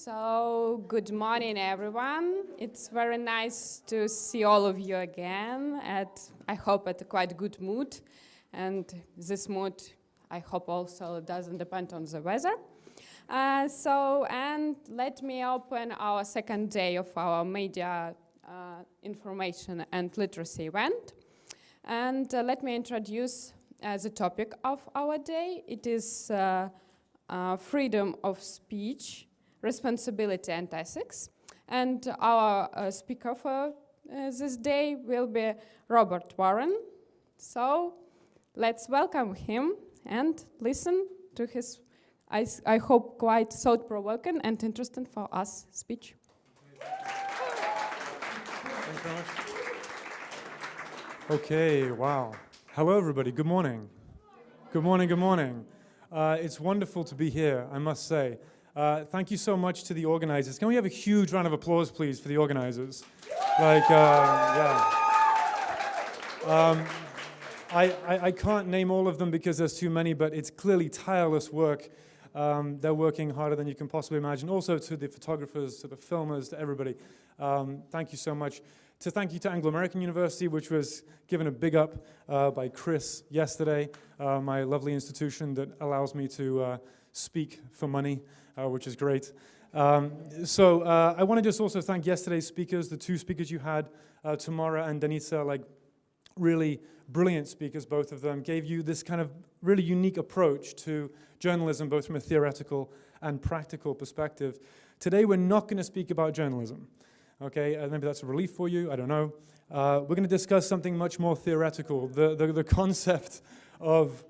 So, good morning, everyone. It's very nice to see all of you again. I hope, at a quite good mood. And this mood, I hope, also doesn't depend on the weather. And let me open our second day of our media information and literacy event. And let me introduce the topic of our day. It is freedom of speech, responsibility and ethics. And our speaker for this day will be Robert Warren. So let's welcome him and listen to his, I hope, quite thought-provoking and interesting for us speech. Thanks very much. Okay, wow. Hello, everybody. Good morning. Good morning, good morning. It's wonderful to be here, I must say. Thank you so much to the organizers. Can we have a huge round of applause, please, for the organizers? I can't name all of them because there's too many, but it's clearly tireless work. They're working harder than you can possibly imagine. Also to the photographers, to the filmers, to everybody. Thank you so much. Thank you to Anglo-American University, which was given a big up by Chris yesterday, my lovely institution that allows me to speak for money, which is great. So I want to just also thank yesterday's speakers, the two speakers you had, Tamara and Danica, like really brilliant speakers, both of them, gave you this kind of really unique approach to journalism, both from a theoretical and practical perspective. Today we're not going to speak about journalism. Okay, maybe that's a relief for you, I don't know. We're going to discuss something much more theoretical, the concept of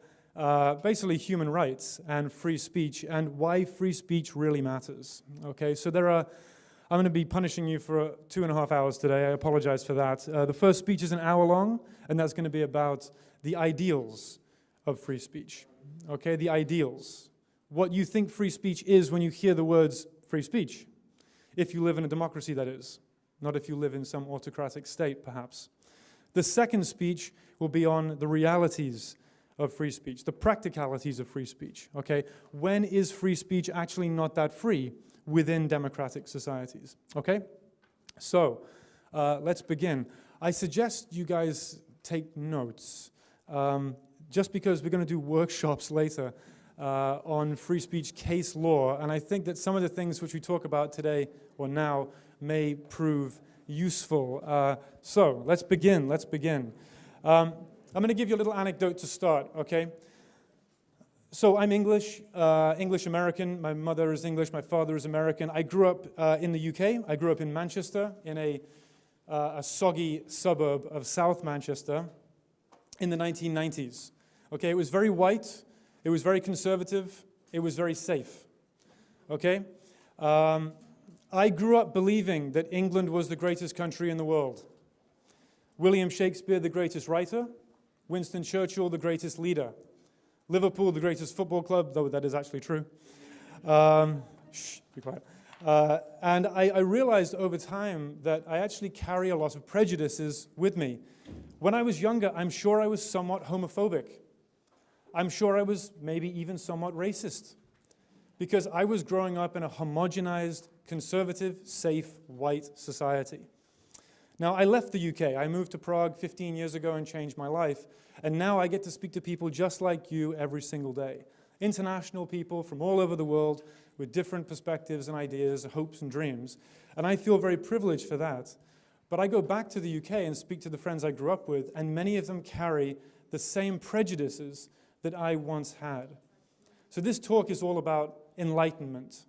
basically human rights and free speech and why free speech really matters. Okay, so I'm going to be punishing you for 2.5 hours today. I apologize for that. The first speech is an hour long, and that's going to be about the ideals of free speech. Okay, the ideals. What you think free speech is when you hear the words free speech. If you live in a democracy, that is. Not if you live in some autocratic state, perhaps. The second speech will be on the realities of free speech, the practicalities of free speech, okay? When is free speech actually not that free within democratic societies, okay? So, let's begin. I suggest you guys take notes, just because we're going to do workshops later on free speech case law, and I think that some of the things which we talk about today or now may prove useful. So, let's begin. I'm going to give you a little anecdote to start, okay? So I'm English, English-American. My mother is English, my father is American. I grew up in the UK. I grew up in Manchester, in a soggy suburb of South Manchester in the 1990s. Okay, it was very white, it was very conservative, it was very safe, okay? I grew up believing that England was the greatest country in the world. William Shakespeare, the greatest writer. Winston Churchill, the greatest leader. Liverpool, the greatest football club, though that is actually true. Shh, be quiet. And I realized over time that I actually carry a lot of prejudices with me. When I was younger, I'm sure I was somewhat homophobic. I'm sure I was maybe even somewhat racist. Because I was growing up in a homogenized, conservative, safe, white society. Now, I left the UK. I moved to Prague 15 years ago and changed my life. And now I get to speak to people just like you every single day. International people from all over the world with different perspectives and ideas, hopes and dreams. And I feel very privileged for that. But I go back to the UK and speak to the friends I grew up with, and many of them carry the same prejudices that I once had. So this talk is all about enlightenment,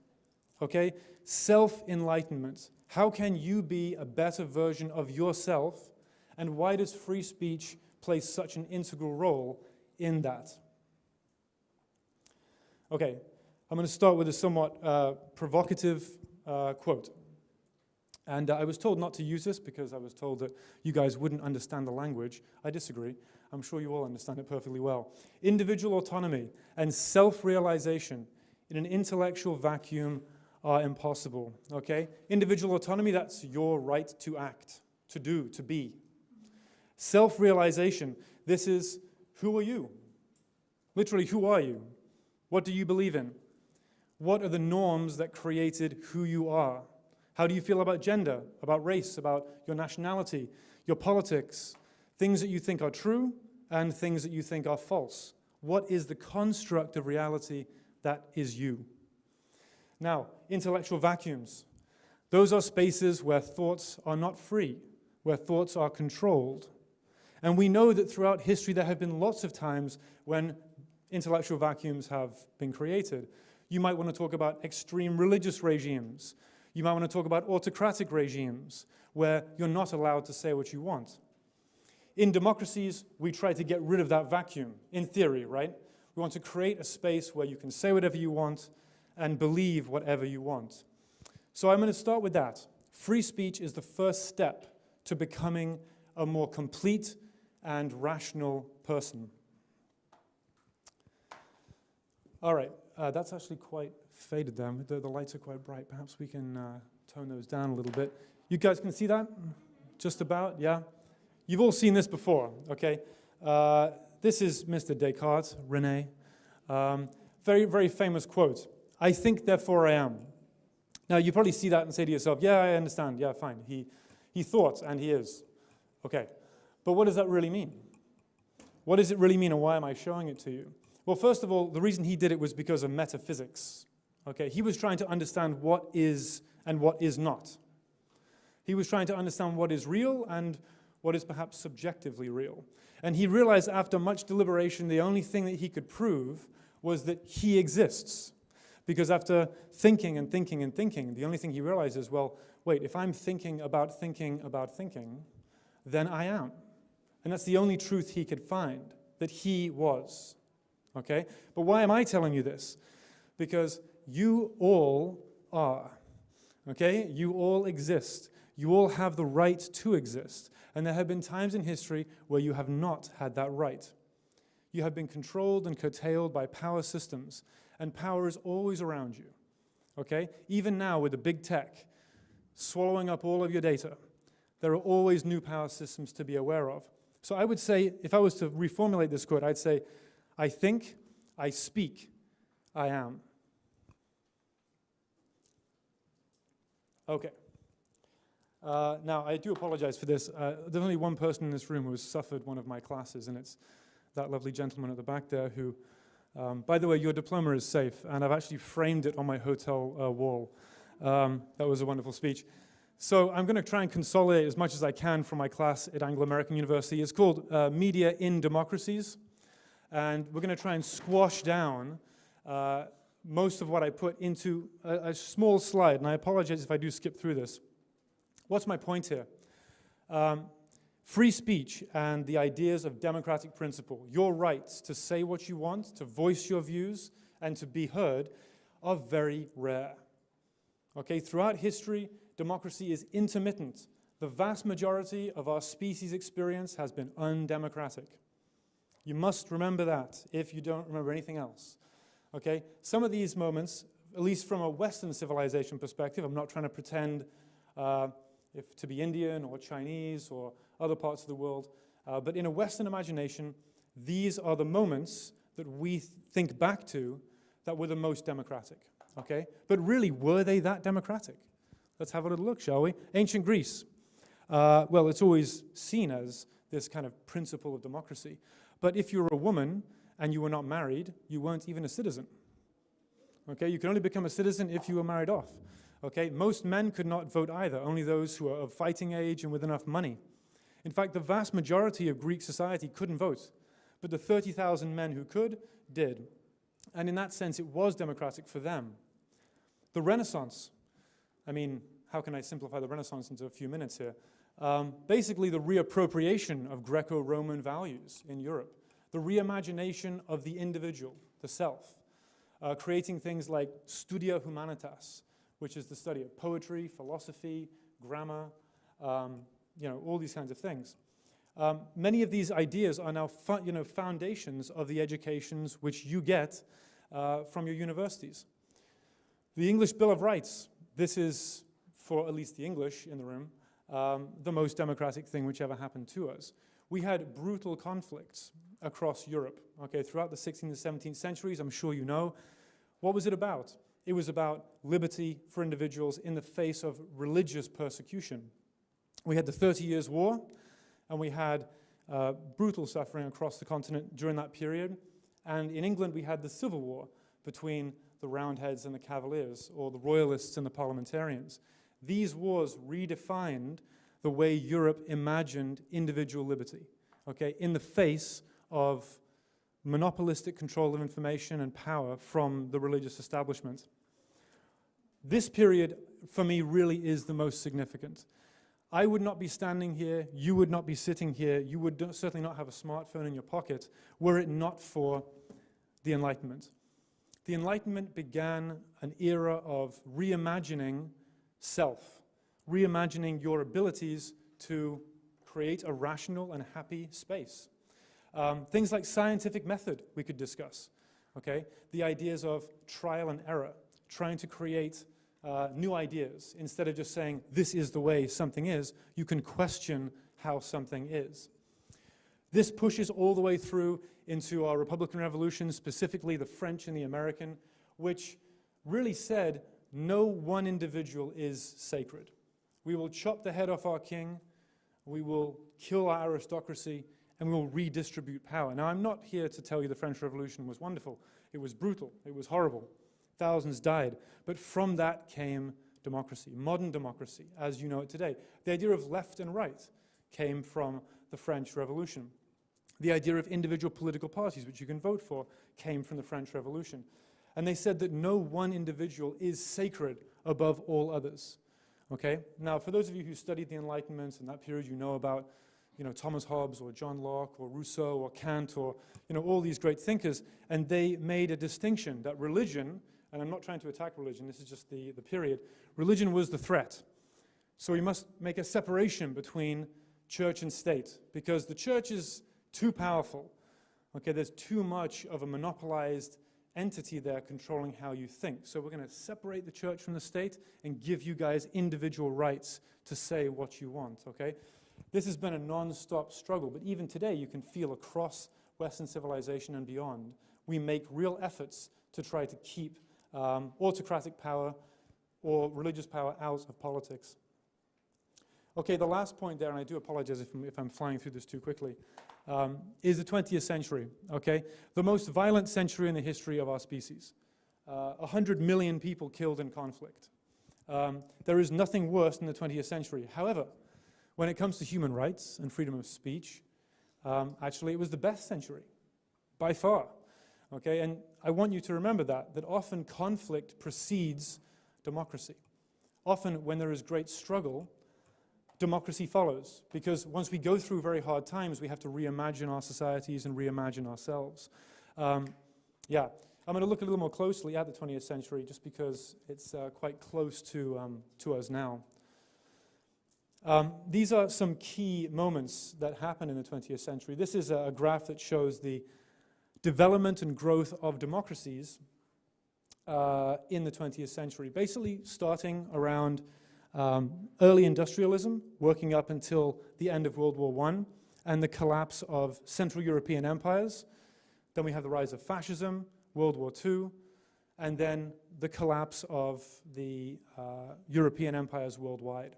okay? Self-enlightenment. How can you be a better version of yourself, and why does free speech play such an integral role in that? Okay, I'm going to start with a somewhat provocative quote. And I was told not to use this because I was told that you guys wouldn't understand the language. I disagree. I'm sure you all understand it perfectly well. Individual autonomy and self-realization in an intellectual vacuum are impossible, okay? Individual autonomy, that's your right to act, to do, to be. Self-realization, this is, who are you? Literally, who are you? What do you believe in? What are the norms that created who you are? How do you feel about gender, about race, about your nationality, your politics, things that you think are true and things that you think are false? What is the construct of reality that is you? Now, intellectual vacuums. Those are spaces where thoughts are not free, where thoughts are controlled. And we know that throughout history there have been lots of times when intellectual vacuums have been created. You might want to talk about extreme religious regimes. You might want to talk about autocratic regimes where you're not allowed to say what you want. In democracies, we try to get rid of that vacuum, in theory, right? We want to create a space where you can say whatever you want and believe whatever you want. So I'm going to start with that. Free speech is the first step to becoming a more complete and rational person. All right, that's actually quite faded there. The lights are quite bright. Perhaps we can tone those down a little bit. You guys can see that? Just about, yeah? You've all seen this before, okay? This is Mr. Descartes, René. Very, very famous quote. I think, therefore I am. Now, you probably see that and say to yourself, yeah, I understand. Yeah, fine. He thought, and he is. Okay. But what does that really mean? What does it really mean, and why am I showing it to you? Well, first of all, the reason he did it was because of metaphysics. Okay? He was trying to understand what is and what is not. He was trying to understand what is real and what is perhaps subjectively real. And he realized after much deliberation, the only thing that he could prove was that he exists. Because after thinking and thinking and thinking, the only thing he realized is, well, wait, if I'm thinking, then I am. And that's the only truth he could find, that he was. Okay? But why am I telling you this? Because you all are. Okay? You all exist. You all have the right to exist. And there have been times in history where you have not had that right. You have been controlled and curtailed by power systems. And power is always around you. Okay? Even now with the big tech swallowing up all of your data, there are always new power systems to be aware of. So I would say, if I was to reformulate this quote, I'd say, I think, I speak, I am. Okay. Now, I do apologize for this. There's only one person in this room who has suffered one of my classes, and it's that lovely gentleman at the back there who, by the way, your diploma is safe, and I've actually framed it on my hotel wall. That was a wonderful speech. So I'm going to try and consolidate as much as I can from my class at Anglo-American University. It's called Media in Democracies, and we're going to try and squash down most of what I put into a small slide, and I apologize if I do skip through this. What's my point here? Free speech and the ideas of democratic principle, your rights to say what you want, to voice your views, and to be heard, are very rare. Okay, throughout history, democracy is intermittent. The vast majority of our species' experience has been undemocratic. You must remember that if you don't remember anything else. Okay, some of these moments, at least from a Western civilization perspective, I'm not trying to pretend if to be Indian or Chinese or other parts of the world, but in a Western imagination, these are the moments that we think back to that were the most democratic. Okay, but really, were they that democratic? Let's have a little look, shall we? Ancient Greece. Well, it's always seen as this kind of principle of democracy. But if you were a woman and you were not married, you weren't even a citizen. Okay, you can only become a citizen if you were married off. Okay, most men could not vote either, only those who are of fighting age and with enough money. In fact, the vast majority of Greek society couldn't vote, but the 30,000 men who could, did. And in that sense, it was democratic for them. The Renaissance, I mean, how can I simplify the Renaissance into a few minutes here? Basically, the reappropriation of Greco-Roman values in Europe, the reimagination of the individual, the self, creating things like studia humanitas, which is the study of poetry, philosophy, grammar, all these kinds of things. Many of these ideas are now foundations of the educations which you get from your universities. The English Bill of Rights, this is, for at least the English in the room, the most democratic thing which ever happened to us. We had brutal conflicts across Europe, okay, throughout the 16th and 17th centuries, I'm sure you know. What was it about? it was about liberty for individuals in the face of religious persecution. We had the 30 Years' War, and we had brutal suffering across the continent during that period. And in England, we had the Civil War between the Roundheads and the Cavaliers, or the Royalists and the Parliamentarians. These wars redefined the way Europe imagined individual liberty, okay, in the face of monopolistic control of information and power from the religious establishment. This period, for me, really is the most significant. I would not be standing here, you would not be sitting here, you would certainly not have a smartphone in your pocket were it not for the Enlightenment. The Enlightenment began an era of reimagining self, reimagining your abilities to create a rational and happy space. Things like scientific method we could discuss, okay? The ideas of trial and error, trying to create new ideas. Instead of just saying, this is the way something is, you can question how something is. This pushes all the way through into our Republican Revolution, specifically the French and the American, which really said, no one individual is sacred. We will chop the head off our king, we will kill our aristocracy, and we will redistribute power. Now, I'm not here to tell you the French Revolution was wonderful. It was brutal. It was horrible. Thousands died. But from that came democracy, modern democracy, as you know it today. The idea of left and right came from the French Revolution. The idea of individual political parties, which you can vote for, came from the French Revolution. And they said that no one individual is sacred above all others. Okay? Now, for those of you who studied the Enlightenment in that period, you know about Thomas Hobbes or John Locke or Rousseau or Kant or all these great thinkers, and they made a distinction that religion, and I'm not trying to attack religion, this is just the period, religion was the threat. So we must make a separation between church and state, because the church is too powerful. Okay, there's too much of a monopolized entity there controlling how you think. So we're going to separate the church from the state and give you guys individual rights to say what you want, okay? This has been a non-stop struggle, but even today you can feel across Western civilization and beyond, we make real efforts to try to keep autocratic power or religious power out of politics. Okay, the last point there, and I do apologize if I'm flying through this too quickly, is the 20th century, okay? The most violent century in the history of our species. 100 million people killed in conflict. There is nothing worse than the 20th century. However, when it comes to human rights and freedom of speech, actually it was the best century, by far. Okay, and I want you to remember that often conflict precedes democracy. Often when there is great struggle, democracy follows, because once we go through very hard times, we have to reimagine our societies and reimagine ourselves. Yeah, I'm going to look a little more closely at the 20th century just because it's quite close to us now. These are some key moments that happened in the 20th century. This is a graph that shows the development and growth of democracies in the 20th century, basically starting around early industrialism, working up until the end of World War I, and the collapse of Central European empires. Then we have the rise of fascism, World War II, and then the collapse of the European empires worldwide.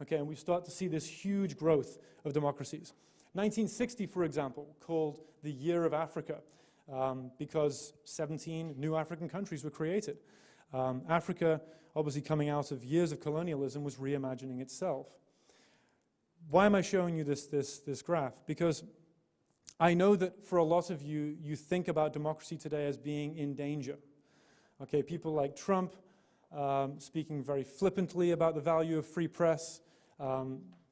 Okay, and we start to see this huge growth of democracies. 1960, for example, called the Year of Africa, because 17 new African countries were created. Africa, obviously coming out of years of colonialism, was reimagining itself. Why am I showing you this graph? Because I know that for a lot of you, you think about democracy today as being in danger. Okay, people like Trump, speaking very flippantly about the value of free press,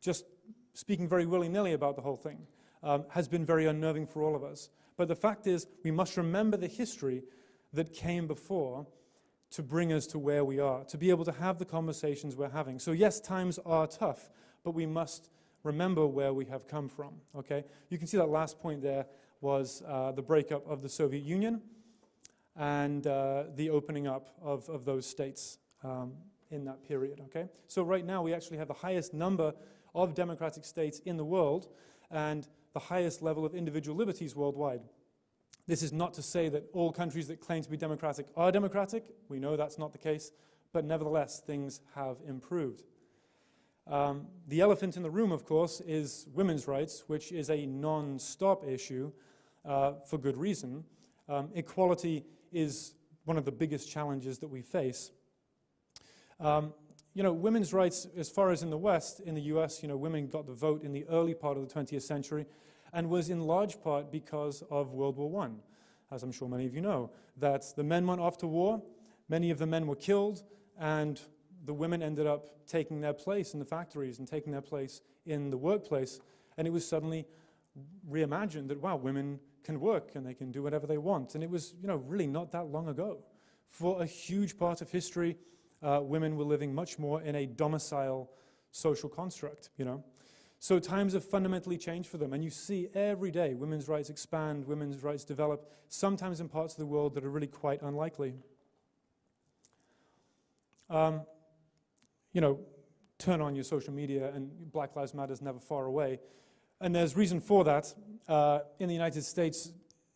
just speaking very willy-nilly about the whole thing, has been very unnerving for all of us. But the fact is, we must remember the history that came before to bring us to where we are, to be able to have the conversations we're having. So yes, times are tough, but we must remember where we have come from, okay? You can see that last point there was the breakup of the Soviet Union and the opening up of those states in that period, okay? So right now we actually have the highest number of democratic states in the world and the highest level of individual liberties worldwide. This is not to say that all countries that claim to be democratic are democratic. We know that's not the case, but nevertheless, things have improved. The elephant in the room, of course, is women's rights, which is a non-stop issue for good reason. Equality is one of the biggest challenges that we face. You know, women's rights, as far as in the West, in the US, you know, women got the vote in the early part of the 20th century, and was in large part because of World War I, as I'm sure many of you know, that the men went off to war, many of the men were killed, and the women ended up taking their place in the factories and taking their place in the workplace, and it was suddenly reimagined that, wow, women can work and they can do whatever they want. And it was, you know, really not that long ago. For a huge part of history, women were living much more in a domicile social construct, you know. So times have fundamentally changed for them, and you see every day women's rights expand, women's rights develop, sometimes in parts of the world that are really quite unlikely. You know, turn on your social media and Black Lives Matter is never far away. And there's reason for that. In the United States,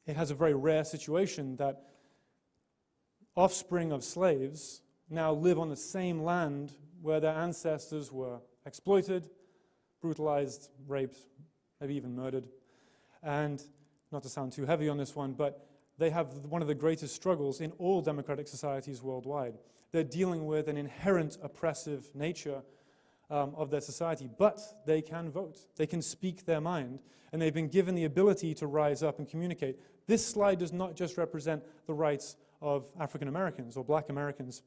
it has a very rare situation that offspring of slaves now live on the same land where their ancestors were exploited, brutalized, raped, maybe even murdered. And not to sound too heavy on this one, but they have one of the greatest struggles in all democratic societies worldwide. They're dealing with an inherent oppressive nature of their society, but they can vote. They can speak their mind, and they've been given the ability to rise up and communicate. This slide does not just represent the rights of African Americans or Black Americans,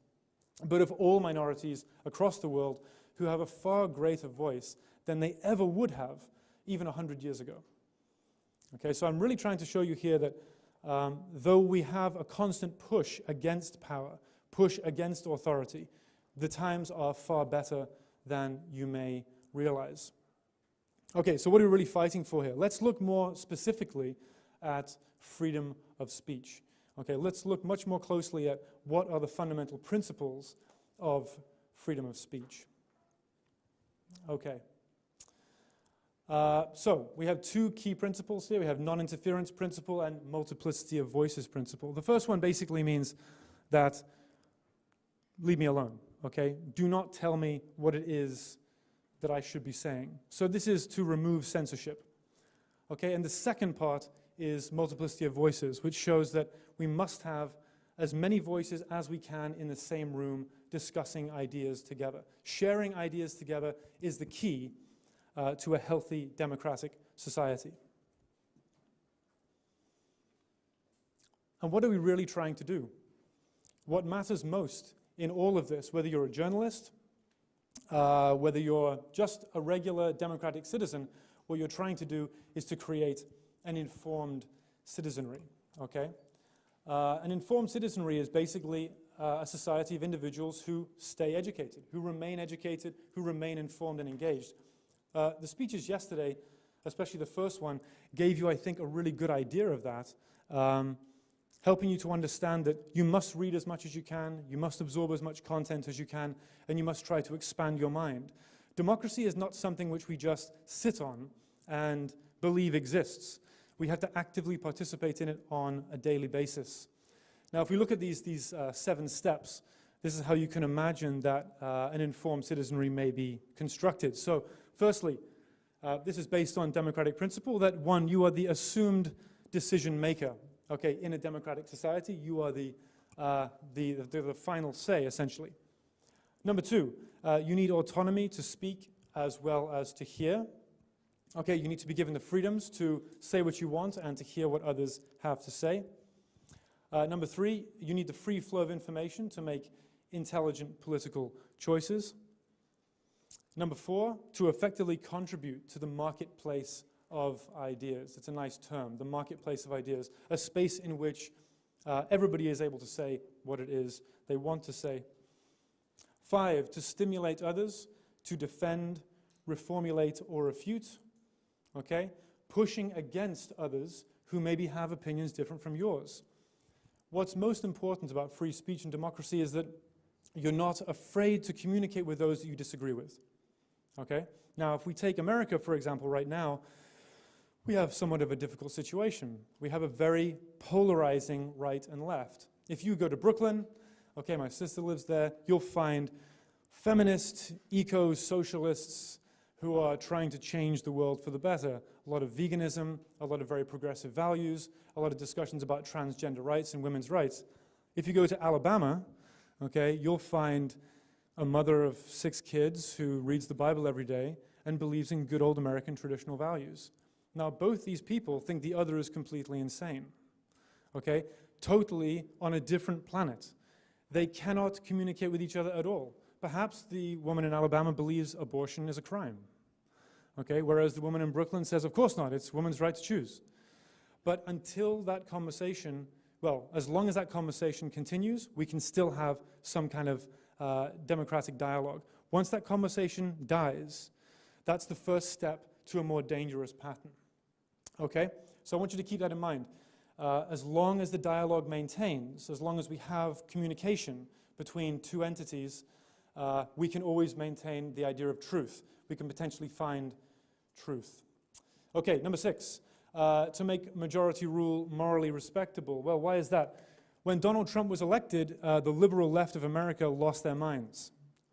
but of all minorities across the world who have a far greater voice than they ever would have even 100 years ago. Okay, so I'm really trying to show you here that though we have a constant push against power, push against authority, the times are far better than you may realize. Okay, so what are we really fighting for here? Let's look more specifically at freedom of speech. Okay, let's look much more closely at what are the fundamental principles of freedom of speech. Okay. So we have two key principles here. We have non-interference principle and multiplicity of voices principle. The first one basically means that leave me alone, okay? Do not tell me what it is that I should be saying. So this is to remove censorship, okay? And the second part is multiplicity of voices, which shows that we must have as many voices as we can in the same room discussing ideas together. Sharing ideas together is the key to a healthy democratic society. And what are we really trying to do? What matters most in all of this, whether you're a journalist, whether you're just a regular democratic citizen, what you're trying to do is to create an informed citizenry, okay? An informed citizenry is basically a society of individuals who stay educated, who remain informed and engaged. The speeches yesterday, especially the first one, gave you, I think, a really good idea of that, helping you to understand that you must read as much as you can, you must absorb as much content as you can, and you must try to expand your mind. Democracy is not something which we just sit on and believe exists. We have to actively participate in it on a daily basis. Now, if we look at these 7 steps, this is how you can imagine that an informed citizenry may be constructed. So, firstly, this is based on democratic principle that, 1, you are the assumed decision maker. Okay, in a democratic society, you are the final say, essentially. Number 2, you need autonomy to speak as well as to hear. Okay, you need to be given the freedoms to say what you want and to hear what others have to say. Number 3, you need the free flow of information to make intelligent political choices. Number 4, to effectively contribute to the marketplace of ideas. It's a nice term, the marketplace of ideas, a space in which everybody is able to say what it is they want to say. 5, to stimulate others, to defend, reformulate, or refute. Okay? Pushing against others who maybe have opinions different from yours. What's most important about free speech and democracy is that you're not afraid to communicate with those that you disagree with. Okay? Now, if we take America, for example, right now, we have somewhat of a difficult situation. We have a very polarizing right and left. If you go to Brooklyn, okay, my sister lives there, you'll find feminist, eco-socialists who are trying to change the world for the better. A lot of veganism, a lot of very progressive values, a lot of discussions about transgender rights and women's rights. If you go to Alabama, okay, you'll find a mother of 6 kids who reads the Bible every day and believes in good old American traditional values. Now, both these people think the other is completely insane, okay? Totally on a different planet. They cannot communicate with each other at all. Perhaps the woman in Alabama believes abortion is a crime, okay? Whereas the woman in Brooklyn says, of course not, it's women's right to choose. But until that conversation, well, as long as that conversation continues, we can still have some kind of democratic dialogue. Once that conversation dies, that's the first step to a more dangerous pattern. Okay? So I want you to keep that in mind. As long as the dialogue maintains, as long as we have communication between two entities, we can always maintain the idea of truth. We can potentially find truth. Okay, number 6, to make majority rule morally respectable. Well, why is that? When Donald Trump was elected, the liberal left of America lost their minds.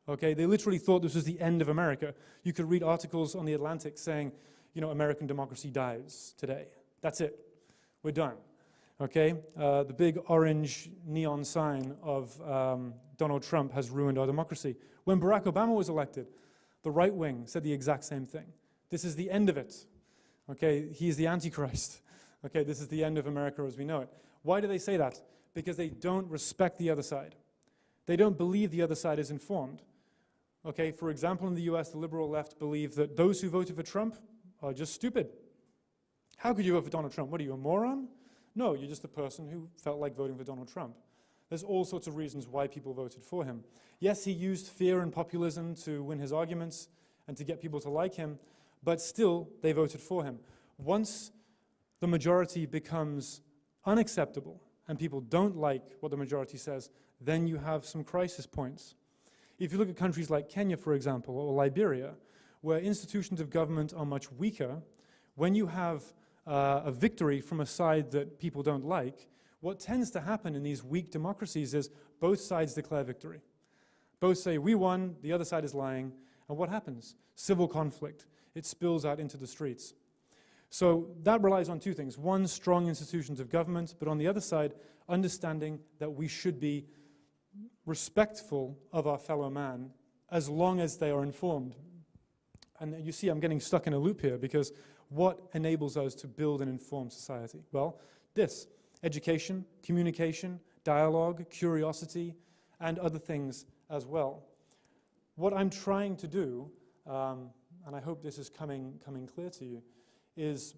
Okay, they literally thought this was the end of America. You could read articles on The Atlantic saying, you know, American democracy dies today. That's it. We're done. Okay, the big orange neon sign of Donald Trump has ruined our democracy. When Barack Obama was elected, the right wing said the exact same thing. This is the end of it. Okay, he is the Antichrist. Okay, this is the end of America as we know it. Why do they say that? Because they don't respect the other side. They don't believe the other side is informed. Okay, for example, in the US, the liberal left believe that those who voted for Trump are just stupid. How could you vote for Donald Trump? What are you, a moron? No, you're just a person who felt like voting for Donald Trump. There's all sorts of reasons why people voted for him. Yes, he used fear and populism to win his arguments and to get people to like him, but still, they voted for him. Once the majority becomes unacceptable and people don't like what the majority says, then you have some crisis points. If you look at countries like Kenya, for example, or Liberia, where institutions of government are much weaker, when you have a victory from a side that people don't like, what tends to happen in these weak democracies is both sides declare victory. Both say, we won, the other side is lying, and what happens? Civil conflict. It spills out into the streets. So that relies on two things. One, strong institutions of government, but on the other side, understanding that we should be respectful of our fellow man as long as they are informed. And you see, I'm getting stuck in a loop here because what enables us to build an informed society? Well, this: education, communication, dialogue, curiosity, and other things as well. What I'm trying to do, and I hope this is coming clear to you, is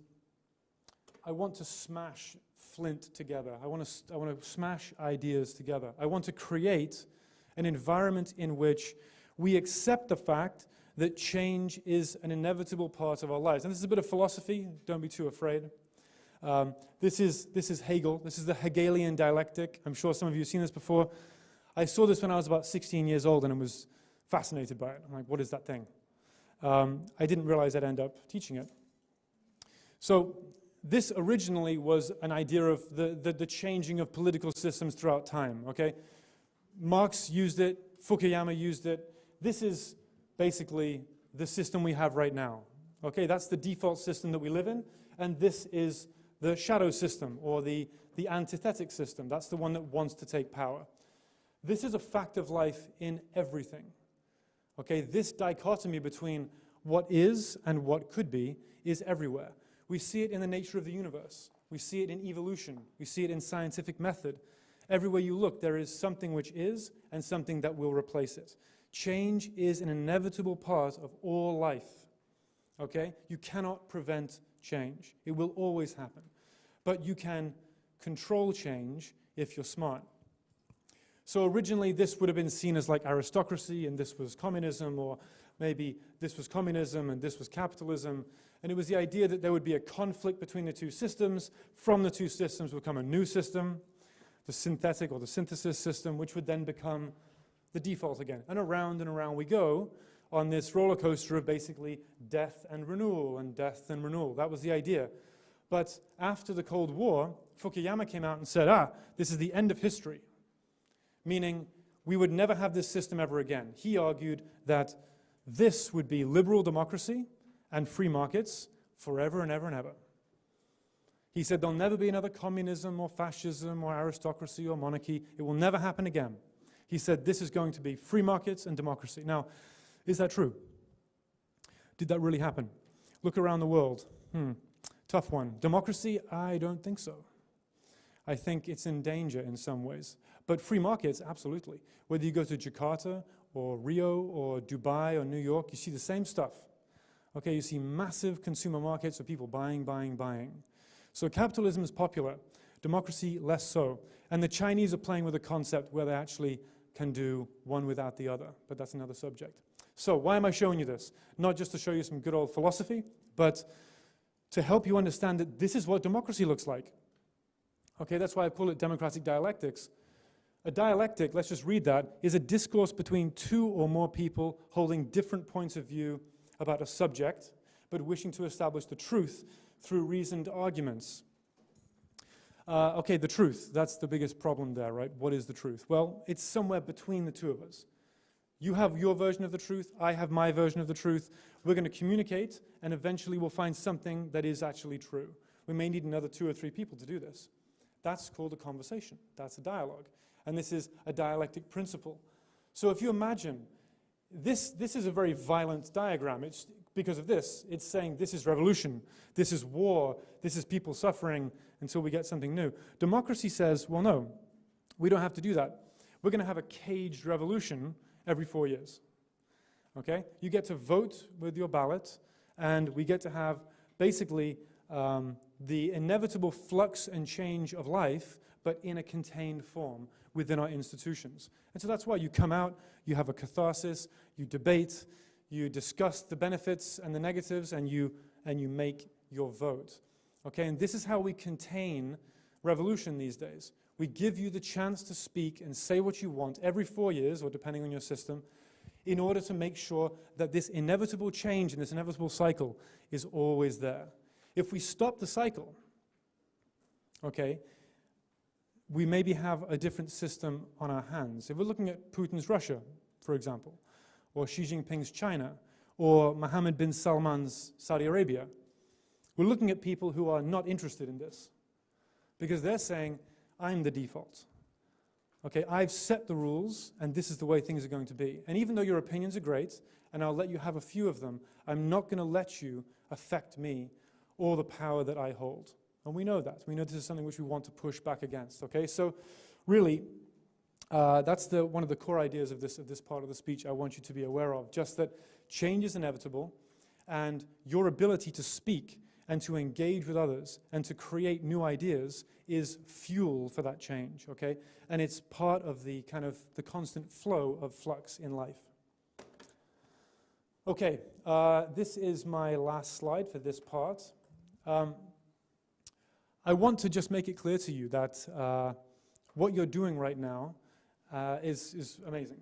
I want to smash flint together. I want to smash ideas together. I want to create an environment in which we accept the fact that change is an inevitable part of our lives. And this is a bit of philosophy. Don't be too afraid. This is Hegel. This is the Hegelian dialectic. I'm sure some of you have seen this before. I saw this when I was about 16 years old and I was fascinated by it. I'm like, what is that thing? I didn't realize I'd end up teaching it. So this originally was an idea of the changing of political systems throughout time, okay? Marx used it, Fukuyama used it. This is basically the system we have right now, okay? That's the default system that we live in, and this is the shadow system, or the antithetic system. That's the one that wants to take power. This is a fact of life in everything, okay? This dichotomy between what is and what could be is everywhere. We see it in the nature of the universe. We see it in evolution. We see it in scientific method. Everywhere you look, there is something which is and something that will replace it. Change is an inevitable part of all life, okay? You cannot prevent change. It will always happen. But you can control change if you're smart. So originally, this would have been seen as like aristocracy, and this was communism, or maybe this was communism and this was capitalism. And it was the idea that there would be a conflict between the two systems. From the two systems would come a new system, the synthetic or the synthesis system, which would then become the default again. And around we go on this roller coaster of basically death and renewal and death and renewal. That was the idea. But after the Cold War, Fukuyama came out and said, this is the end of history, meaning we would never have this system ever again. He argued that this would be liberal democracy and free markets forever and ever and ever. He said there'll never be another communism or fascism or aristocracy or monarchy. It will never happen again. He said this is going to be free markets and democracy. Now, is that true? Did that really happen? Look around the world. Tough one. Democracy? I don't think so. I think it's in danger in some ways. But free markets, absolutely. Whether you go to Jakarta or Rio or Dubai or New York, you see the same stuff. Okay, you see massive consumer markets of people buying, buying, buying. So capitalism is popular, democracy less so. And the Chinese are playing with a concept where they actually can do one without the other, but that's another subject. So why am I showing you this? Not just to show you some good old philosophy, but to help you understand that this is what democracy looks like. Okay, that's why I call it democratic dialectics. A dialectic, let's just read that, is a discourse between two or more people holding different points of view about a subject, but wishing to establish the truth through reasoned arguments. Okay, the truth, that's the biggest problem there, right? What is the truth? Well, it's somewhere between the two of us. You have your version of the truth, I have my version of the truth. We're going to communicate, and eventually we'll find something that is actually true. We may need another 2 or 3 people to do this. That's called a conversation. That's a dialogue. And this is a dialectic principle. So if you imagine, this is a very violent diagram. It's because of this. It's saying this is revolution, this is war, this is people suffering until we get something new. Democracy says, well, no, we don't have to do that. We're going to have a caged revolution every 4 years. Okay? You get to vote with your ballot, and we get to have basically the inevitable flux and change of life, but in a contained form within our institutions. And so that's why you come out, you have a catharsis, you debate, you discuss the benefits and the negatives, and you make your vote. Okay, and this is how we contain revolution these days. We give you the chance to speak and say what you want every 4 years, or depending on your system, in order to make sure that this inevitable change and this inevitable cycle is always there. If we stop the cycle, okay, we maybe have a different system on our hands. If we're looking at Putin's Russia, for example, or Xi Jinping's China, or Mohammed bin Salman's Saudi Arabia, we're looking at people who are not interested in this, because they're saying, I'm the default. Okay, I've set the rules, and this is the way things are going to be. And even though your opinions are great, and I'll let you have a few of them, I'm not going to let you affect me or the power that I hold. And we know that. We know this is something which we want to push back against. Okay, so really, that's one of the core ideas of this part of the speech I want you to be aware of, just that change is inevitable, and your ability to speak and to engage with others and to create new ideas is fuel for that change, okay? And it's part of the kind of the constant flow of flux in life. Okay, this is my last slide for this part. I want to just make it clear to you that what you're doing right now is amazing,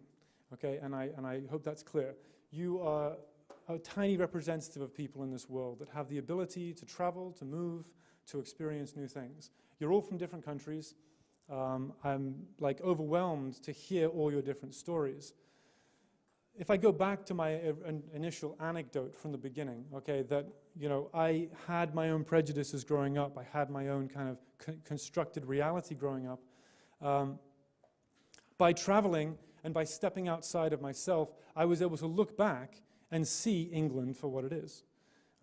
okay? And I hope that's clear. You are a tiny representative of people in this world that have the ability to travel, to move, to experience new things. You're all from different countries. I'm like overwhelmed to hear all your different stories. If I go back to my initial anecdote from the beginning, okay, that, you know, I had my own prejudices growing up. I had my own kind of constructed reality growing up. By traveling and by stepping outside of myself, I was able to look back and see England for what it is.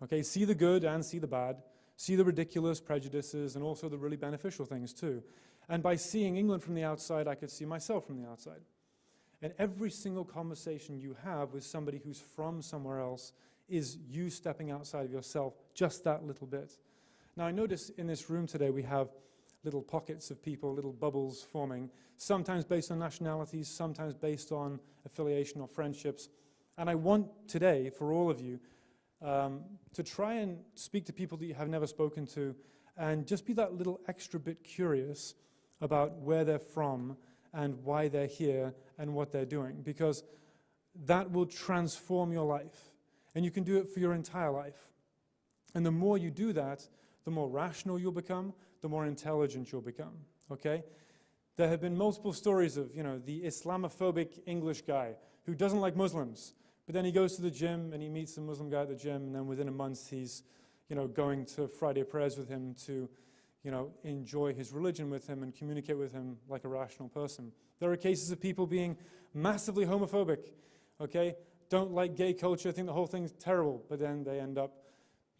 Okay, see the good and see the bad, see the ridiculous prejudices and also the really beneficial things too. And by seeing England from the outside, I could see myself from the outside. And every single conversation you have with somebody who's from somewhere else is you stepping outside of yourself just that little bit. Now I notice in this room today we have little pockets of people, little bubbles forming, sometimes based on nationalities, sometimes based on affiliation or friendships. And I want today, for all of you, to try and speak to people that you have never spoken to and just be that little extra bit curious about where they're from and why they're here and what they're doing. Because that will transform your life. And you can do it for your entire life. And the more you do that, the more rational you'll become, the more intelligent you'll become, okay? There have been multiple stories of, you know, the Islamophobic English guy who doesn't like Muslims, but then he goes to the gym and he meets a Muslim guy at the gym, and then within a month he's, you know, going to Friday prayers with him to, you know, enjoy his religion with him and communicate with him like a rational person. There are cases of people being massively homophobic, okay? Don't like gay culture, think the whole thing's terrible, but then they end up,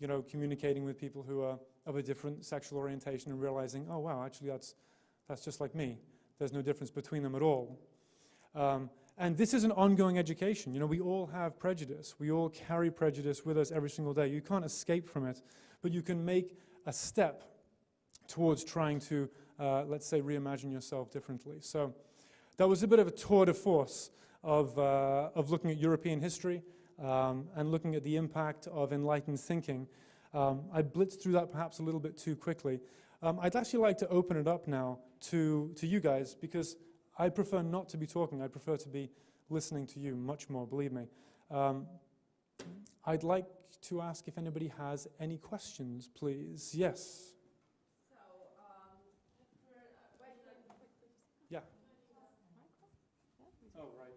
you know, communicating with people who are of a different sexual orientation and realizing, oh wow, actually that's just like me. There's no difference between them at all. And this is an ongoing education. You know, we all have prejudice. We all carry prejudice with us every single day. You can't escape from it, but you can make a step towards trying to, let's say, reimagine yourself differently. So that was a bit of a tour de force of looking at European history and looking at the impact of enlightened thinking. I blitzed through that perhaps a little bit too quickly. I'd actually like to open it up now to you guys, because I prefer not to be talking. I prefer to be listening to you much more, believe me. I'd like to ask if anybody has any questions, please. Yes? Yeah. Oh, right.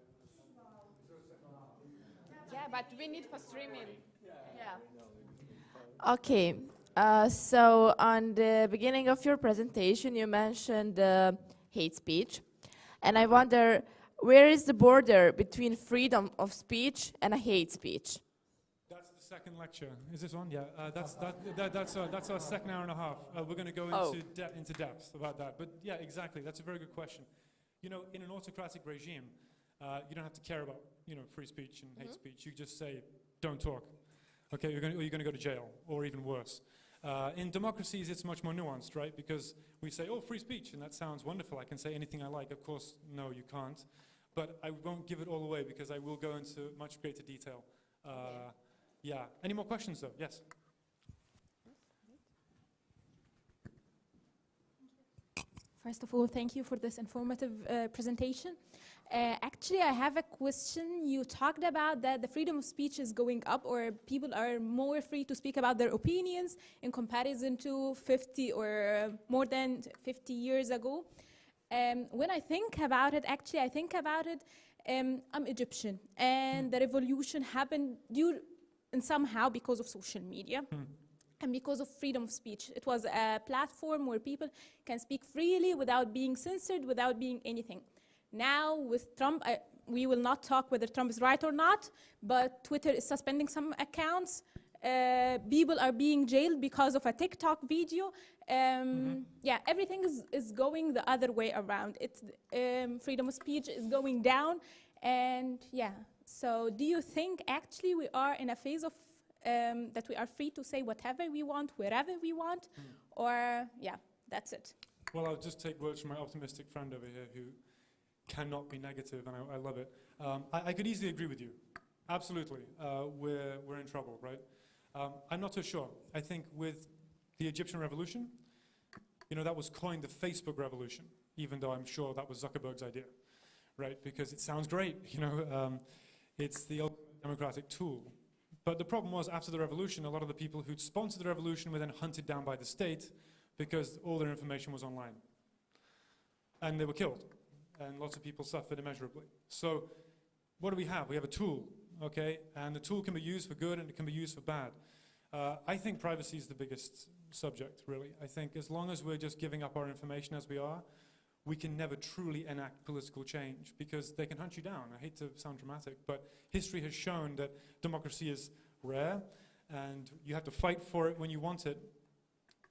Yeah, but we need for streaming. Yeah. Okay. So on the beginning of your presentation, you mentioned hate speech. And I wonder, where is the border between freedom of speech and a hate speech? That's the second lecture. Is this on? Yeah. That's our second hour and a half. We're going to go into depth about that. But yeah, exactly. That's a very good question. You know, in an autocratic regime, you don't have to care about, you know, free speech and hate speech. You just say, don't talk. Okay, you're going to go to jail, or even worse. In democracies, it's much more nuanced, right? Because we say, oh, free speech, and that sounds wonderful. I can say anything I like. Of course, no, you can't. But I won't give it all away, because I will go into much greater detail. Yeah. Any more questions, though? Yes? First of all, thank you for this informative presentation. Actually, I have a question. You talked about that the freedom of speech is going up, or people are more free to speak about their opinions in comparison to 50 or more than 50 years ago. When I think about it, actually, I think about it, I'm Egyptian, and the revolution happened somehow because of social media. And because of freedom of speech. It was a platform where people can speak freely without being censored, without being anything. Now with Trump, we will not talk whether Trump is right or not, but Twitter is suspending some accounts. People are being jailed because of a TikTok video. Yeah, everything is going the other way around. It's freedom of speech is going down. And yeah, so do you think actually we are in a phase of that we are free to say whatever we want, wherever we want, or yeah, that's it. Well, I'll just take words from my optimistic friend over here who cannot be negative, and I love it. I could easily agree with you. Absolutely. We're in trouble, right? I'm not so sure. I think with the Egyptian revolution, you know, that was coined the Facebook revolution, even though I'm sure that was Zuckerberg's idea, right? Because it sounds great, you know. It's the ultimate democratic tool. But the problem was, after the revolution, a lot of the people who'd sponsored the revolution were then hunted down by the state because all their information was online. And they were killed. And lots of people suffered immeasurably. So what do we have? We have a tool, okay? And the tool can be used for good and it can be used for bad. I think privacy is the biggest subject, really. I think as long as we're just giving up our information as we are, we can never truly enact political change, because they can hunt you down. I hate to sound dramatic, but history has shown that democracy is rare, and you have to fight for it when you want it,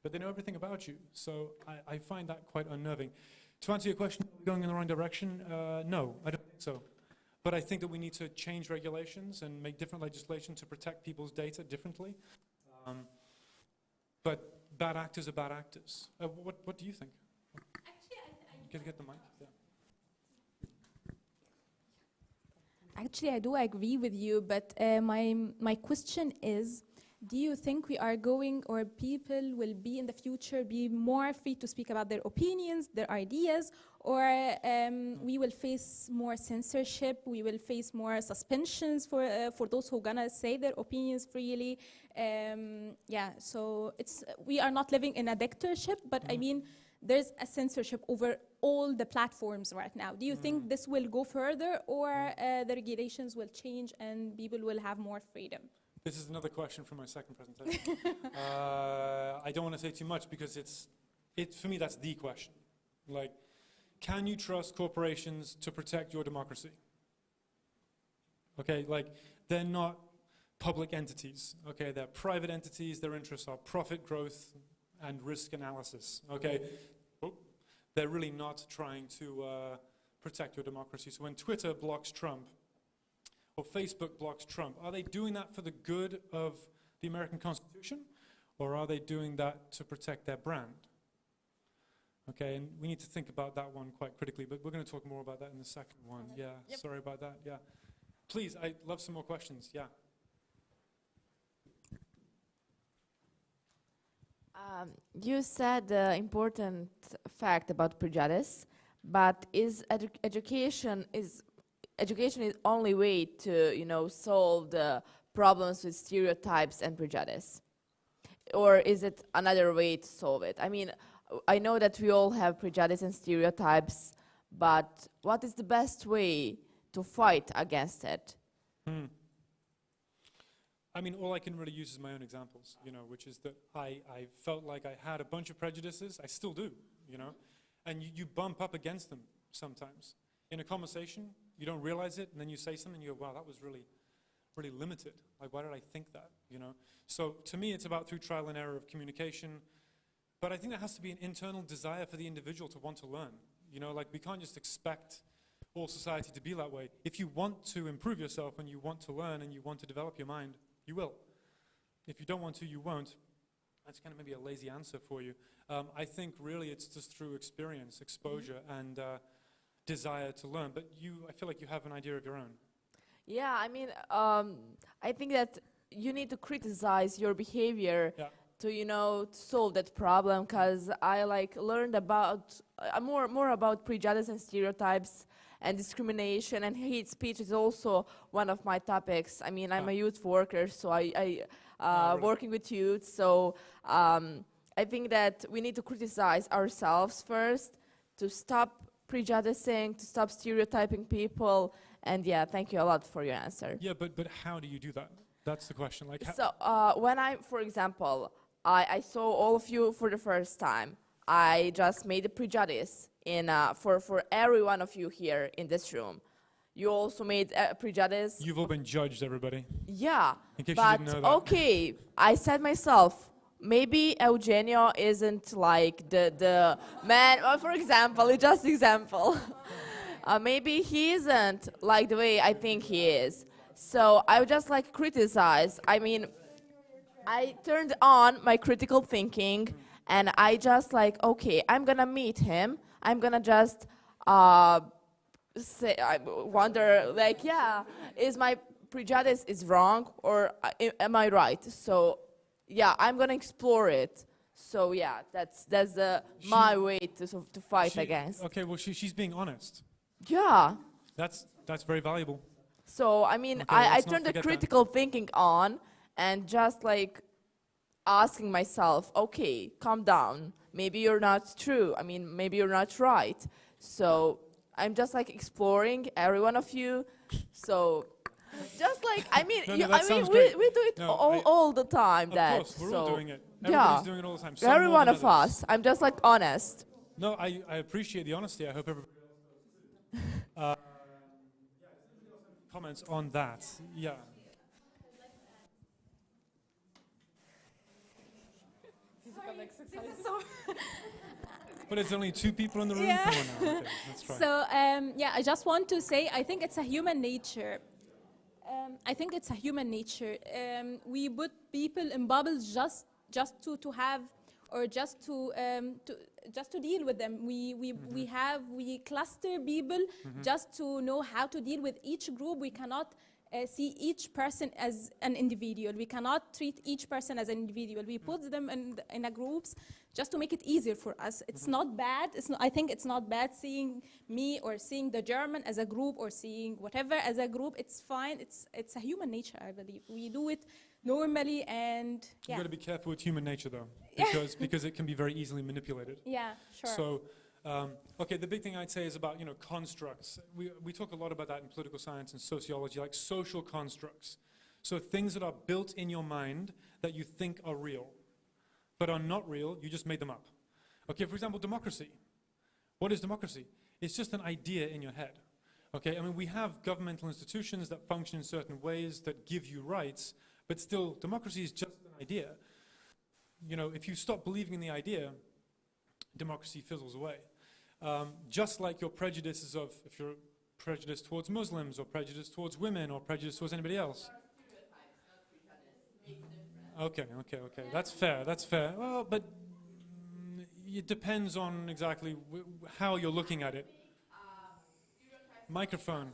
but they know everything about you. So I find that quite unnerving. To answer your question, are we going in the wrong direction? No, I don't think so. But I think that we need to change regulations and make different legislation to protect people's data differently. But bad actors are bad actors. What do you think? Get the mic. Yeah. Actually, I do agree with you, but my question is, do you think we are going, or people will be in the future, be more free to speak about their opinions, their ideas, or we will face more censorship, we will face more suspensions for those who gonna say their opinions freely? Yeah, so we are not living in a dictatorship, but I mean, there's a censorship over all the platforms right now. Do you think this will go further, or the regulations will change and people will have more freedom? This is another question from my second presentation. I don't want to say too much because for me, that's the question. Like, can you trust corporations to protect your democracy? Okay, like, they're not public entities. Okay, they're private entities. Their interests are profit growth and risk analysis. Okay, they're really not trying to protect your democracy. So when Twitter blocks Trump, or Facebook blocks Trump, are they doing that for the good of the American Constitution, or are they doing that to protect their brand? Okay, and we need to think about that one quite critically, but we're going to talk more about that in the second one. Yeah, yep. Sorry about that, yeah. Please, I'd love some more questions, yeah. You said the important fact about prejudice, but education is only way to, you know, solve the problems with stereotypes and prejudice? Or is it another way to solve it? I mean, I know that we all have prejudice and stereotypes, but what is the best way to fight against it? I mean, all I can really use is my own examples, you know, which is that I felt like I had a bunch of prejudices. I still do, you know, and you bump up against them sometimes. In a conversation, you don't realize it, and then you say something, and you go, wow, that was really, really limited. Like, why did I think that, you know? So to me, it's about through trial and error of communication, but I think there has to be an internal desire for the individual to want to learn. You know, like, we can't just expect all society to be that way. If you want to improve yourself, and you want to learn, and you want to develop your mind, you will. If you don't want to, you won't. That's kind of maybe a lazy answer for you. I think really it's just through experience, exposure, and desire to learn. But I feel like you have an idea of your own. Yeah, I mean, I think that you need to criticize your behavior to, you know, to solve that problem. Because I learned about more about prejudice and stereotypes and discrimination, and hate speech is also one of my topics. I mean, I'm a youth worker, so I working with youth. So I think that we need to criticize ourselves first, to stop prejudicing, to stop stereotyping people. And yeah, thank you a lot for your answer. Yeah, but how do you do that? That's the question. Like, so when for example, I saw all of you for the first time, I just made a prejudice for every one of you here in this room. You also made a prejudice. You've all been judged, everybody. Yeah, in case but you didn't know that. Okay, I said myself, maybe Eugenio isn't like the man, for example, just example. Maybe he isn't like the way I think he is. So I would just like criticize. I mean, I turned on my critical thinking, and I just like, okay, I'm gonna meet him. I'm gonna just say, I wonder, like, yeah, is my prejudice is wrong, or am I right? So yeah, I'm gonna explore it. So yeah, that's my way to fight against. Okay, well, she's being honest. Yeah. That's very valuable. So I mean, Okay, I turned the critical thinking on, and just like asking myself, okay, calm down. Maybe you're not true. I mean, maybe you're not right. So I'm just like exploring every one of you. So just like, I mean, we do it all the time. Of course, we're all doing it. Everybody's doing it all the time. Every one of us. I'm just like honest. No, I appreciate the honesty. I hope everybody else does. Comments on that? Yeah. But it's only 2 people in the room? Yeah. Come on now. Okay, let's try. So, yeah, I just want to say, I think it's a human nature. We put people in bubbles just to have, or just to deal with them. We cluster people just to know how to deal with each group. We cannot see each person as an individual. We cannot treat each person as an individual. We put them in a groups just to make it easier for us. It's not bad. I think it's not bad seeing me or seeing the German as a group or seeing whatever as a group. It's fine. It's a human nature, I believe. We do it normally, and You've got to be careful with human nature, though, because it can be very easily manipulated. Yeah, sure. So, okay, the big thing I'd say is about, constructs. We talk a lot about that in political science and sociology, like social constructs. So things that are built in your mind that you think are real, but are not real, you just made them up. Okay, for example, democracy. What is democracy? It's just an idea in your head. Okay, I mean, we have governmental institutions that function in certain ways that give you rights, but still, democracy is just an idea. If you stop believing in the idea, democracy fizzles away. Just like your prejudices if you're prejudiced towards Muslims, or prejudiced towards women, or prejudiced towards anybody else. Okay, that's fair. Well, but it depends on exactly how you're looking at it. Microphone.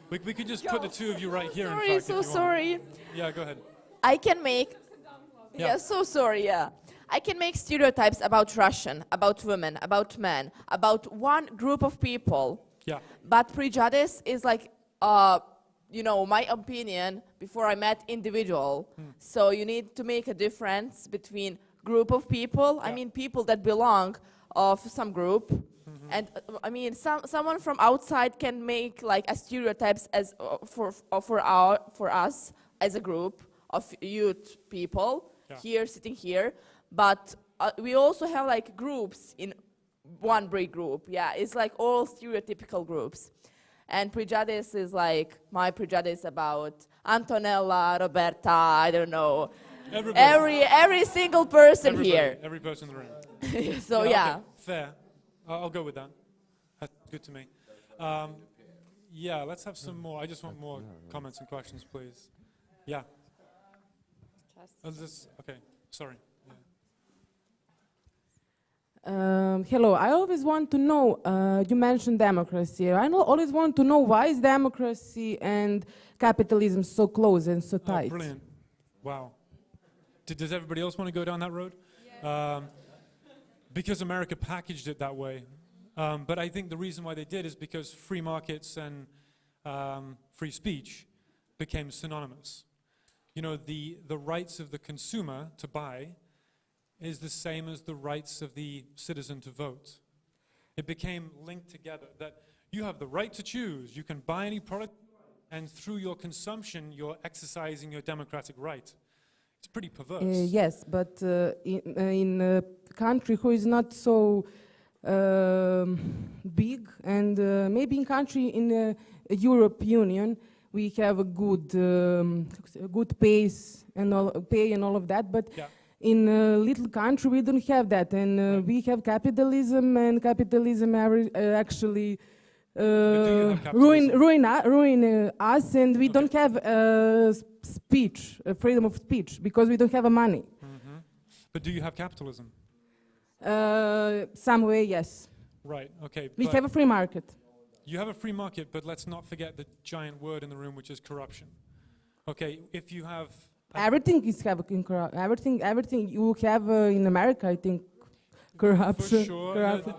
We could just put the two of you right here. Sorry, in fact, so sorry. Yeah, go ahead. I can make. Yeah. So sorry. Yeah, I can make stereotypes about Russian, about women, about men, about one group of people. Yeah. But prejudice is like, my opinion before I met individual. So you need to make a difference between group of people. Yeah. I mean, people that belong of some group. And I mean, someone from outside can make like a stereotypes as for us as a group of youth people here sitting here, but we also have like groups in one big group. Yeah, it's like all stereotypical groups, and prejudice is like my prejudice about Antonella, Roberta. I don't know, every single person here. Every person in the room. So Okay, fair. I'll go with that. That's good to me. Yeah, let's have some more. I just want more comments and questions, please. Yeah. Okay, sorry. Yeah. Hello, I always want to know, you mentioned democracy. I always want to know why is democracy and capitalism so close and so tight? Brilliant. Wow. Does everybody else want to go down that road? Yeah. Because America packaged it that way. But I think the reason why they did is because free markets and free speech became synonymous. The rights of the consumer to buy is the same as the rights of the citizen to vote. It became linked together, that you have the right to choose. You can buy any product, and through your consumption, you're exercising your democratic right. It's pretty perverse. Yes, but in a country who is not so big, and maybe in country in the Europe Union, we have a good pace and all of that, but in a little country we don't have that, and we have capitalism, and capitalism actually ruin us, and we don't have speech, freedom of speech, because we don't have money. But do you have capitalism? Some way, yes. Right, okay. We have a free market. You have a free market, but let's not forget the giant word in the room, which is corruption. Okay, if you have... Everything is everything you have in America, I think, corruption. For sure. Corruption.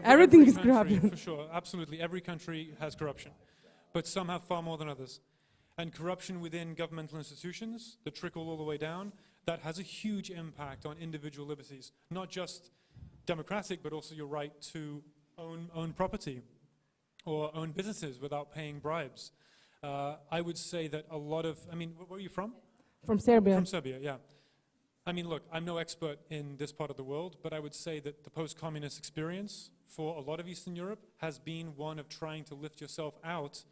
Everything is country, corruption. For sure, absolutely. Every country has corruption, but some have far more than others. And corruption within governmental institutions, that trickle all the way down, that has a huge impact on individual liberties, not just democratic, but also your right to own property or own businesses without paying bribes. I would say that a lot of, where are you from? From Serbia. From Serbia, yeah. Look, I'm no expert in this part of the world, but I would say that the post-communist experience for a lot of Eastern Europe has been one of trying to lift yourself out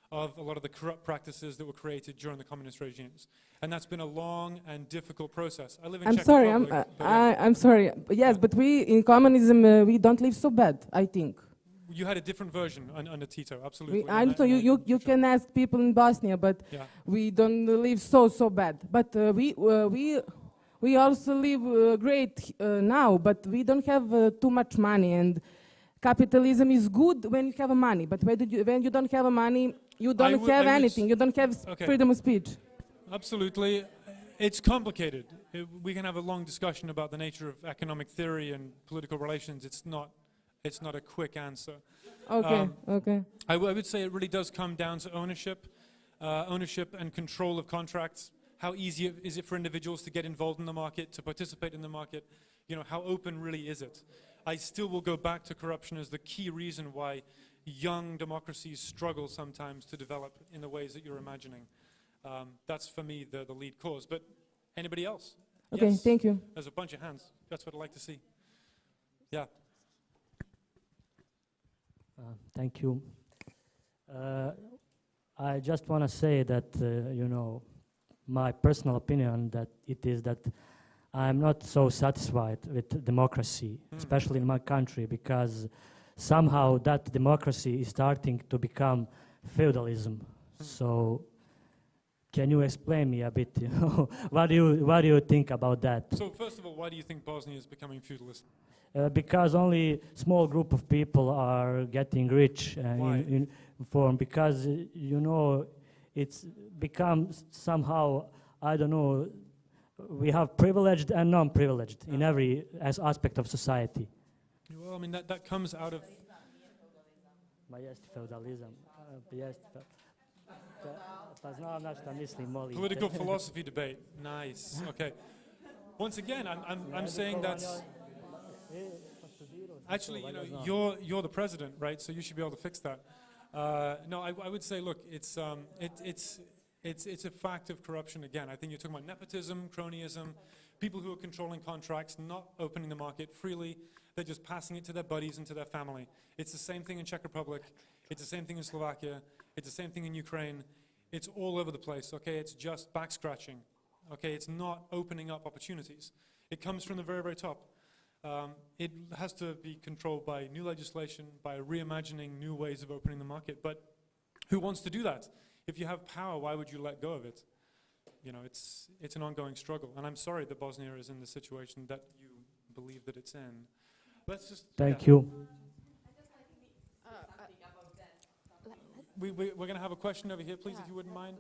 of a lot of the corrupt practices that were created during the communist regimes. And that's been a long and difficult process. I live in Czech Republic. I'm sorry. Yes, but we, in communism, we don't live so bad, I think. you had a different version under Tito, absolutely. I understand you can ask people in Bosnia, but we don't live so bad. But we also live great now, but we don't have too much money. And capitalism is good when you have money, but when you don't have money, you don't have anything. You don't have freedom of speech. Absolutely. It's complicated. We can have a long discussion about the nature of economic theory and political relations. It's not a quick answer. Okay. I would say it really does come down to ownership and control of contracts. How easy is it for individuals to get involved in the market, to participate in the market? You know, how open really is it? I still will go back to corruption as the key reason why young democracies struggle sometimes to develop in the ways that you're imagining. That's for me the lead cause. But anybody else? Okay, yes. Thank you. There's a bunch of hands. That's what I'd like to see. Yeah. Thank you. I just want to say that, you know, my personal opinion that it is that I'm not so satisfied with democracy, especially in my country, because somehow that democracy is starting to become feudalism. So can you explain me a bit, you know, what do you think about that? So first of all, why do you think Bosnia is becoming feudalist? Because only small group of people are getting rich in form, because you know it's become somehow, I don't know, we have privileged and non-privileged in every aspect of society. Well, I mean that comes out of feudalism. Political philosophy debate. Nice. Okay. Once again, I'm saying that's actually, you know, you're the president, right? So you should be able to fix that. No, I would say, look, it's a fact of corruption again. I think you're talking about nepotism, cronyism, people who are controlling contracts, not opening the market freely. They're just passing it to their buddies and to their family. It's the same thing in Czech Republic. It's the same thing in Slovakia. It's the same thing in Ukraine. It's all over the place, okay? It's just back scratching, okay? It's not opening up opportunities. It comes from the very, very top. It has to be controlled by new legislation, by reimagining new ways of opening the market. But who wants to do that? If you have power, why would you let go of it? You know, it's an ongoing struggle. And I'm sorry that Bosnia is in the situation that you believe that it's in. Let's just... Thank you. We're going to have a question over here, please, if you wouldn't mind.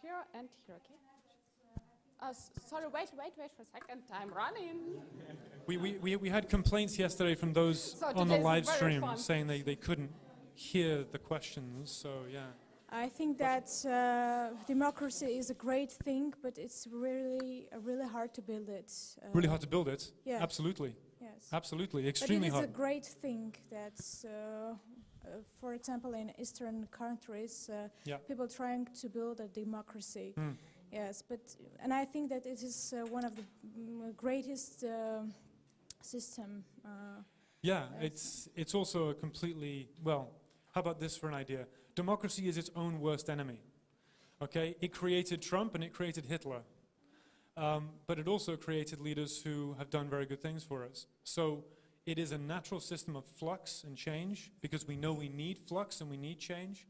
Here and here, okay? Sorry, wait for a second. I'm running. We had complaints yesterday from those on the live stream saying they couldn't hear the questions, so yeah. I think that democracy is a great thing, but it's really hard to build it. Really hard to build it? Yeah. Absolutely. Yes. Absolutely, extremely hard. But it is a great thing that, for example, in Eastern countries, people trying to build a democracy. Yes, and I think that it is one of the greatest system. Yeah, it's also a completely, well, how about this for an idea? Democracy is its own worst enemy, okay? It created Trump and it created Hitler, but it also created leaders who have done very good things for us. So it is a natural system of flux and change, because we know we need flux and we need change,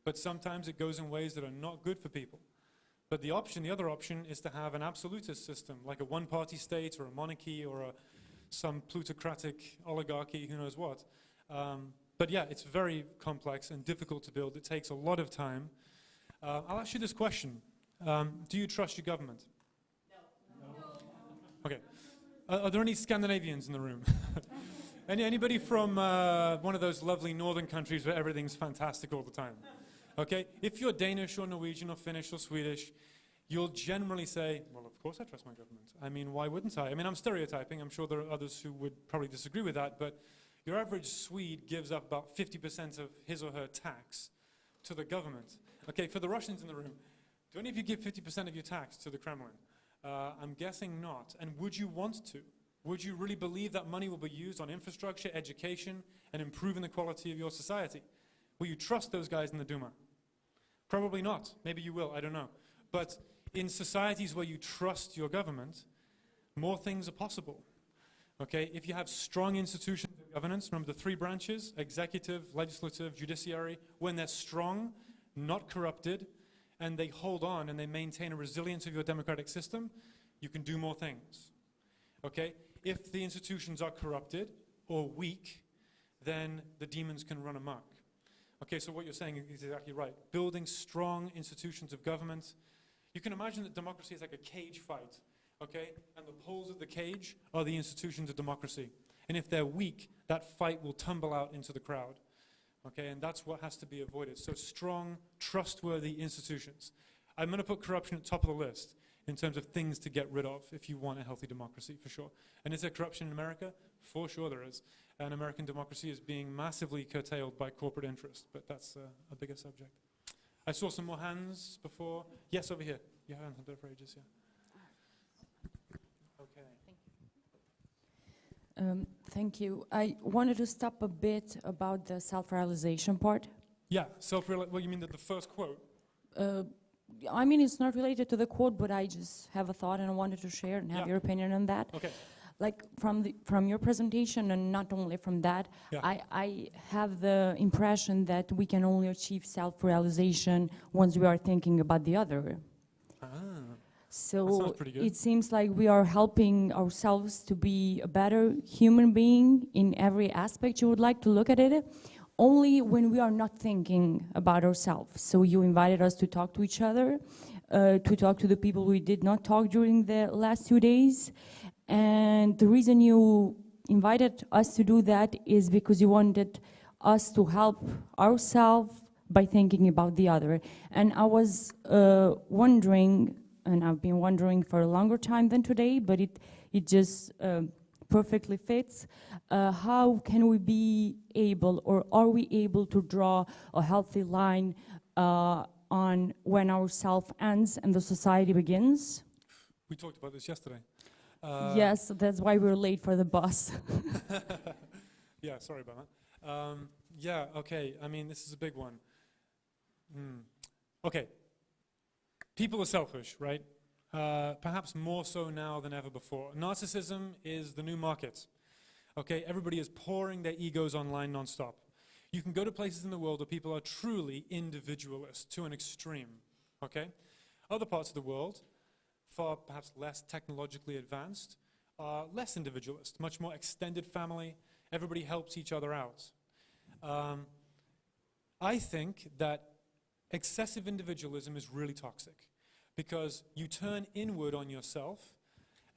but sometimes it goes in ways that are not good for people. But the other option is to have an absolutist system, like a one-party state or a monarchy or some plutocratic oligarchy, who knows what. But yeah, it's very complex and difficult to build. It takes a lot of time. I'll ask you this question. Do you trust your government? No. Okay. Are there any Scandinavians in the room? Anybody from one of those lovely northern countries where everything's fantastic all the time? Okay? If you're Danish or Norwegian or Finnish or Swedish, you'll generally say, well, of course I trust my government. I mean, why wouldn't I? I mean, I'm stereotyping. I'm sure there are others who would probably disagree with that, but your average Swede gives up about 50% of his or her tax to the government. Okay, for the Russians in the room, do any of you give 50% of your tax to the Kremlin? I'm guessing not. And would you want to? Would you really believe that money will be used on infrastructure, education, and improving the quality of your society? Will you trust those guys in the Duma? Probably not. Maybe you will, I don't know. But in societies where you trust your government, more things are possible. Okay, if you have strong institutions of governance, remember the three branches, executive, legislative, judiciary, when they're strong, not corrupted, and they hold on and they maintain a resilience of your democratic system, you can do more things. Okay, if the institutions are corrupted or weak, then the demons can run amok. Okay, so what you're saying is exactly right. Building strong institutions of government. You can imagine that democracy is like a cage fight. Okay, and the poles of the cage are the institutions of democracy. And if they're weak, that fight will tumble out into the crowd. Okay, and that's what has to be avoided. So strong, trustworthy institutions. I'm going to put corruption at the top of the list in terms of things to get rid of if you want a healthy democracy, for sure. And is there corruption in America? For sure there is. And American democracy is being massively curtailed by corporate interest, but that's a bigger subject. I saw some more hands before. Yes, over here. Your hand up there for ages, yeah. Thank you. I wanted to stop a bit about the self-realization part. Yeah, well, you mean the first quote? I mean, it's not related to the quote, but I just have a thought and I wanted to share and have your opinion on that. Okay. Like from your presentation, and not only from that, Yeah. I have the impression that we can only achieve self-realization once we are thinking about the other. So it seems like we are helping ourselves to be a better human being in every aspect you would like to look at it, only when we are not thinking about ourselves. So you invited us to talk to each other, to talk to the people we did not talk during the last 2 days. And the reason you invited us to do that is because you wanted us to help ourselves by thinking about the other. And I was wondering, and I've been wondering for a longer time than today, but it just perfectly fits. How can we be able, or are we able to draw a healthy line on when our self ends and the society begins? We talked about this yesterday. Yes, that's why we're late for the bus. Yeah, sorry about that. Yeah, okay, I mean, this is a big one. Okay. People are selfish, right? Perhaps more so now than ever before. Narcissism is the new market. Okay, everybody is pouring their egos online nonstop. You can go to places in the world where people are truly individualist to an extreme. Okay? Other parts of the world, far perhaps less technologically advanced, are less individualist, much more extended family. Everybody helps each other out. I think that excessive individualism is really toxic, because you turn inward on yourself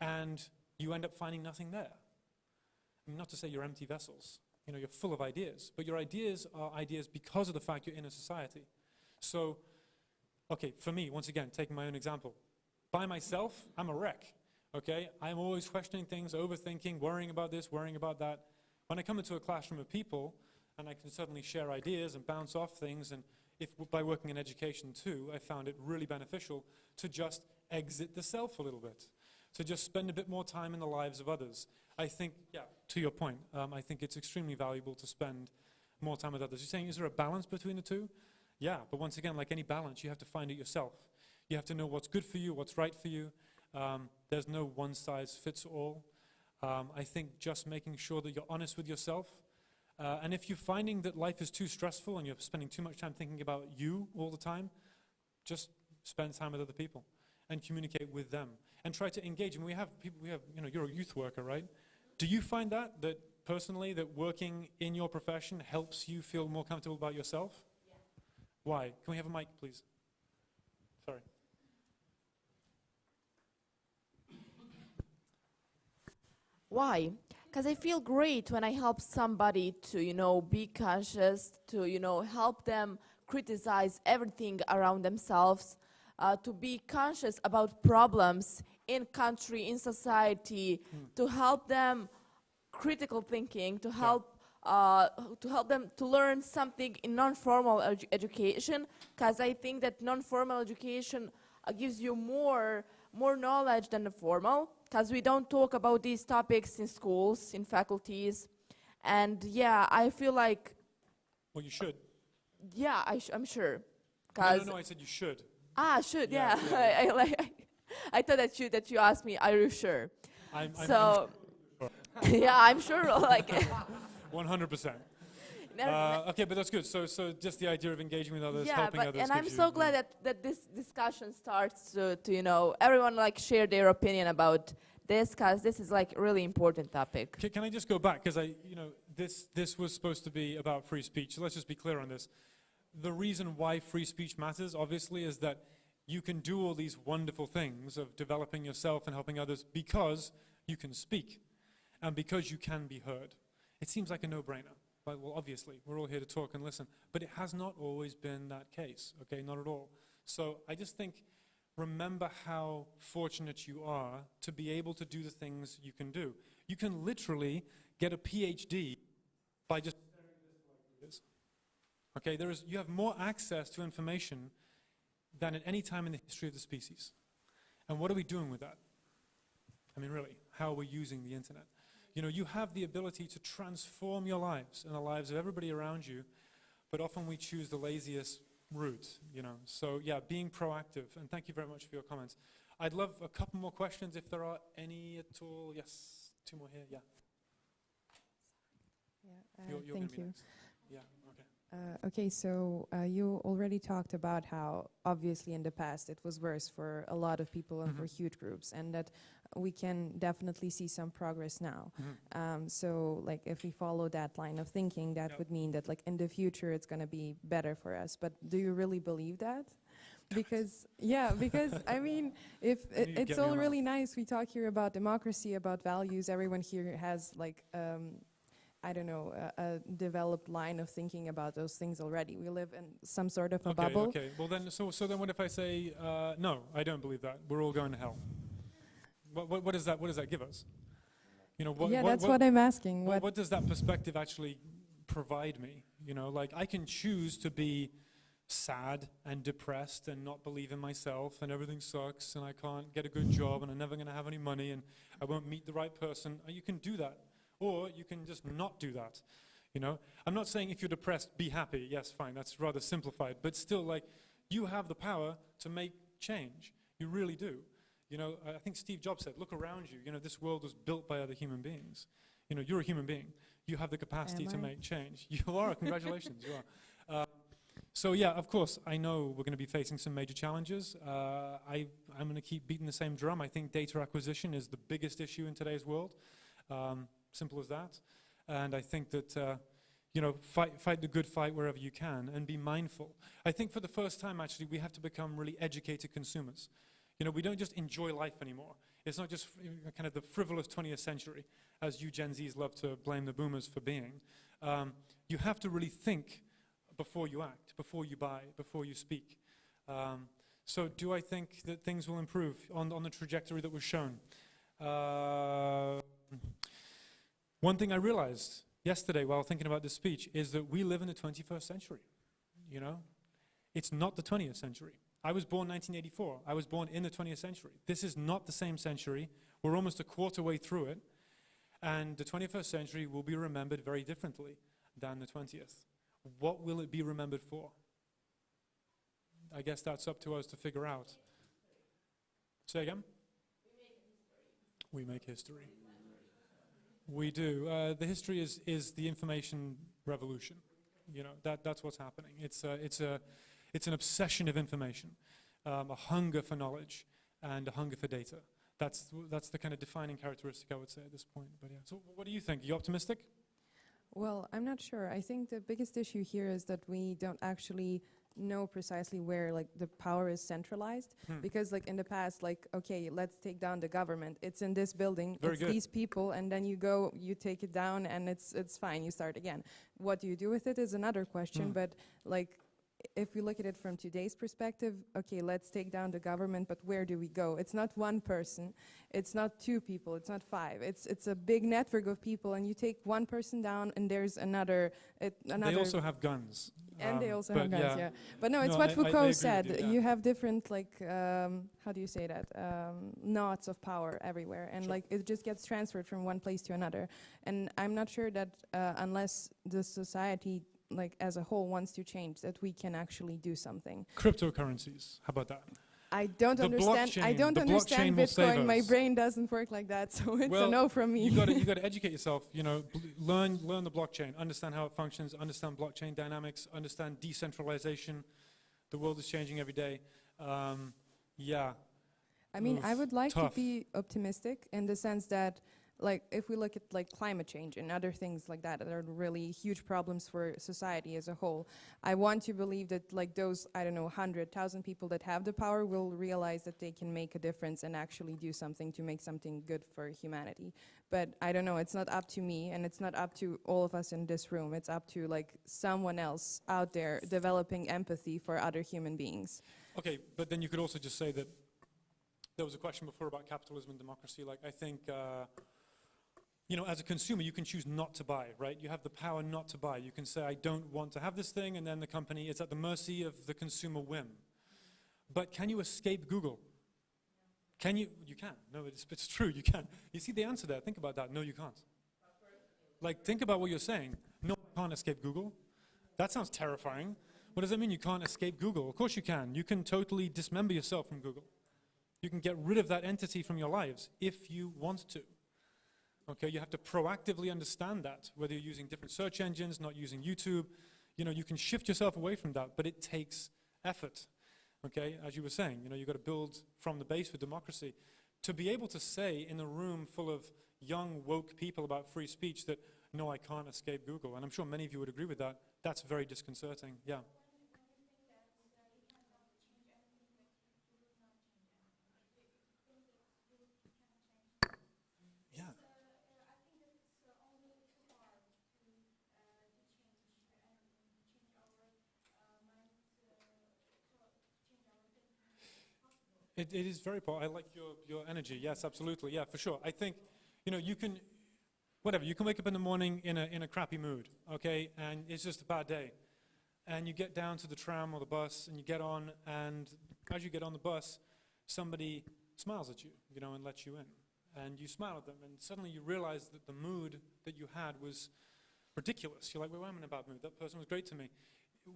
and you end up finding nothing there. I mean, not to say you're empty vessels, you know, you're full of ideas, but your ideas are ideas because of the fact you're in a society. So, okay, for me, once again, taking my own example, by myself, I'm a wreck, okay? I'm always questioning things, overthinking, worrying about this, worrying about that. When I come into a classroom of people, and I can suddenly share ideas and bounce off things, and if by working in education too, I found it really beneficial to just exit the self a little bit, to just spend a bit more time in the lives of others. I think, yeah, to your point, I think it's extremely valuable to spend more time with others. You're saying, is there a balance between the two? Yeah, but once again, like any balance, you have to find it yourself. You have to know what's good for you, what's right for you. There's no one size fits all. I think just making sure that you're honest with yourself. And if you're finding that life is too stressful and you're spending too much time thinking about you all the time, just spend time with other people and communicate with them and try to engage. And we have people, you know, you're a youth worker, right? Do you find that personally, that working in your profession helps you feel more comfortable about yourself? Yeah. Why? Can we have a mic, please? Sorry. Why? Because I feel great when I help somebody to, you know, be conscious, to, you know, help them criticize everything around themselves, to be conscious about problems in country, in society, to help them critical thinking, to help them to learn something in non-formal education, because I think that non-formal education gives you more knowledge than the formal, because we don't talk about these topics in schools, in faculties. And yeah, I feel like... Well, you should. Yeah, I'm sure. No, I said you should. Ah, should, yeah. I thought that you asked me, are you sure? I'm so, sure. Yeah, I'm sure. Like 100%. Never- Okay, but that's good. So just the idea of engaging with others, yeah, helping others. and I'm gives so you- glad that this discussion starts to you know, everyone like share their opinion about this, because this is like a really important topic. Can I just go back, because this was supposed to be about free speech. So let's just be clear on this. The reason why free speech matters, obviously, is that you can do all these wonderful things of developing yourself and helping others because you can speak and because you can be heard. It seems like a no-brainer. But, well, obviously, we're all here to talk and listen. But it has not always been that case, okay? Not at all. So I just think, remember how fortunate you are to be able to do the things you can do. You can literally get a PhD by just staring at this like this. Okay, you have more access to information than at any time in the history of the species. And what are we doing with that? I mean, really, how are we using the internet? You have the ability to transform your lives and the lives of everybody around you, but often we choose the laziest route, So, yeah, being proactive, and thank you very much for your comments. I'd love a couple more questions if there are any at all. Yes, two more here, yeah. Yeah, You're thank gonna be you. next. Yeah, okay. Okay, so you already talked about how obviously in the past it was worse for a lot of people and for huge groups, and that we can definitely see some progress now. So like if we follow that line of thinking, that would mean that like in the future it's going to be better for us. But do you really believe that? Because I mean, if it's all really nice, we talk here about democracy, about values. Everyone here has like I don't know, a developed line of thinking about those things already. We live in some sort of a bubble. Okay. Well then, so then what if I say, no, I don't believe that. We're all going to hell. What does that give us? That's what I'm asking. What does that perspective actually provide me? Like I can choose to be sad and depressed and not believe in myself and everything sucks and I can't get a good job and I'm never going to have any money and I won't meet the right person. You can do that. Or you can just not do that, I'm not saying if you're depressed, be happy. Yes, fine, that's rather simplified. But still, like, you have the power to make change. You really do. I think Steve Jobs said, look around you. This world was built by other human beings. You're a human being. You have the capacity to make change. You are, congratulations, you are. So yeah, of course, I know we're going to be facing some major challenges. I'm going to keep beating the same drum. I think data acquisition is the biggest issue in today's world. Simple as that. And I think that, fight the good fight wherever you can and be mindful. I think for the first time, actually, we have to become really educated consumers. We don't just enjoy life anymore. It's not just kind of the frivolous 20th century, as you Gen Zs love to blame the boomers for being. You have to really think before you act, before you buy, before you speak. So do I think that things will improve on the trajectory that was shown? One thing I realized yesterday while thinking about this speech is that we live in the 21st century, It's not the 20th century. I was born 1984. I was born in the 20th century. This is not the same century. We're almost a quarter way through it. And the 21st century will be remembered very differently than the 20th. What will it be remembered for? I guess that's up to us to figure out. Say again? We make history. We do. The history is the information revolution. That's what's happening. It's an obsession of information, a hunger for knowledge, and a hunger for data. That's the kind of defining characteristic I would say at this point. But yeah. So what do you think? Are you optimistic? Well, I'm not sure. I think the biggest issue here is that we don't actually know precisely where like the power is centralized, because like in the past, like, okay, let's take down the government, it's in this building, Very it's good. these people, and then you take it down and it's fine, you start again. What do you do with it is another question, but like if we look at it from today's perspective, okay, let's take down the government, but where do we go? It's not one person, it's not two people, it's not five, it's a big network of people, and you take one person down and there's another. They also have guns. And they also have guns, yeah. But no, it's No, what I Foucault agree said. with you, You have different, like, how do you say that? Knots of power everywhere. And, like, it just gets transferred from one place to another. And I'm not sure that unless the society, like, as a whole wants to change, that we can actually do something. Cryptocurrencies, how about that? I don't The understand. I blockchain- don't the understand blockchain will save Bitcoin. My us. brain doesn't work like that, so it's Well, a no from me. you got to educate yourself. You know, learn the blockchain, understand how it functions, understand blockchain dynamics, understand decentralization. The world is changing every day. Yeah. I mean, I Oof, would like tough. to be optimistic in the sense that, like, if we look at like climate change and other things like that are really huge problems for society as a whole, I want to believe that like those, I don't know, 100,000 people that have the power will realize that they can make a difference and actually do something to make something good for humanity. But I don't know, it's not up to me, and it's not up to all of us in this room. It's up to like someone else out there developing empathy for other human beings. Okay, but then you could also just say that there was a question before about capitalism and democracy. Like, I think, you know, as a consumer, you can choose not to buy, right? You have the power not to buy. You can say, I don't want to have this thing, and then the company is at the mercy of the consumer whim. But can you escape Google? Can you? You can. No, it's true, you can. You see the answer there. Think about that. No, you can't. Like, think about what you're saying. No, you can't escape Google. That sounds terrifying. What does that mean, you can't escape Google? Of course you can. You can totally dismember yourself from Google. You can get rid of that entity from your lives if you want to. Okay, you have to proactively understand that, whether you're using different search engines, not using YouTube. You know, you can shift yourself away from that, but it takes effort. Okay, as you were saying, you know, you've got to build from the base with democracy. To be able to say in a room full of young, woke people about free speech that, no, I can't escape Google, and I'm sure many of you would agree with that, that's very disconcerting, yeah. Yeah. It is very powerful. I like your energy. Yes, absolutely. Yeah, for sure. I think, you know, you can, whatever, you can wake up in the morning in a crappy mood, okay, and it's just a bad day. And you get down to the tram or the bus, and you get on, and as you get on the bus, somebody smiles at you, you know, and lets you in. And you smile at them, and suddenly you realize that the mood that you had was ridiculous. You're like, well, I'm in a bad mood. That person was great to me.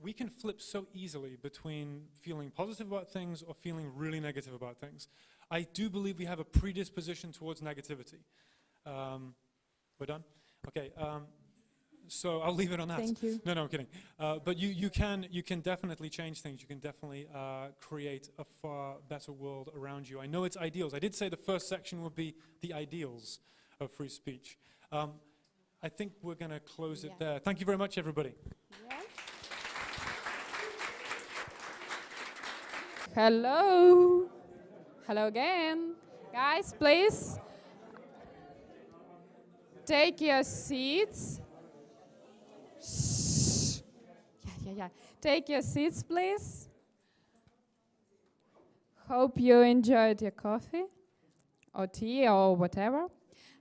We can flip so easily between feeling positive about things or feeling really negative about things. I do believe we have a predisposition towards negativity. We're done? Okay, so I'll leave it on that. Thank you. No, I'm kidding. But you can definitely change things. You can definitely create a far better world around you. I know it's ideals. I did say the first section would be the ideals of free speech. I think we're going to close it there. Thank you very much, everybody. Yeah. Hello. Hello again. Guys, please take your seats. Shh. Yeah. Take your seats, please. Hope you enjoyed your coffee or tea or whatever.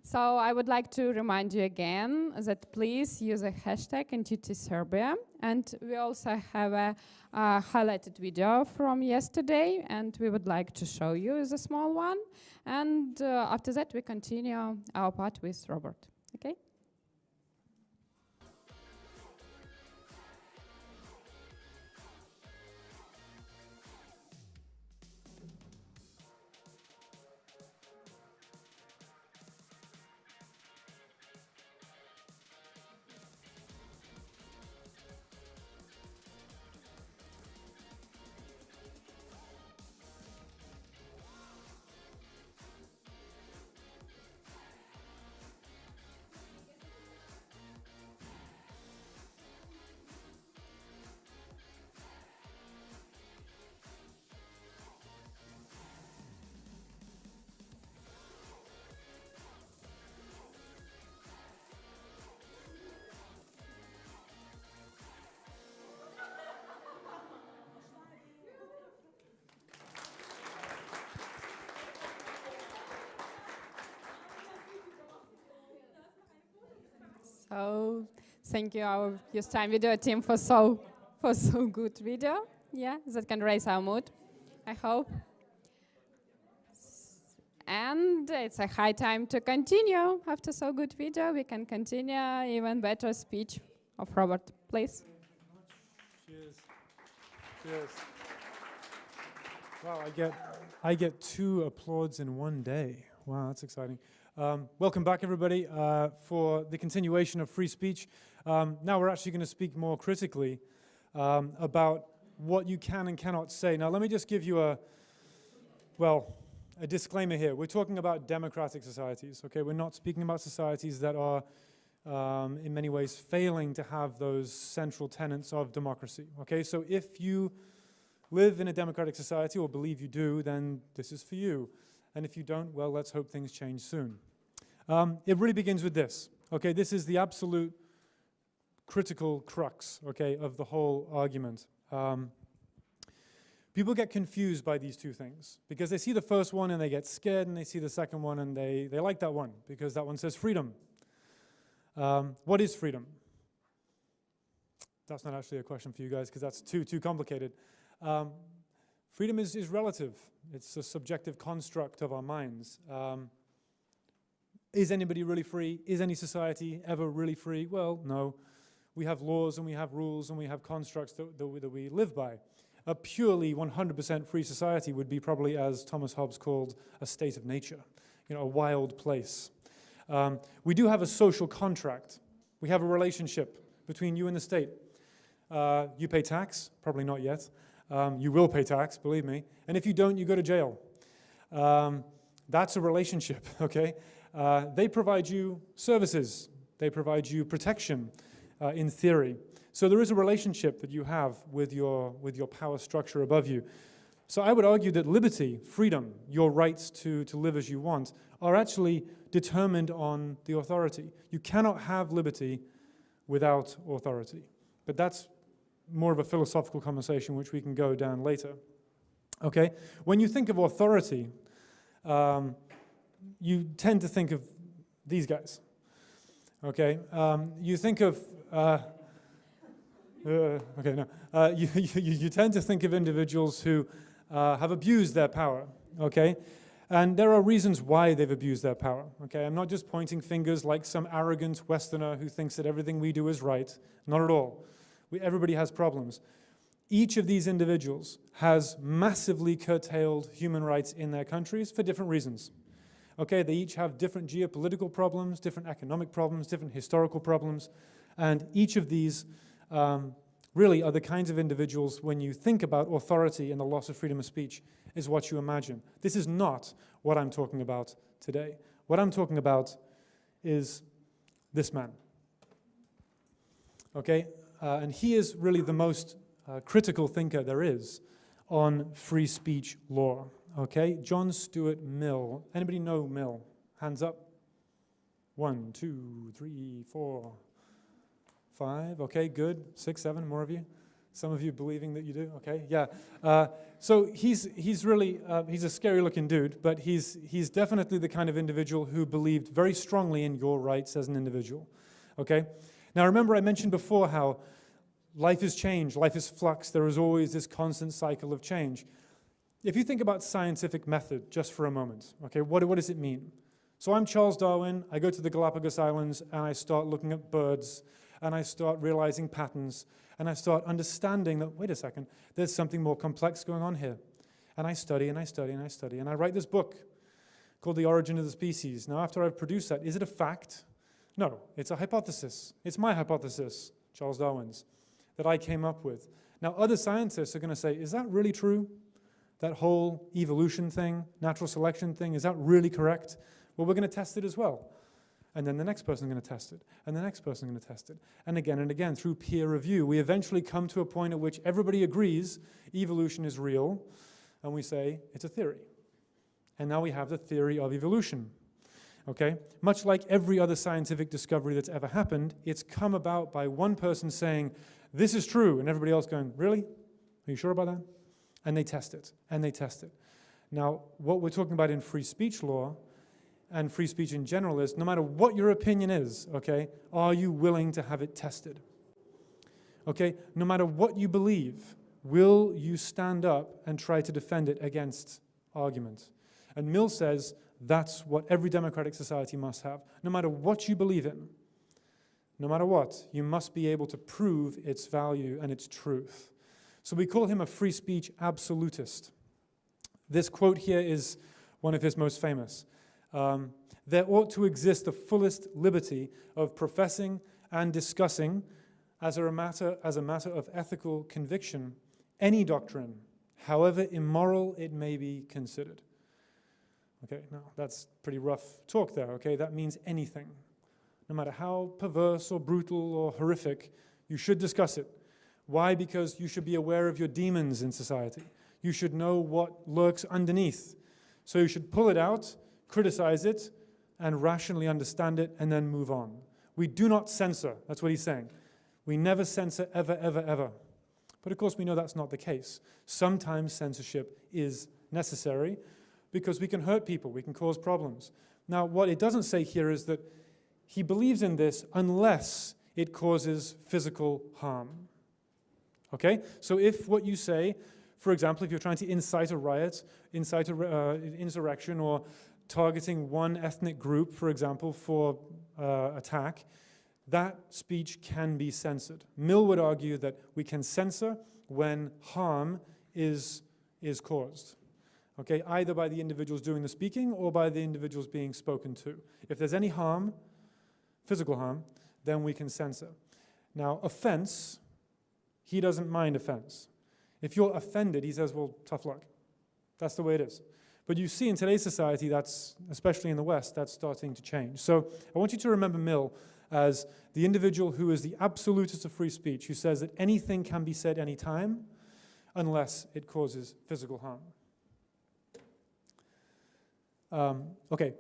So I would like to remind you again that please use a hashtag #IntuitiveSerbia. And we also have a highlighted video from yesterday, and we would like to show you the small one. And after that, we continue our part with Robert. Okay? So thank you our Use Time video team for so good video. Yeah, that can raise our mood, I hope. And it's a high time to continue. After so good video, we can continue even better speech of Robert, please. Cheers. Cheers. Wow, I get 2 applauds in one day. Wow, that's exciting. Welcome back, everybody, for the continuation of free speech. Now we're actually going to speak more critically about what you can and cannot say. Now, let me just give you a disclaimer here. We're talking about democratic societies, okay? We're not speaking about societies that are, in many ways, failing to have those central tenets of democracy, okay? So if you live in a democratic society, or believe you do, then this is for you. And if you don't, well, let's hope things change soon. It really begins with this, okay? This is the absolute critical crux, okay, of the whole argument. People get confused by these 2 things because they see the first one and they get scared, and they see the second one and they like that one because that one says freedom. What is freedom? That's not actually a question for you guys because that's too complicated. Freedom is relative. It's a subjective construct of our minds. Is anybody really free? Is any society ever really free? Well, no. We have laws and we have rules and we have constructs that we live by. A purely 100% free society would be probably, as Thomas Hobbes called, a state of nature, a wild place. We do have a social contract. We have a relationship between you and the state. You pay tax, probably not yet. You will pay tax, believe me. And if you don't, you go to jail. That's a relationship, okay? They provide you services. They provide you protection, in theory. So there is a relationship that you have with your power structure above you. So I would argue that liberty, freedom, your rights to live as you want, are actually determined on the authority. You cannot have liberty without authority. But that's more of a philosophical conversation which we can go down later. Okay? When you think of authority, you tend to think of these guys. Okay? You think of... you tend to think of individuals who have abused their power, okay? And there are reasons why they've abused their power, okay? I'm not just pointing fingers like some arrogant Westerner who thinks that everything we do is right. Not at all. Everybody has problems. Each of these individuals has massively curtailed human rights in their countries for different reasons. Okay, they each have different geopolitical problems, different economic problems, different historical problems, and each of these really are the kinds of individuals, when you think about authority and the loss of freedom of speech, is what you imagine. This is not what I'm talking about today. What I'm talking about is this man. Okay? And he is really the most critical thinker there is on free speech law. Okay? John Stuart Mill. Anybody know Mill? Hands up. 1, 2, 3, 4, 5. Okay, good. 6, 7. More of you. Some of you believing that you do. Okay, yeah. So he's really he's a scary-looking dude, but he's definitely the kind of individual who believed very strongly in your rights as an individual. Okay. Now remember, I mentioned before how life is change, life is flux. There is always this constant cycle of change. If you think about scientific method just for a moment, okay, what does it mean? So I'm Charles Darwin. I go to the Galapagos Islands and I start looking at birds. And I start realizing patterns, and I start understanding that, wait a second, there's something more complex going on here. And I study, and I study, and I study, and I write this book called The Origin of the Species. Now, after I've produced that, is it a fact? No, it's a hypothesis. It's my hypothesis, Charles Darwin's, that I came up with. Now, other scientists are going to say, is that really true? That whole evolution thing, natural selection thing, is that really correct? Well, we're going to test it as well. And then the next person is going to test it, and the next person is going to test it. And again, through peer review, we eventually come to a point at which everybody agrees evolution is real, and we say it's a theory. And now we have the theory of evolution. Okay? Much like every other scientific discovery that's ever happened, it's come about by one person saying, this is true, and everybody else going, really? Are you sure about that? And they test it, and they test it. Now, what we're talking about in free speech law and free speech in general is, no matter what your opinion is, okay, are you willing to have it tested? Okay, no matter what you believe, will you stand up and try to defend it against argument? And Mill says that's what every democratic society must have. No matter what you believe in, no matter what, you must be able to prove its value and its truth. So we call him a free speech absolutist. This quote here is one of his most famous. There ought to exist the fullest liberty of professing and discussing as a matter of ethical conviction any doctrine, however immoral it may be considered. Okay, now that's pretty rough talk there, okay? That means anything. No matter how perverse or brutal or horrific, you should discuss it. Why? Because you should be aware of your demons in society. You should know what lurks underneath. So you should pull it out, criticize it, and rationally understand it, and then move on. We do not censor. That's what he's saying. We never censor ever, ever, ever. But of course, we know that's not the case. Sometimes censorship is necessary because we can hurt people, we can cause problems. Now, what it doesn't say here is that he believes in this unless it causes physical harm. Okay? So if what you say, for example, if you're trying to incite a riot, incite an insurrection, or targeting one ethnic group, for example, for attack, that speech can be censored. Mill would argue that we can censor when harm is caused. Okay, either by the individuals doing the speaking or by the individuals being spoken to. If there's any harm, physical harm, then we can censor. Now, offense, he doesn't mind offense. If you're offended, he says, well, tough luck. That's the way it is. But you see in today's society, that's, especially in the West, that's starting to change. So I want you to remember Mill as the individual who is the absolutist of free speech, who says that anything can be said anytime unless it causes physical harm. Okay.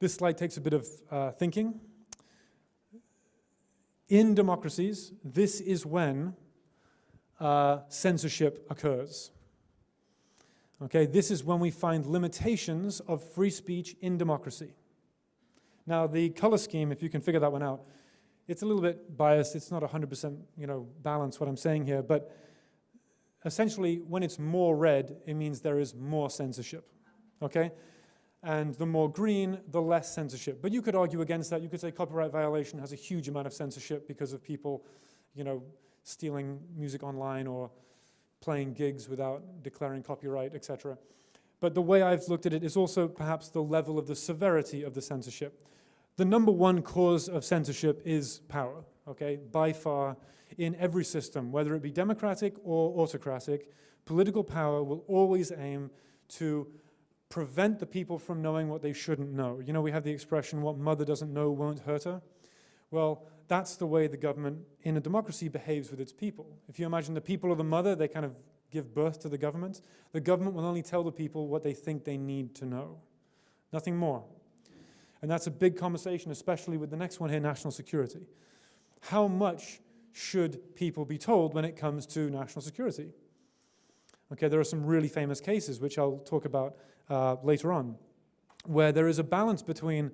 This slide takes a bit of thinking. In democracies, this is when censorship occurs. Okay, this is when we find limitations of free speech in democracy. Now, the color scheme, if you can figure that one out, it's a little bit biased. It's not 100%, balanced what I'm saying here, but essentially, when it's more red, it means there is more censorship. Okay? And the more green, the less censorship. But you could argue against that. You could say copyright violation has a huge amount of censorship because of people, stealing music online or playing gigs without declaring copyright, etc. But the way I've looked at it is also perhaps the level of the severity of the censorship. The number one cause of censorship is power, okay? By far, in every system, whether it be democratic or autocratic, political power will always aim to prevent the people from knowing what they shouldn't know. We have the expression, what mother doesn't know won't hurt her. Well, that's the way the government in a democracy behaves with its people. If you imagine the people are the mother, they kind of give birth to the government. The government will only tell the people what they think they need to know. Nothing more. And that's a big conversation, especially with the next one here, national security. How much should people be told when it comes to national security? Okay, there are some really famous cases, which I'll talk about later on, where there is a balance between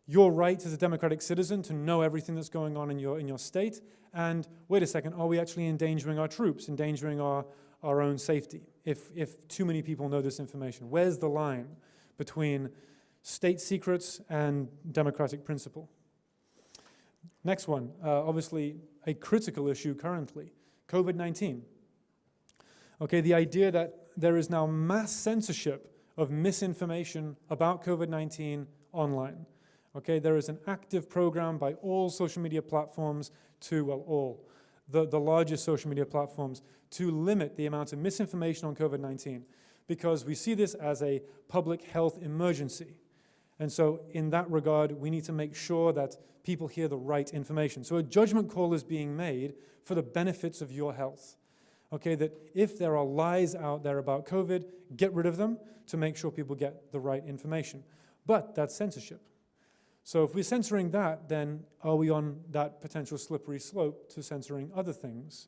your right as a democratic citizen to know everything that's going on in your state, and wait a second, are we actually endangering our troops, endangering our own safety, if too many people know this information? Where's the line between state secrets and democratic principle? Next one, obviously a critical issue currently, COVID-19. Okay, the idea that there is now mass censorship of misinformation about COVID-19 online. Okay, there is an active program by all social media platforms the largest social media platforms, to limit the amount of misinformation on COVID-19, because we see this as a public health emergency. And so in that regard, we need to make sure that people hear the right information. So a judgment call is being made for the benefits of your health. Okay, that if there are lies out there about COVID, get rid of them to make sure people get the right information. But that's censorship. So if we're censoring that, then are we on that potential slippery slope to censoring other things?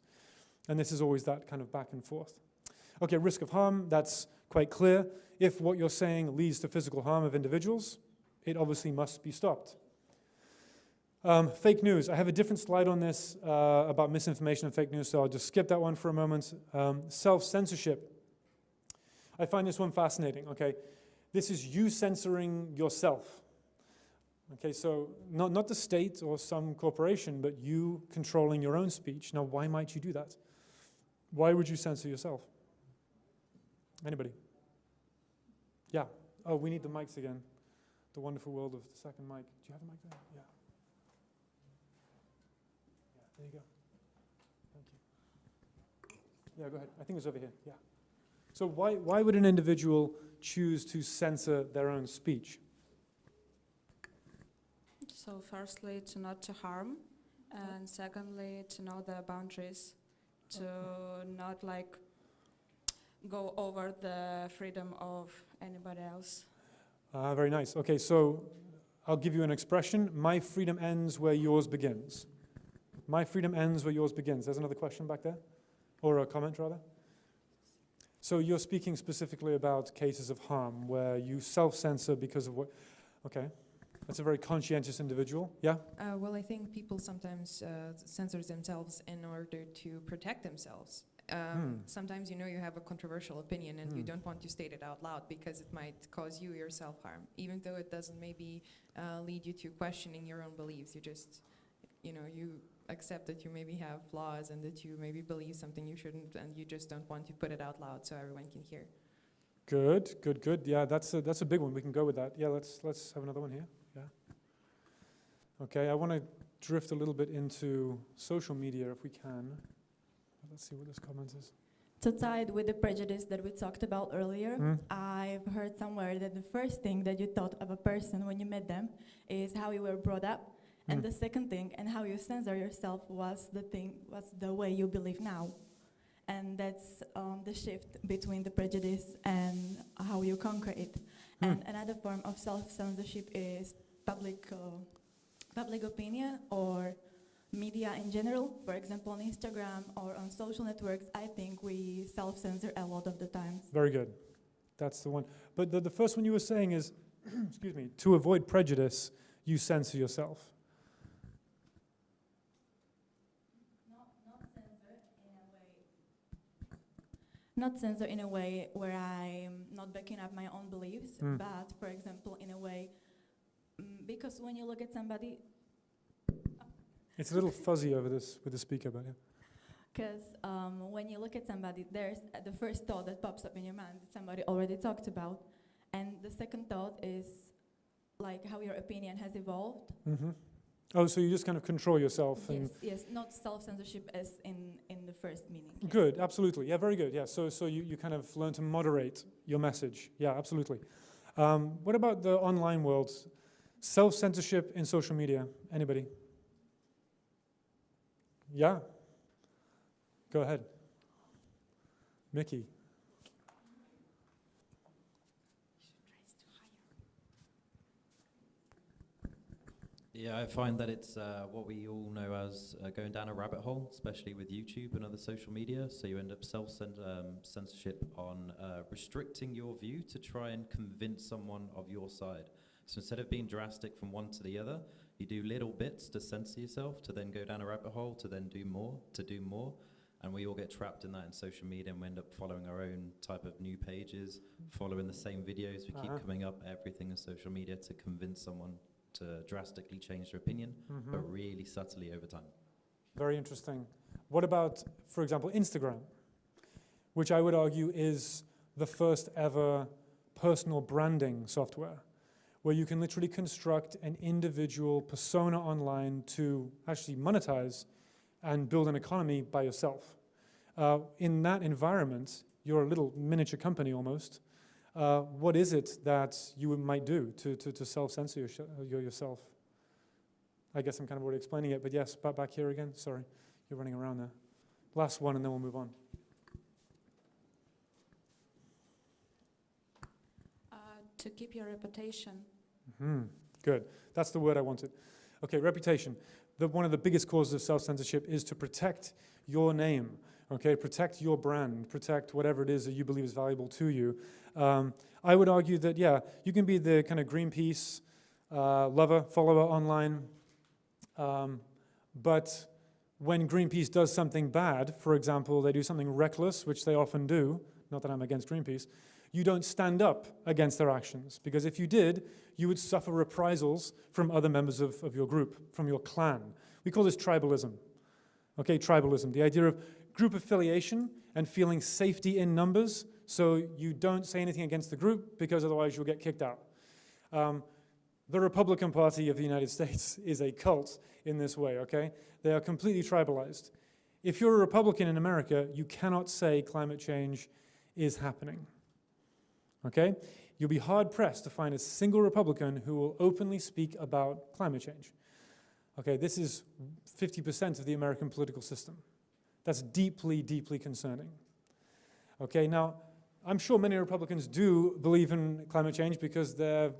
And this is always that kind of back and forth. Okay, risk of harm, that's quite clear. If what you're saying leads to physical harm of individuals, it obviously must be stopped. Fake news. I have a different slide on this about misinformation and fake news, so I'll just skip that one for a moment. Self-censorship. I find this one fascinating, okay? This is you censoring yourself. Okay, so not the state or some corporation, but you controlling your own speech. Now, why might you do that? Why would you censor yourself? Anybody? Yeah. Oh, we need the mics again. The wonderful world of the second mic. Do you have a mic there? Yeah. Yeah, there you go. Thank you. Yeah, go ahead. I think it's over here. Yeah. So why would an individual choose to censor their own speech? So firstly, to not to harm, and secondly, to know the boundaries, to not like go over the freedom of anybody else. Very nice. Okay, so I'll give you an expression. My freedom ends where yours begins. My freedom ends where yours begins. There's another question back there, or a comment rather. So you're speaking specifically about cases of harm where you self-censor because of what? Okay. That's a very conscientious individual. Yeah? Well, I think people sometimes censor themselves in order to protect themselves. Sometimes you know you have a controversial opinion and you don't want to state it out loud because it might cause you yourself harm, even though it doesn't maybe lead you to questioning your own beliefs. You just, you know, you accept that you maybe have flaws and that you maybe believe something you shouldn't, and you just don't want to put it out loud so everyone can hear. Good, good, good. Yeah, that's a big one. We can go with that. Yeah, let's have another one here. Yeah. Okay, I want to drift a little bit into social media if we can. Let's see what this comment is. So tied with the prejudice that we talked about earlier, I've heard somewhere that the first thing that you thought of a person when you met them is how you were brought up, and the second thing, and how you censor yourself, was the way you believe now. And that's the shift between the prejudice and how you conquer it. And another form of self-censorship is public opinion or media in general. For example, on Instagram or on social networks, I think we self-censor a lot of the time. Very good. That's the one. But the first one you were saying is, excuse me, to avoid prejudice, you censor yourself. Not censor in a way where I'm not backing up my own beliefs, but, for example, in a way, because when you look at somebody... It's a little fuzzy over this with the speaker, but yeah. Because when you look at somebody, there's the first thought that pops up in your mind that somebody already talked about, and the second thought is like how your opinion has evolved. Oh, so you just kind of control yourself. Yes, and yes, not self-censorship as in the first meaning. Good, absolutely. Yeah, very good. Yeah, so you kind of learn to moderate your message. Yeah, absolutely. What about the online world? Self-censorship in social media. Anybody? Yeah? Go ahead. Mickey. Yeah, I find that it's what we all know as going down a rabbit hole, especially with YouTube and other social media. So you end up self-censorship on restricting your view to try and convince someone of your side. So instead of being drastic from one to the other, you do little bits to censor yourself, to then go down a rabbit hole, to then do more, to do more. And we all get trapped in that in social media, and we end up following our own type of new pages, following the same videos. We keep coming up everything in social media to convince someone to drastically change their opinion, but really subtly over time. Very interesting. What about, for example, Instagram, which I would argue is the first ever personal branding software, where you can literally construct an individual persona online to actually monetize and build an economy by yourself. In that environment, you're a little miniature company almost. What is it that you might do to self-censor yourself? I guess I'm kind of already explaining it, but yes, back here again. Sorry, you're running around there. Last one, and then we'll move on. To keep your reputation. Good. That's the word I wanted. Okay, reputation. One of the biggest causes of self-censorship is to protect your name. Okay, protect your brand, protect whatever it is that you believe is valuable to you. I would argue that, yeah, you can be the kind of Greenpeace lover, follower online, but when Greenpeace does something bad, for example, they do something reckless, which they often do, not that I'm against Greenpeace, you don't stand up against their actions, because if you did, you would suffer reprisals from other members of your group, from your clan. We call this tribalism. Okay, tribalism, the idea of group affiliation and feeling safety in numbers so you don't say anything against the group because otherwise you'll get kicked out. The Republican Party of the United States is a cult in this way, okay? They are completely tribalized. If you're a Republican in America, you cannot say climate change is happening, okay? You'll be hard-pressed to find a single Republican who will openly speak about climate change. Okay, this is 50% of the American political system. That's deeply, deeply concerning. Okay, now, I'm sure many Republicans do believe in climate change because they're,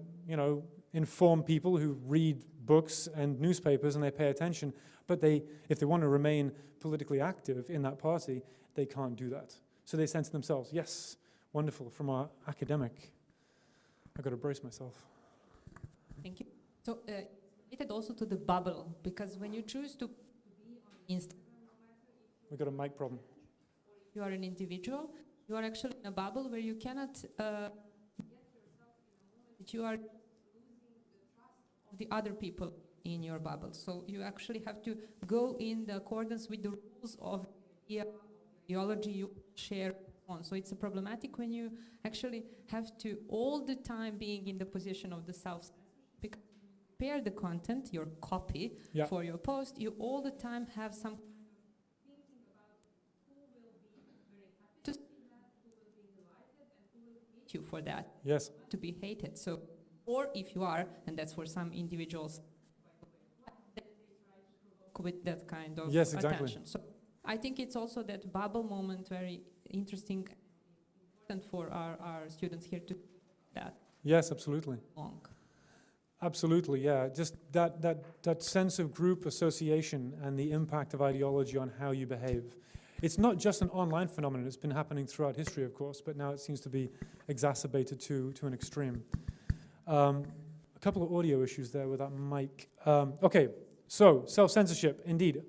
informed people who read books and newspapers and they pay attention, but if they want to remain politically active in that party, they can't do that. So they say to themselves, yes, wonderful, from our academic. I've got to brace myself. Thank you. So, related also to the bubble, because when you choose to be on Instagram, We've got a mic problem. you are an individual, you are actually in a bubble where you cannot get yourself that you are the other people in your bubble. So you actually have to go in the accordance with the rules of the ideology you share on. So it's a problematic when you actually have to all the time being in the position of the self, because you prepare the content, your copy for your post, you all the time have some thinking about who will be very happy to see that, who will be delighted, and who will hate you for that. Yes. To be hated. So, or if you are, and that's for some individuals, they try to provoke with that kind of attention. So I think it's also that bubble moment very interesting, important for our students here to that. Yes, absolutely. Long. Absolutely, yeah. Just that sense of group association and the impact of ideology on how you behave. It's not just an online phenomenon. It's been happening throughout history, of course, but now it seems to be exacerbated to an extreme. A couple of audio issues there with that mic. Okay, so self-censorship, indeed.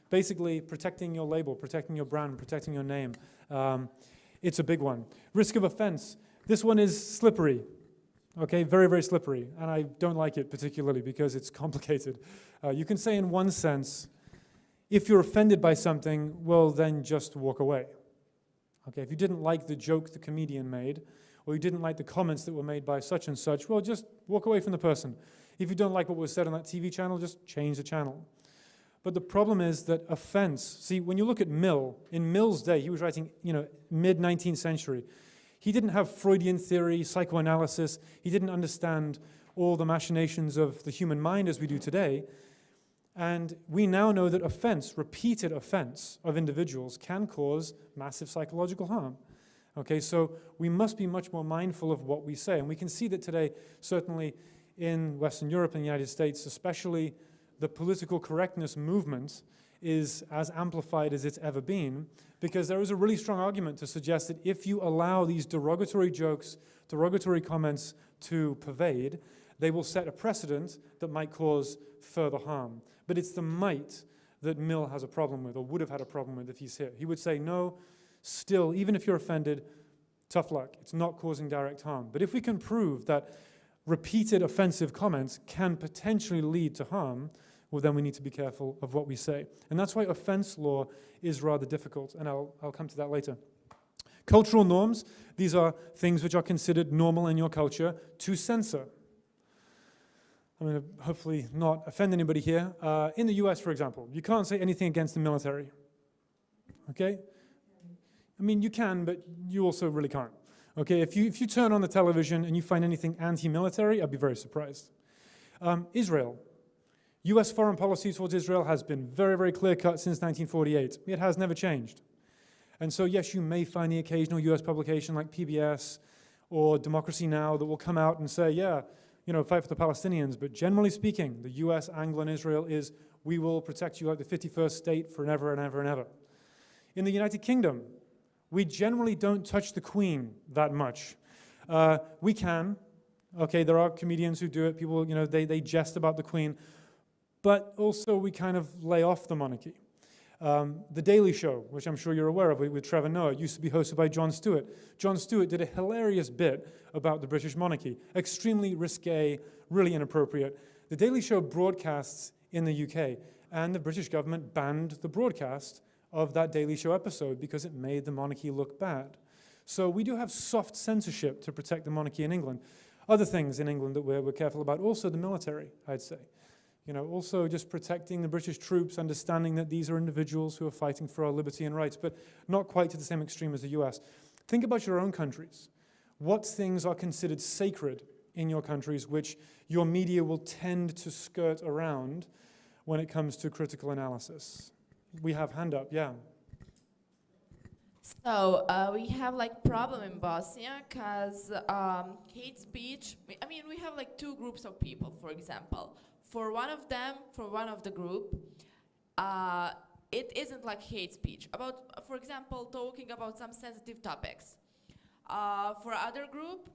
Basically, protecting your label, protecting your brand, protecting your name. It's a big one. Risk of offense. This one is slippery. Okay, very, very slippery. And I don't like it particularly because it's complicated. You can say in one sense, if you're offended by something, well, then just walk away. Okay, if you didn't like the joke the comedian made, or you didn't like the comments that were made by such and such, well, just walk away from the person. If you don't like what was said on that TV channel, just change the channel. But the problem is that offense, see, when you look at Mill, in Mill's day, he was writing, mid-19th century. He didn't have Freudian theory, psychoanalysis. He didn't understand all the machinations of the human mind as we do today. And we now know that offense, repeated offense of individuals can cause massive psychological harm. Okay, so we must be much more mindful of what we say. And we can see that today, certainly in Western Europe and the United States, especially the political correctness movement is as amplified as it's ever been, because there is a really strong argument to suggest that if you allow these derogatory jokes, derogatory comments to pervade, they will set a precedent that might cause further harm. But it's the might that Mill has a problem with, or would have had a problem with if he's here. He would say, no, still, even if you're offended, tough luck. It's not causing direct harm. But if we can prove that repeated offensive comments can potentially lead to harm, well, then we need to be careful of what we say. And that's why offense law is rather difficult, and I'll come to that later. Cultural norms, these are things which are considered normal in your culture to censor. I'm going to hopefully not offend anybody here. In the US, for example, you can't say anything against the military. Okay? I mean, you can, but you also really can't. Okay, if you turn on the television and you find anything anti-military, I'd be very surprised. Israel. US foreign policy towards Israel has been very, very clear-cut since 1948. It has never changed. And so, yes, you may find the occasional US publication like PBS or Democracy Now! That will come out and say, yeah, fight for the Palestinians. But generally speaking, the US angle in Israel is, we will protect you like the 51st state forever and ever and ever. In the United Kingdom, we generally don't touch the Queen that much. We can. Okay, there are comedians who do it. People, they jest about the Queen. But also we kind of lay off the monarchy. The Daily Show, which I'm sure you're aware of with Trevor Noah, used to be hosted by Jon Stewart. Jon Stewart did a hilarious bit about the British monarchy. Extremely risque, really inappropriate. The Daily Show broadcasts in the UK, and the British government banned the broadcast of that Daily Show episode because it made the monarchy look bad. So we do have soft censorship to protect the monarchy in England. Other things in England that we're careful about, also the military, I'd say. You know, also just protecting the British troops, understanding that these are individuals who are fighting for our liberty and rights, but not quite to the same extreme as the US. Think about your own countries. What things are considered sacred in your countries which your media will tend to skirt around when it comes to critical analysis? We have hand up, yeah. So we have like problem in Bosnia because hate speech. I mean, we have like two groups of people, for example. For one of them, for one of the group, it isn't like hate speech. About, for example, talking about some sensitive topics. For other group,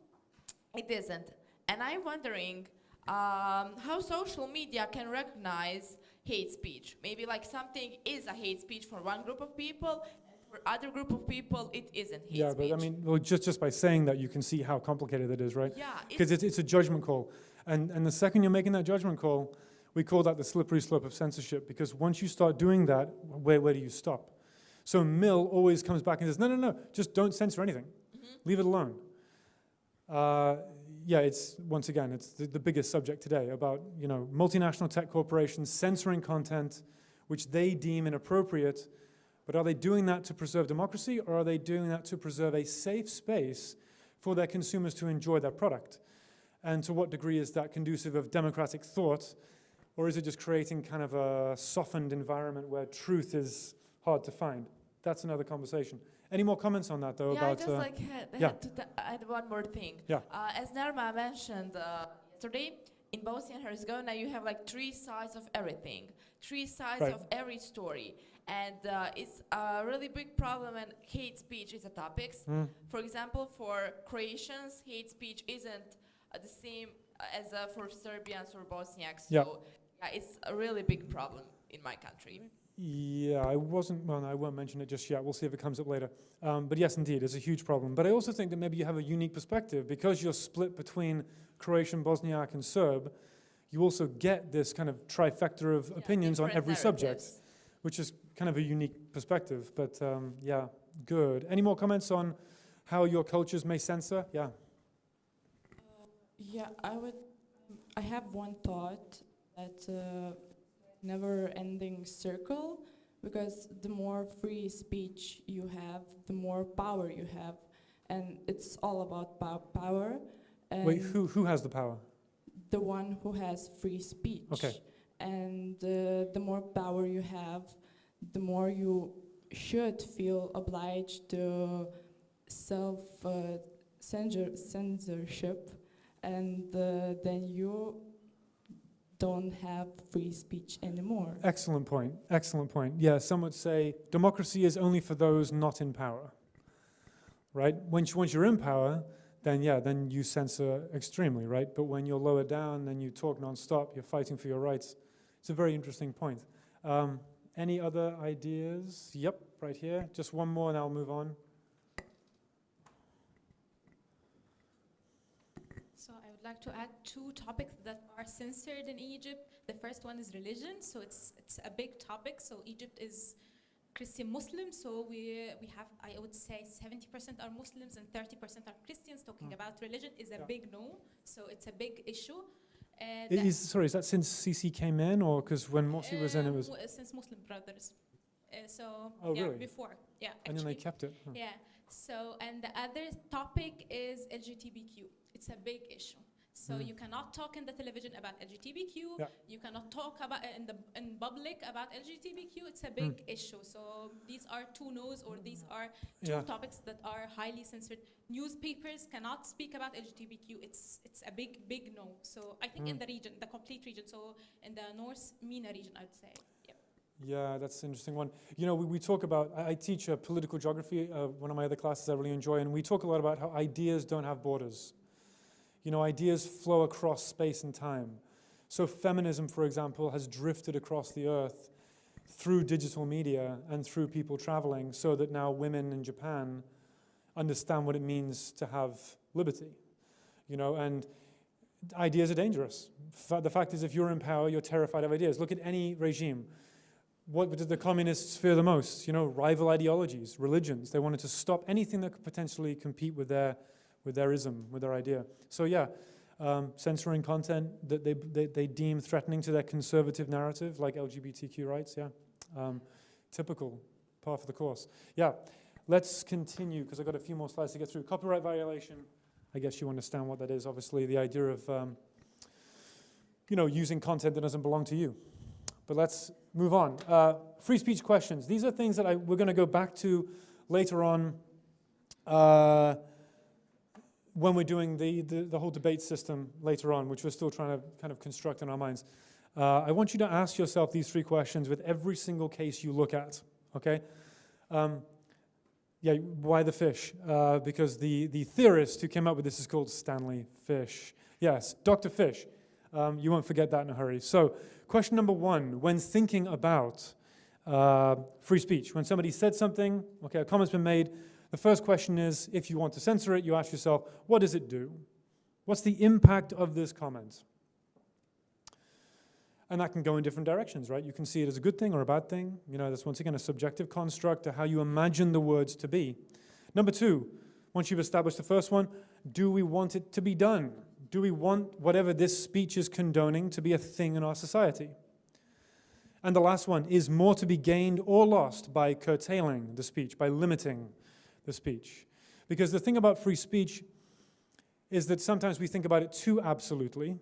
it isn't. And I'm wondering how social media can recognize hate speech. Maybe like something is a hate speech for one group of people, and for other group of people, it isn't hate speech. Yeah, but I mean, well, just by saying that, you can see how complicated it is, right? Yeah. Because it's a judgment call. And the second you're making that judgment call, we call that the slippery slope of censorship, because once you start doing that, where do you stop? So Mill always comes back and says, no, just don't censor anything. Leave it alone. Yeah, it's, once again, it's the biggest subject today about, you know, multinational tech corporations censoring content which they deem inappropriate, but are they doing that to preserve democracy, or are they doing that to preserve a safe space for their consumers to enjoy their product? And to what degree is that conducive of democratic thought, or is it just creating kind of a softened environment where truth is hard to find? That's another conversation. Any more comments on that, though? Yeah, about, I just like had to add one more thing. Yeah. As Nerma mentioned yesterday, in Bosnia and Herzegovina, you have like three sides of everything, three sides of every story. And it's a really big problem, and hate speech is a topic. For example, for Croatians, hate speech isn't the same as for Serbians or Bosniaks. So yeah, it's a really big problem in my country. Yeah, I won't mention it just yet. We'll see if it comes up later. But yes, indeed, it's a huge problem. But I also think that maybe you have a unique perspective. Because you're split between Croatian, Bosniak, and Serb, you also get this kind of trifecta of opinions on every subject, which is kind of a unique perspective. But yeah, good. Any more comments on how your cultures may censor? Yeah. Yeah, I have one thought that never-ending circle, because the more free speech you have, the more power you have, and it's all about power. And wait, who has the power? The one who has free speech. Okay. And the more power you have, the more you should feel obliged to censorship, and then you don't have free speech anymore. Excellent point. Excellent point. Yeah, some would say democracy is only for those not in power. Right? Once you're in power, then you censor extremely, right? But when you're lower down, then you talk non-stop, you're fighting for your rights. It's a very interesting point. Any other ideas? Yep, right here. Just one more and I'll move on. So I would like to add two topics that are censored in Egypt. The first one is religion. So it's a big topic. So Egypt is Christian Muslim. So we have, I would say, 70% are Muslims and 30% are Christians. Talking about religion is a big no. So it's a big issue. Sorry, is that since Sisi came in, or because when Morsi was in, it was? Since Muslim Brothers. Really? Before. Yeah, actually. And then they kept it. Huh. Yeah. So, and the other topic is LGBTQ. It's a big issue. So you cannot talk in the television about LGBTQ. Yeah. You cannot talk about in public about LGBTQ. It's a big issue. So these are two no's, or these are two topics that are highly censored. Newspapers cannot speak about LGBTQ. It's a big no. So I think in the region, the complete region. So in the North MENA region, I would say. Yeah, that's an interesting one. You know, we talk about, I teach political geography, one of my other classes I really enjoy, and we talk a lot about how ideas don't have borders. You know, ideas flow across space and time. So feminism, for example, has drifted across the earth through digital media and through people traveling, so that now women in Japan understand what it means to have liberty. You know, and ideas are dangerous. The fact is, if you're in power, you're terrified of ideas. Look at any regime. what did the communists fear the most? You know, rival ideologies, religions. They wanted to stop anything that could potentially compete with their ism, with their idea. So yeah, censoring content that they deem threatening to their conservative narrative, like LGBTQ rights, yeah. Typical, par for the course. Yeah, let's continue, because I've got a few more slides to get through. Copyright violation, I guess you understand what that is, obviously, the idea of, you know, using content that doesn't belong to you. But let's move on. Free speech questions. These are things that we're going to go back to later on when we're doing the whole debate system later on, which we're still trying to kind of construct in our minds. I want you to ask yourself these 3 questions with every single case you look at, okay? Yeah, why the fish? Because the theorist who came up with this is called Stanley Fish. Yes, Dr. Fish. You won't forget that in a hurry. So, question number 1, when thinking about free speech, when somebody said something, okay, a comment's been made, the first question is, if you want to censor it, you ask yourself, what does it do? What's the impact of this comment? And that can go in different directions, right? You can see it as a good thing or a bad thing. You know, that's once again a subjective construct to how you imagine the words to be. Number 2, once you've established the first one, do we want it to be done? Do we want whatever this speech is condoning to be a thing in our society? And the last one, is more to be gained or lost by curtailing the speech, by limiting the speech? Because the thing about free speech is that sometimes we think about it too absolutely,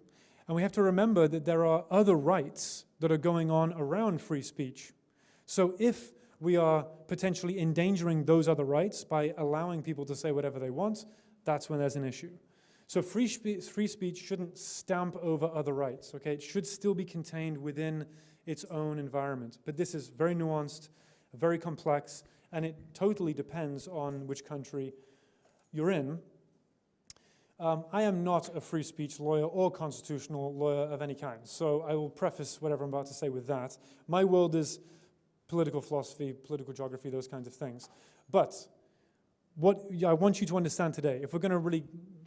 and we have to remember that there are other rights that are going on around free speech. So if we are potentially endangering those other rights by allowing people to say whatever they want, that's when there's an issue. So free speech shouldn't stamp over other rights, okay? It should still be contained within its own environment. But this is very nuanced, very complex, and it totally depends on which country you're in. I am not a free speech lawyer or constitutional lawyer of any kind, so I will preface whatever I'm about to say with that. My world is political philosophy, political geography, those kinds of things. But what I want you to understand today, if we're going to really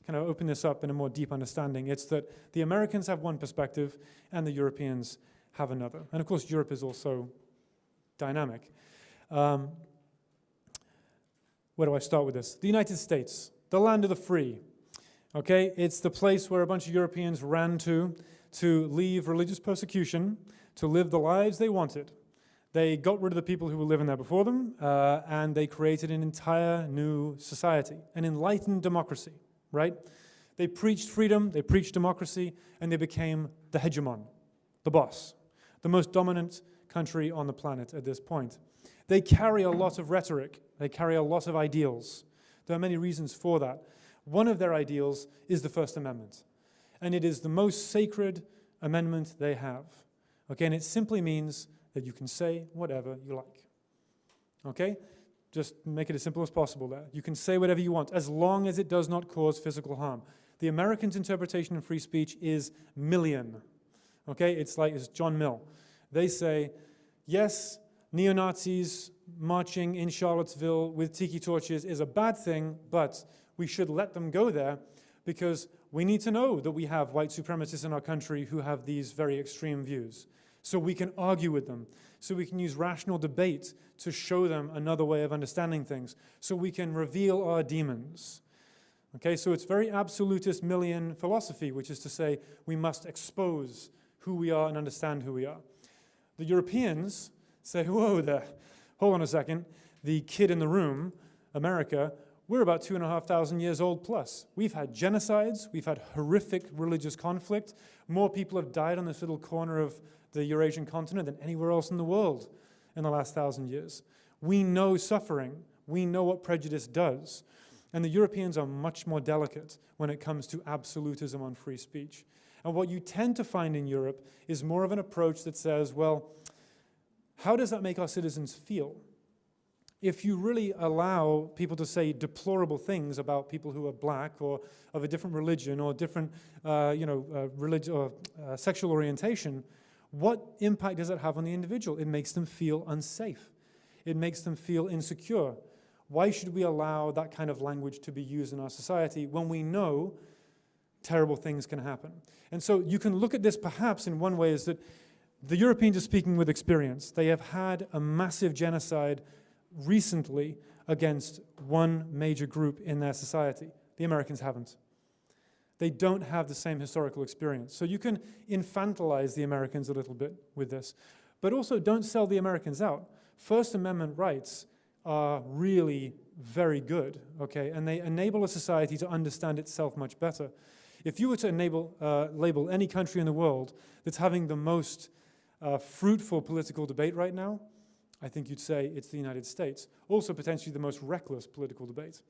kind of open this up in a more deep understanding, it's that the Americans have one perspective and the Europeans have another. And of course, Europe is also dynamic. Where do I start with this? The United States, the land of the free. Okay, it's the place where a bunch of Europeans ran to leave religious persecution, to live the lives they wanted. They got rid of the people who were living there before them, and they created an entire new society, an enlightened democracy, right? They preached freedom, they preached democracy, and they became the hegemon, the boss, the most dominant country on the planet at this point. They carry a lot of rhetoric, they carry a lot of ideals. There are many reasons for that. One of their ideals is the First Amendment, and it is the most sacred amendment they have. Okay, and it simply means that you can say whatever you like. Okay? Just make it as simple as possible there. You can say whatever you want, as long as it does not cause physical harm. The Americans' interpretation of free speech is million. Okay? It's John Mill. They say, yes, neo-Nazis marching in Charlottesville with tiki torches is a bad thing, but we should let them go there because we need to know that we have white supremacists in our country who have these very extreme views. So we can argue with them. So we can use rational debate to show them another way of understanding things. So we can reveal our demons. Okay, so it's very absolutist Millian philosophy, which is to say we must expose who we are and understand who we are. The Europeans say, whoa there, hold on a second. The kid in the room, America, we're about 2,500 years old plus. We've had genocides, we've had horrific religious conflict. More people have died on this little corner of the Eurasian continent than anywhere else in the world in the last 1,000 years. We know suffering. We know what prejudice does. And the Europeans are much more delicate when it comes to absolutism on free speech. And what you tend to find in Europe is more of an approach that says, well, how does that make our citizens feel? If you really allow people to say deplorable things about people who are black or of a different religion or different sexual orientation, what impact does it have on the individual? It makes them feel unsafe. It makes them feel insecure. Why should we allow that kind of language to be used in our society when we know terrible things can happen? And so you can look at this perhaps in one way is that The Europeans are speaking with experience. They have had a massive genocide recently against one major group in their society. The Americans haven't. They don't have the same historical experience. So you can infantilize the Americans a little bit with this, but also don't sell the Americans out. First Amendment rights are really very good, okay, and they enable a society to understand itself much better. If you were to label any country in the world that's having the most fruitful political debate right now, I think you'd say it's the United States. Also potentially the most reckless political debate.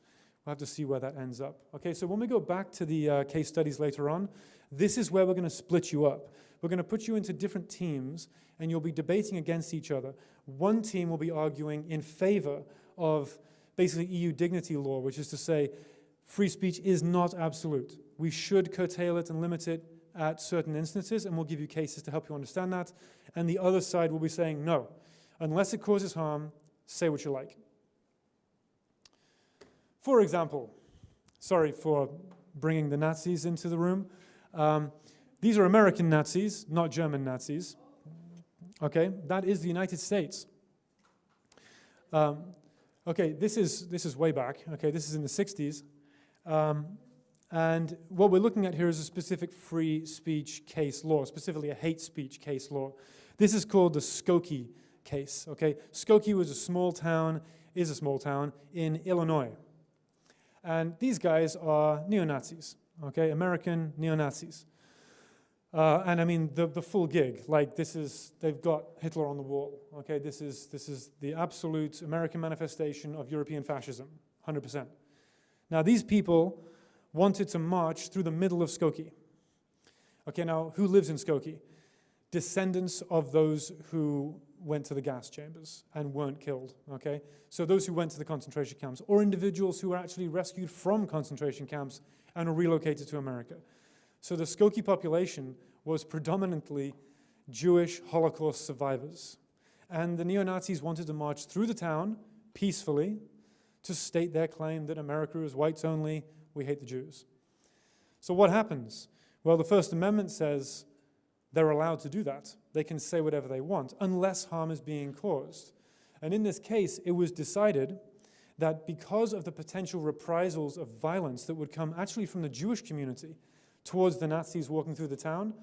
We'll have to see where that ends up. Okay, so when we go back to the case studies later on, this is where we're going to split you up. We're going to put you into different teams, and you'll be debating against each other. One team will be arguing in favor of basically EU dignity law, which is to say free speech is not absolute. We should curtail it and limit it at certain instances, and we'll give you cases to help you understand that. And the other side will be saying, no, unless it causes harm, say what you like. For example, sorry for bringing the Nazis into the room. These are American Nazis, not German Nazis. Okay, that is the United States. Okay, this is way back. Okay, this is in the 60s. And what we're looking at here is a specific free speech case law, specifically a hate speech case law. This is called the Skokie case. Okay, Skokie was a small town, is a small town in Illinois. And these guys are neo-Nazis, okay, American neo-Nazis. And I mean, the full gig, like they've got Hitler on the wall, okay? This is the absolute American manifestation of European fascism, 100%. Now, these people wanted to march through the middle of Skokie. Okay, now, who lives in Skokie? Descendants of those who went to the gas chambers and weren't killed, okay? So those who went to the concentration camps, or individuals who were actually rescued from concentration camps and were relocated to America. So the Skokie population was predominantly Jewish Holocaust survivors. And the neo-Nazis wanted to march through the town peacefully to state their claim that America is whites only, we hate the Jews. So what happens? Well, the First Amendment says they're allowed to do that. They can say whatever they want, unless harm is being caused. And in this case, it was decided that because of the potential reprisals of violence that would come actually from the Jewish community towards the Nazis walking through the town,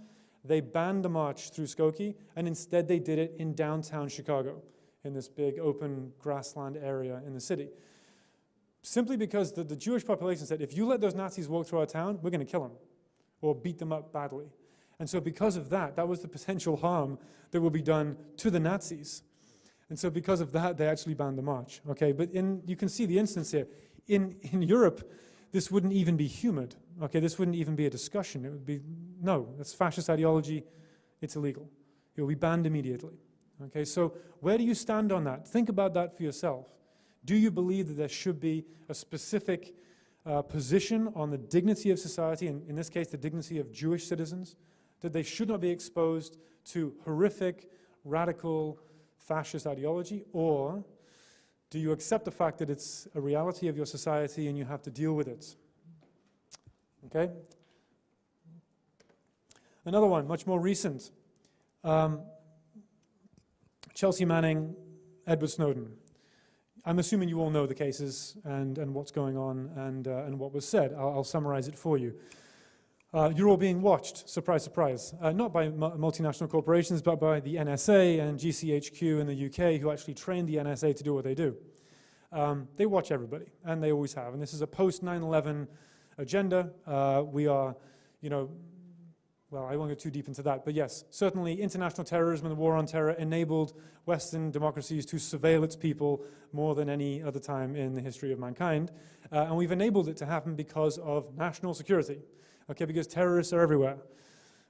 they banned the march through Skokie, and instead they did it in downtown Chicago, in this big open grassland area in the city. Simply because the Jewish population said, if you let those Nazis walk through our town, we're going to kill them or beat them up badly. And so because of that, that was the potential harm that will be done to the Nazis. And so because of that, they actually banned the march. Okay, but you can see the instance here. In Europe, this wouldn't even be humoured. Okay, this wouldn't even be a discussion. It would be, no, that's fascist ideology. It's illegal. It will be banned immediately. Okay, so where do you stand on that? Think about that for yourself. Do you believe that there should be a specific position on the dignity of society, and in this case, the dignity of Jewish citizens, that they should not be exposed to horrific, radical, fascist ideology, or do you accept the fact that it's a reality of your society and you have to deal with it? Okay? Another one, much more recent. Chelsea Manning, Edward Snowden. I'm assuming you all know the cases and what's going on and what was said. I'll summarize it for you. You're all being watched, surprise, surprise, not by multinational corporations, but by the NSA and GCHQ in the UK, who actually trained the NSA to do what they do. They watch everybody, and they always have. And this is a post-9/11 agenda. We are, well, I won't go too deep into that, but yes, certainly international terrorism and the war on terror enabled Western democracies to surveil its people more than any other time in the history of mankind. And we've enabled it to happen because of national security. Okay, because terrorists are everywhere,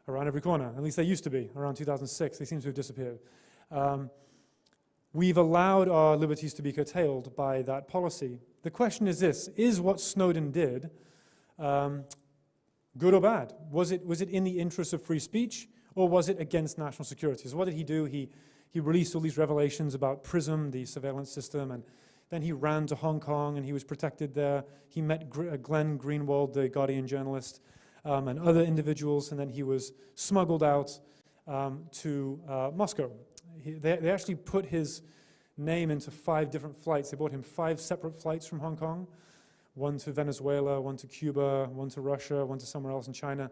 around every corner. At least they used to be, around 2006. They seem to have disappeared. We've allowed our liberties to be curtailed by that policy. The question is this: is what Snowden did good or bad? Was it in the interest of free speech, or was it against national security? So what did he do? He released all these revelations about PRISM, the surveillance system, and then he ran to Hong Kong and he was protected there. He met Glenn Greenwald, the Guardian journalist, and other individuals, and then he was smuggled out to Moscow. They actually put his name into 5 different flights. They bought him 5 separate flights from Hong Kong, one to Venezuela, one to Cuba, one to Russia, one to somewhere else in China.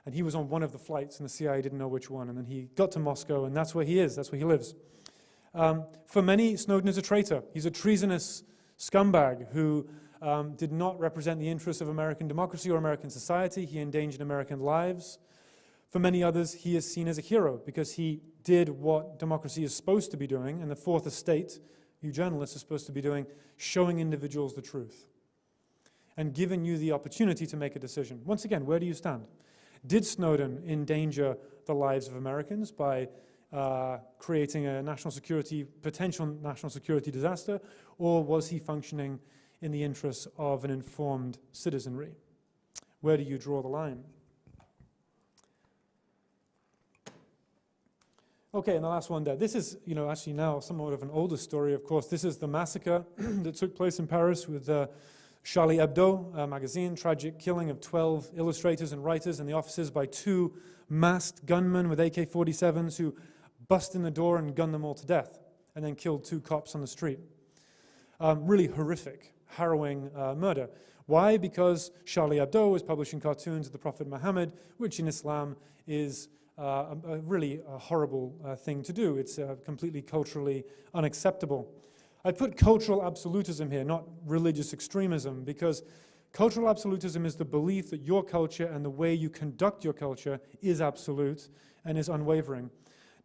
And he was on one of the flights, and the CIA didn't know which one. And then he got to Moscow, and that's where he is. That's where he lives. For many, Snowden is a traitor. He's a treasonous scumbag who did not represent the interests of American democracy or American society. He endangered American lives. For many others, he is seen as a hero because he did what democracy is supposed to be doing, and the fourth estate, you journalists, are supposed to be doing, showing individuals the truth and giving you the opportunity to make a decision. Once again, where do you stand? Did Snowden endanger the lives of Americans by creating a potential national security disaster, or was he functioning in the interests of an informed citizenry? Where do you draw the line? Okay, and the last one there. This is, actually now somewhat of an older story, of course. This is the massacre that took place in Paris with Charlie Hebdo magazine, tragic killing of 12 illustrators and writers in the offices by 2 masked gunmen with AK-47s who bust in the door and gunned them all to death, and then killed 2 cops on the street. Really horrific, harrowing murder. Why? Because Charlie Hebdo was publishing cartoons of the Prophet Muhammad, which in Islam is a really horrible thing to do. It's completely culturally unacceptable. I put cultural absolutism here, not religious extremism, because cultural absolutism is the belief that your culture and the way you conduct your culture is absolute and is unwavering.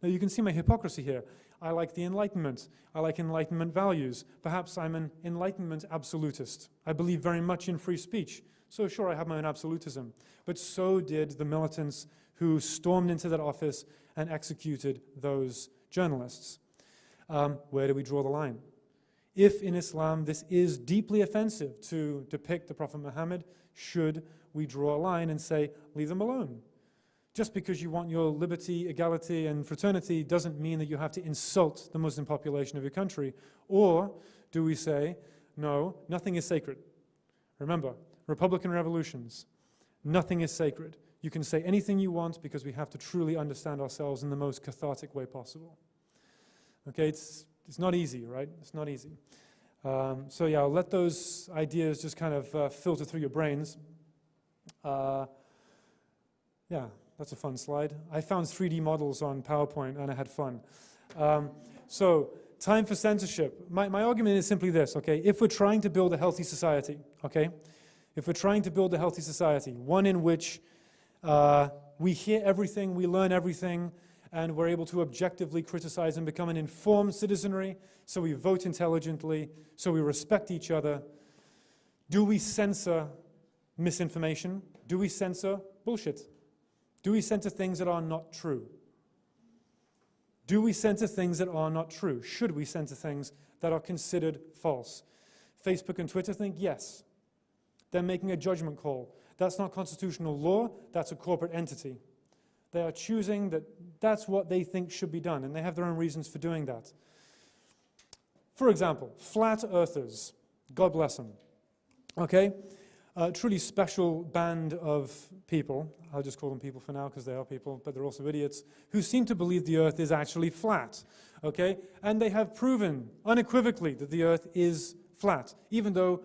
Now you can see my hypocrisy here. I like the Enlightenment. I like Enlightenment values. Perhaps I'm an Enlightenment absolutist. I believe very much in free speech. So sure, I have my own absolutism. But so did the militants who stormed into that office and executed those journalists. Where do we draw the line? If in Islam this is deeply offensive to depict the Prophet Muhammad, should we draw a line and say, leave them alone? Just because you want your liberty, equality, and fraternity doesn't mean that you have to insult the Muslim population of your country. Or do we say, no, nothing is sacred? Remember, Republican revolutions, nothing is sacred. You can say anything you want because we have to truly understand ourselves in the most cathartic way possible. Okay, it's not easy, right? It's not easy. So yeah, I'll let those ideas just kind of filter through your brains. Yeah, that's a fun slide. I found 3D models on PowerPoint and I had fun. So, time for censorship. My argument is simply this, okay? If we're trying to build a healthy society, okay? If we're trying to build a healthy society, one in which we hear everything, we learn everything, and we're able to objectively criticize and become an informed citizenry, so we vote intelligently, so we respect each other. Do we censor misinformation? Do we censor bullshit? Do we censor things that are not true? Do we censor things that are not true? Should we censor things that are considered false? Facebook and Twitter think yes. They're making a judgment call. That's not constitutional law, that's a corporate entity. They are choosing that that's what they think should be done, and they have their own reasons for doing that. For example, flat earthers, God bless them, okay? A truly special band of people, I'll just call them people for now because they are people, but they're also idiots, who seem to believe the earth is actually flat, okay? And they have proven unequivocally that the earth is flat, even though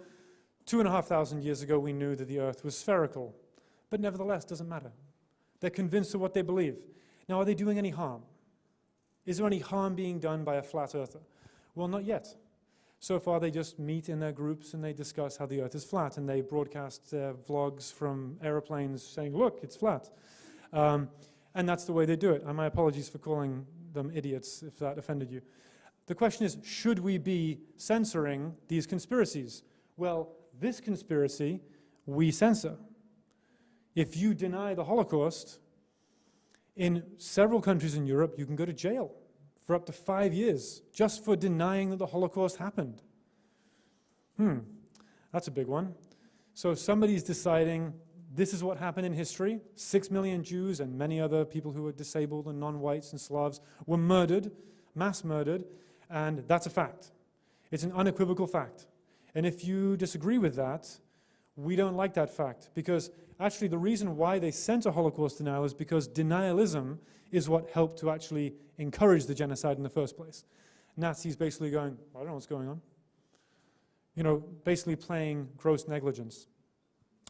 2,500 years ago we knew that the earth was spherical. But nevertheless, doesn't matter. They're convinced of what they believe. Now, are they doing any harm? Is there any harm being done by a flat earther? Well, not yet. So far, they just meet in their groups and they discuss how the earth is flat, and they broadcast vlogs from airplanes saying, look, it's flat. And that's the way they do it. And my apologies for calling them idiots if that offended you. The question is, should we be censoring these conspiracies? Well, this conspiracy, we censor. If you deny the Holocaust, in several countries in Europe, you can go to jail for up to 5 years just for denying that the Holocaust happened. That's a big one. So somebody's deciding this is what happened in history. 6 million Jews and many other people who were disabled and non-whites and Slavs were murdered, mass murdered, and that's a fact. It's an unequivocal fact. And if you disagree with that, We don't like that fact, because actually the reason why they center Holocaust denial is because denialism is what helped to actually encourage the genocide in the first place. Nazis basically going, I don't know what's going on. You know, basically playing gross negligence,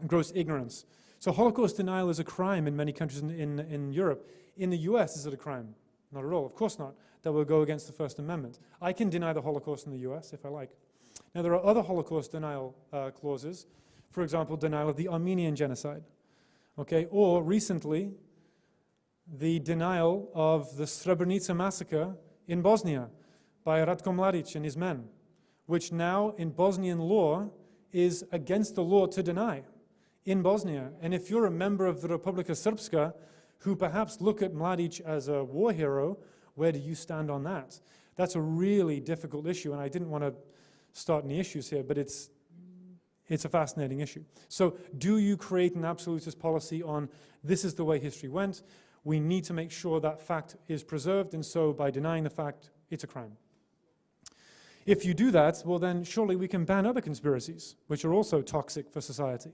gross ignorance. So Holocaust denial is a crime in many countries in Europe. In the US, is it a crime? Not at all, of course not. That will go against the First Amendment. I can deny the Holocaust in the US if I like. Now there are other Holocaust denial clauses. For example, denial of the Armenian genocide. Okay, or recently, the denial of the Srebrenica massacre in Bosnia by Ratko Mladic and his men, which now in Bosnian law is against the law to deny in Bosnia. And if you're a member of the Republika Srpska, who perhaps look at Mladic as a war hero, where do you stand on that? That's a really difficult issue, and I didn't want to start any issues here, but it's a fascinating issue. So do you create an absolutist policy on this is the way history went? We need to make sure that fact is preserved, and so by denying the fact, it's a crime. If you do that, well then surely we can ban other conspiracies, which are also toxic for society.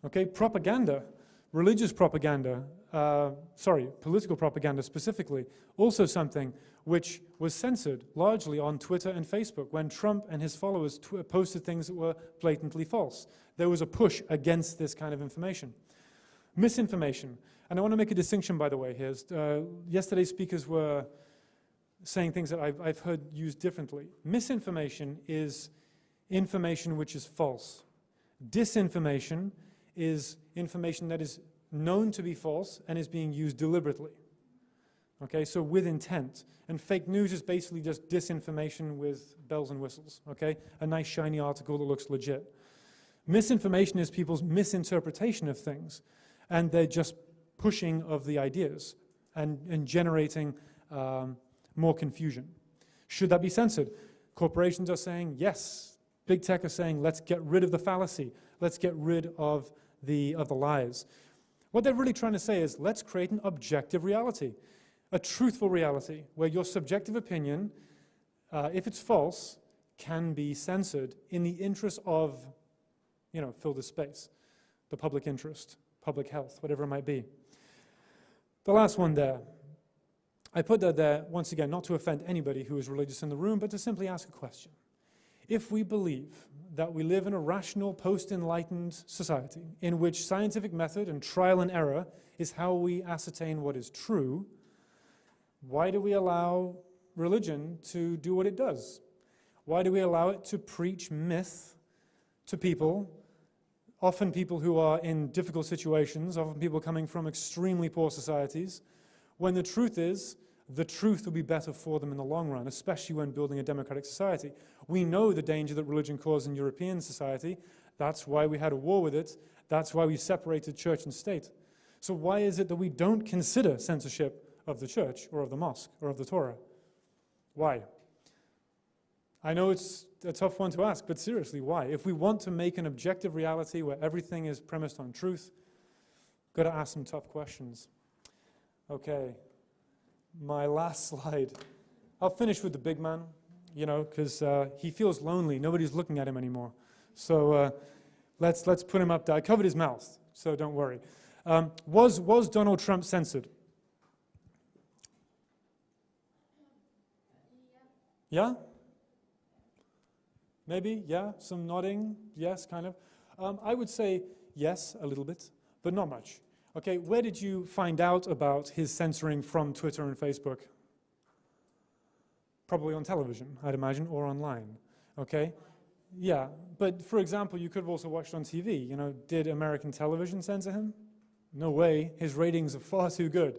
Okay, propaganda, religious propaganda, political propaganda specifically, also something which was censored largely on Twitter and Facebook when Trump and his followers posted things that were blatantly false. There was a push against this kind of information. Misinformation, and I want to make a distinction, by the way, here. Yesterday's speakers were saying things that I've heard used differently. Misinformation is information which is false. Disinformation is information that is known to be false and is being used deliberately. Okay, so with intent. And fake news is basically just disinformation with bells and whistles, okay? A nice shiny article that looks legit. Misinformation is people's misinterpretation of things, and they're just pushing of the ideas and generating more confusion. Should that be censored? Corporations are saying yes. Big tech are saying let's get rid of the fallacy. Let's get rid of the lies. What they're really trying to say is let's create an objective reality, a truthful reality where your subjective opinion, if it's false, can be censored in the interest of, you know, fill the space, the public interest, public health, whatever it might be. The last one there. I put that there, once again, not to offend anybody who is religious in the room, but to simply ask a question. If we believe that we live in a rational, post-enlightened society in which scientific method and trial and error is how we ascertain what is true, why do we allow religion to do what it does? Why do we allow it to preach myth to people, often people who are in difficult situations, often people coming from extremely poor societies, when the truth is, the truth will be better for them in the long run, especially when building a democratic society. We know the danger that religion caused in European society. That's why we had a war with it. That's why we separated church and state. So why is it that we don't consider censorship of the church or of the mosque or of the Torah? Why? I know it's a tough one to ask, but seriously, why? If we want to make an objective reality where everything is premised on truth, got to ask some tough questions. Okay, my last slide. I'll finish with the big man, you know, because he feels lonely. Nobody's looking at him anymore. So let's put him up there. I covered his mouth, so don't worry. Was Donald Trump censored? Yeah? Maybe, yeah, some nodding, yes, kind of. I would say yes, a little bit, but not much. Okay, where did you find out about his censoring from Twitter and Facebook? Probably on television, I'd imagine, or online, okay? Yeah, but for example, you could have also watched on TV, you know, did American television censor him? No way, his ratings are far too good,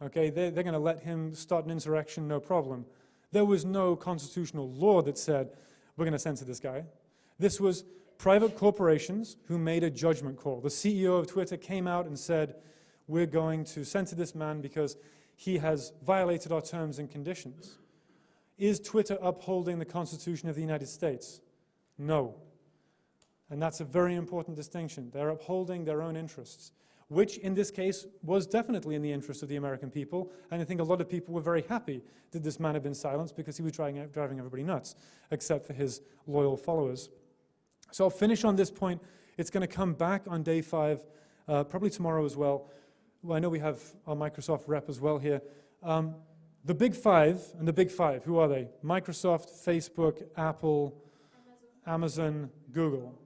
okay? They're gonna let him start an insurrection, no problem. There was no constitutional law that said, we're gonna censor this guy. This was private corporations who made a judgment call. The CEO of Twitter came out and said, we're going to censor this man because he has violated our terms and conditions. Is Twitter upholding the Constitution of the United States? No. And that's a very important distinction. They're upholding their own interests, which in this case was definitely in the interest of the American people. And I think a lot of people were very happy that this man had been silenced because he was driving everybody nuts, except for his loyal followers. So I'll finish on this point. It's going to come back on day 5, probably tomorrow as well. I know we have our Microsoft rep as well here. The big 5, and the big 5, who are they? Microsoft, Facebook, Apple, Amazon, Google.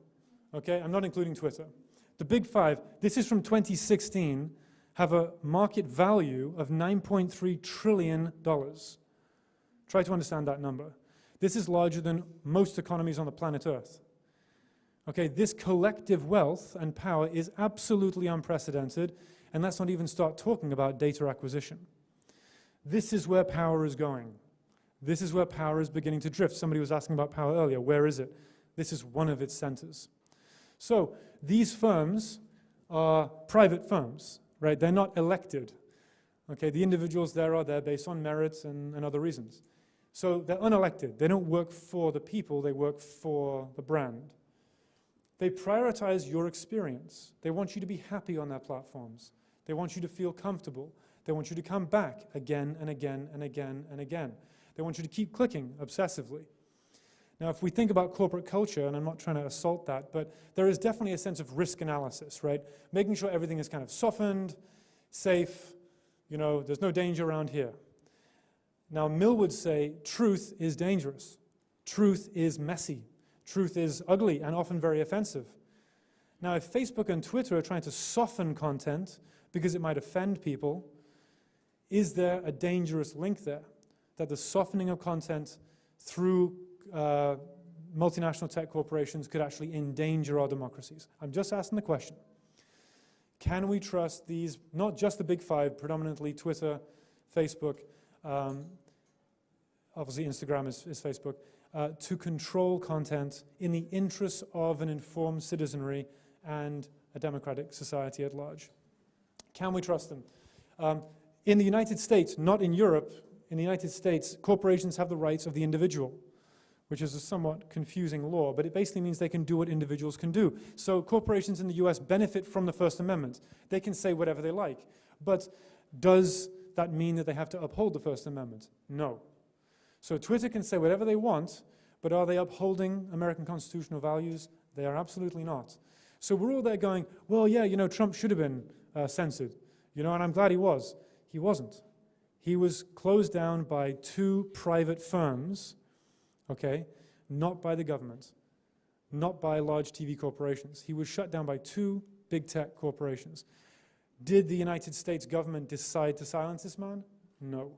Okay, I'm not including Twitter. The big 5, this is from 2016, have a market value of $9.3 trillion. Try to understand that number. This is larger than most economies on the planet Earth. Okay, this collective wealth and power is absolutely unprecedented, and let's not even start talking about data acquisition. This is where power is going. This is where power is beginning to drift. Somebody was asking about power earlier. Where is it? This is one of its centers. So these firms are private firms, right? They're not elected. Okay, the individuals there are there based on merits and other reasons. So they're unelected. They don't work for the people, they work for the brand. They prioritize your experience. They want you to be happy on their platforms. They want you to feel comfortable. They want you to come back again and again and again and again. They want you to keep clicking obsessively. Now, if we think about corporate culture, and I'm not trying to assault that, but there is definitely a sense of risk analysis, right? Making sure everything is kind of softened, safe, you know, there's no danger around here. Now, Mill would say truth is dangerous. Truth is messy. Truth is ugly and often very offensive. Now, if Facebook and Twitter are trying to soften content because it might offend people, is there a dangerous link there? That the softening of content through multinational tech corporations could actually endanger our democracies? I'm just asking the question. Can we trust these, not just the big 5, predominantly Twitter, Facebook, obviously Instagram is Facebook, to control content in the interests of an informed citizenry and a democratic society at large? Can we trust them? In the United States, not in Europe, in the United States, corporations have the rights of the individual, which is a somewhat confusing law, but it basically means they can do what individuals can do. So corporations in the US benefit from the First Amendment. They can say whatever they like. But does that mean that they have to uphold the First Amendment? No. So Twitter can say whatever they want, but are they upholding American constitutional values? They are absolutely not. So we're all there going, well, yeah, you know, Trump should have been censored, you know, and I'm glad he was. He wasn't. He was closed down by 2 private firms, okay, not by the government, not by large TV corporations. He was shut down by 2 big tech corporations. Did the United States government decide to silence this man? No.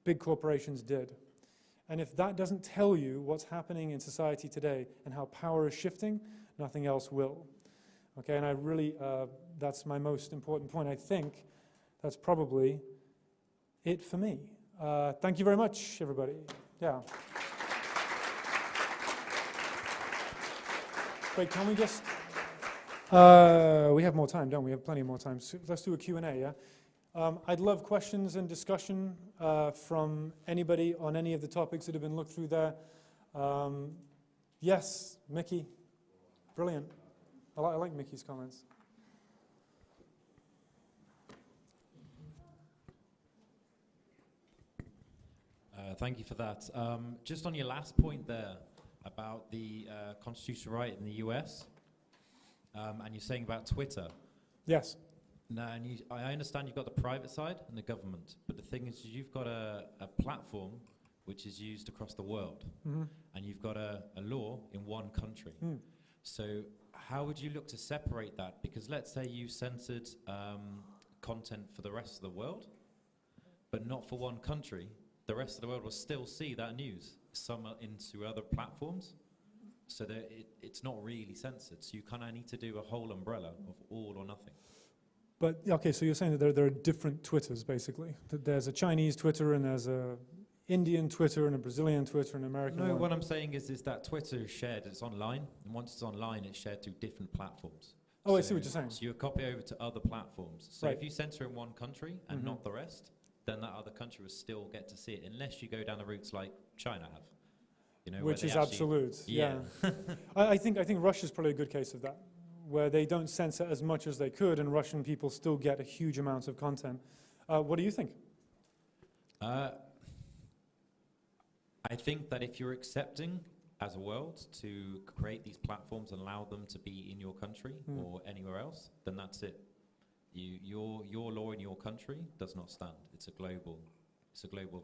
Big corporations did. And if that doesn't tell you what's happening in society today and how power is shifting, nothing else will. Okay, and I really, that's my most important point. I think that's probably it for me. Thank you very much, everybody. Yeah. Wait, can we just... we have more time, don't we? We have plenty more time. So let's do a Q&A, yeah? I'd love questions and discussion from anybody on any of the topics that have been looked through there. Yes, Mickey. Brilliant. I like Mickey's comments. Thank you for that. Just on your last point there about the constitutional right in the US, and you're saying about Twitter. Yes. No, and I understand you've got the private side and the government, but the thing is you've got a platform which is used across the world, and you've got a law in one country. So how would you look to separate that? Because let's say you censored content for the rest of the world, but not for one country. The rest of the world will still see that news, some into other platforms, so that it's not really censored. So you kind of need to do a whole umbrella of all or nothing. But, okay, so you're saying that there are different Twitters, basically. That there's a Chinese Twitter, and there's a Indian Twitter, and a Brazilian Twitter, and an American one. What I'm saying is that Twitter is shared, it's online, and once it's online, it's shared to different platforms. Oh, I see what you're saying. So you copy over to other platforms. So right. if you censor in one country and not the rest, then that other country will still get to see it, unless you go down the routes like China have. You know, which is absolute, yeah. I think Russia's probably a good case of that, where they don't censor as much as they could, and Russian people still get a huge amount of content. What do you think? I think that if you're accepting as a world to create these platforms and allow them to be in your country or anywhere else, then that's it. Your law in your country does not stand. It's a global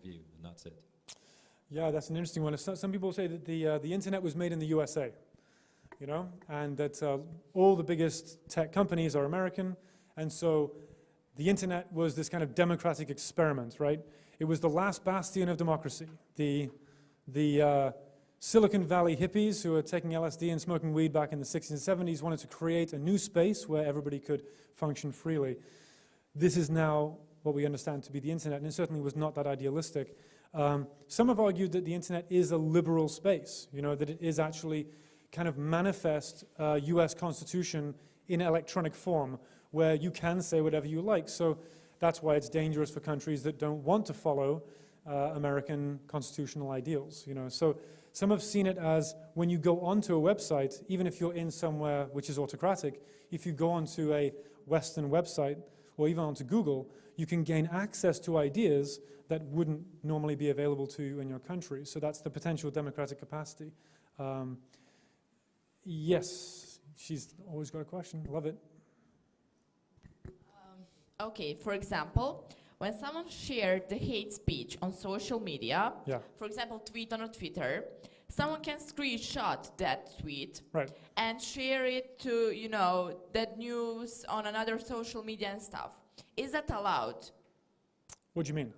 view, and that's it. Yeah, that's an interesting one. Some people say that the internet was made in the USA, you know, and that all the biggest tech companies are American, and so the internet was this kind of democratic experiment, right? It was the last bastion of democracy. The Silicon Valley hippies who were taking LSD and smoking weed back in the 60s and 70s wanted to create a new space where everybody could function freely. This is now what we understand to be the internet, and it certainly was not that idealistic. Some have argued that the internet is a liberal space, you know, that it is actually kind of manifest US Constitution in electronic form, where you can say whatever you like. So that's why it's dangerous for countries that don't want to follow American constitutional ideals, you know. So some have seen it as when you go onto a website, even if you're in somewhere which is autocratic, if you go onto a Western website or even onto Google, you can gain access to ideas that wouldn't normally be available to you in your country. So that's the potential democratic capacity. Yes, she's always got a question. Love it. Okay, for example, when someone shared the hate speech on social media, for example, tweet on Twitter, someone can screenshot that tweet and share it to, you know, that news on another social media and stuff. Is that allowed? What do you mean?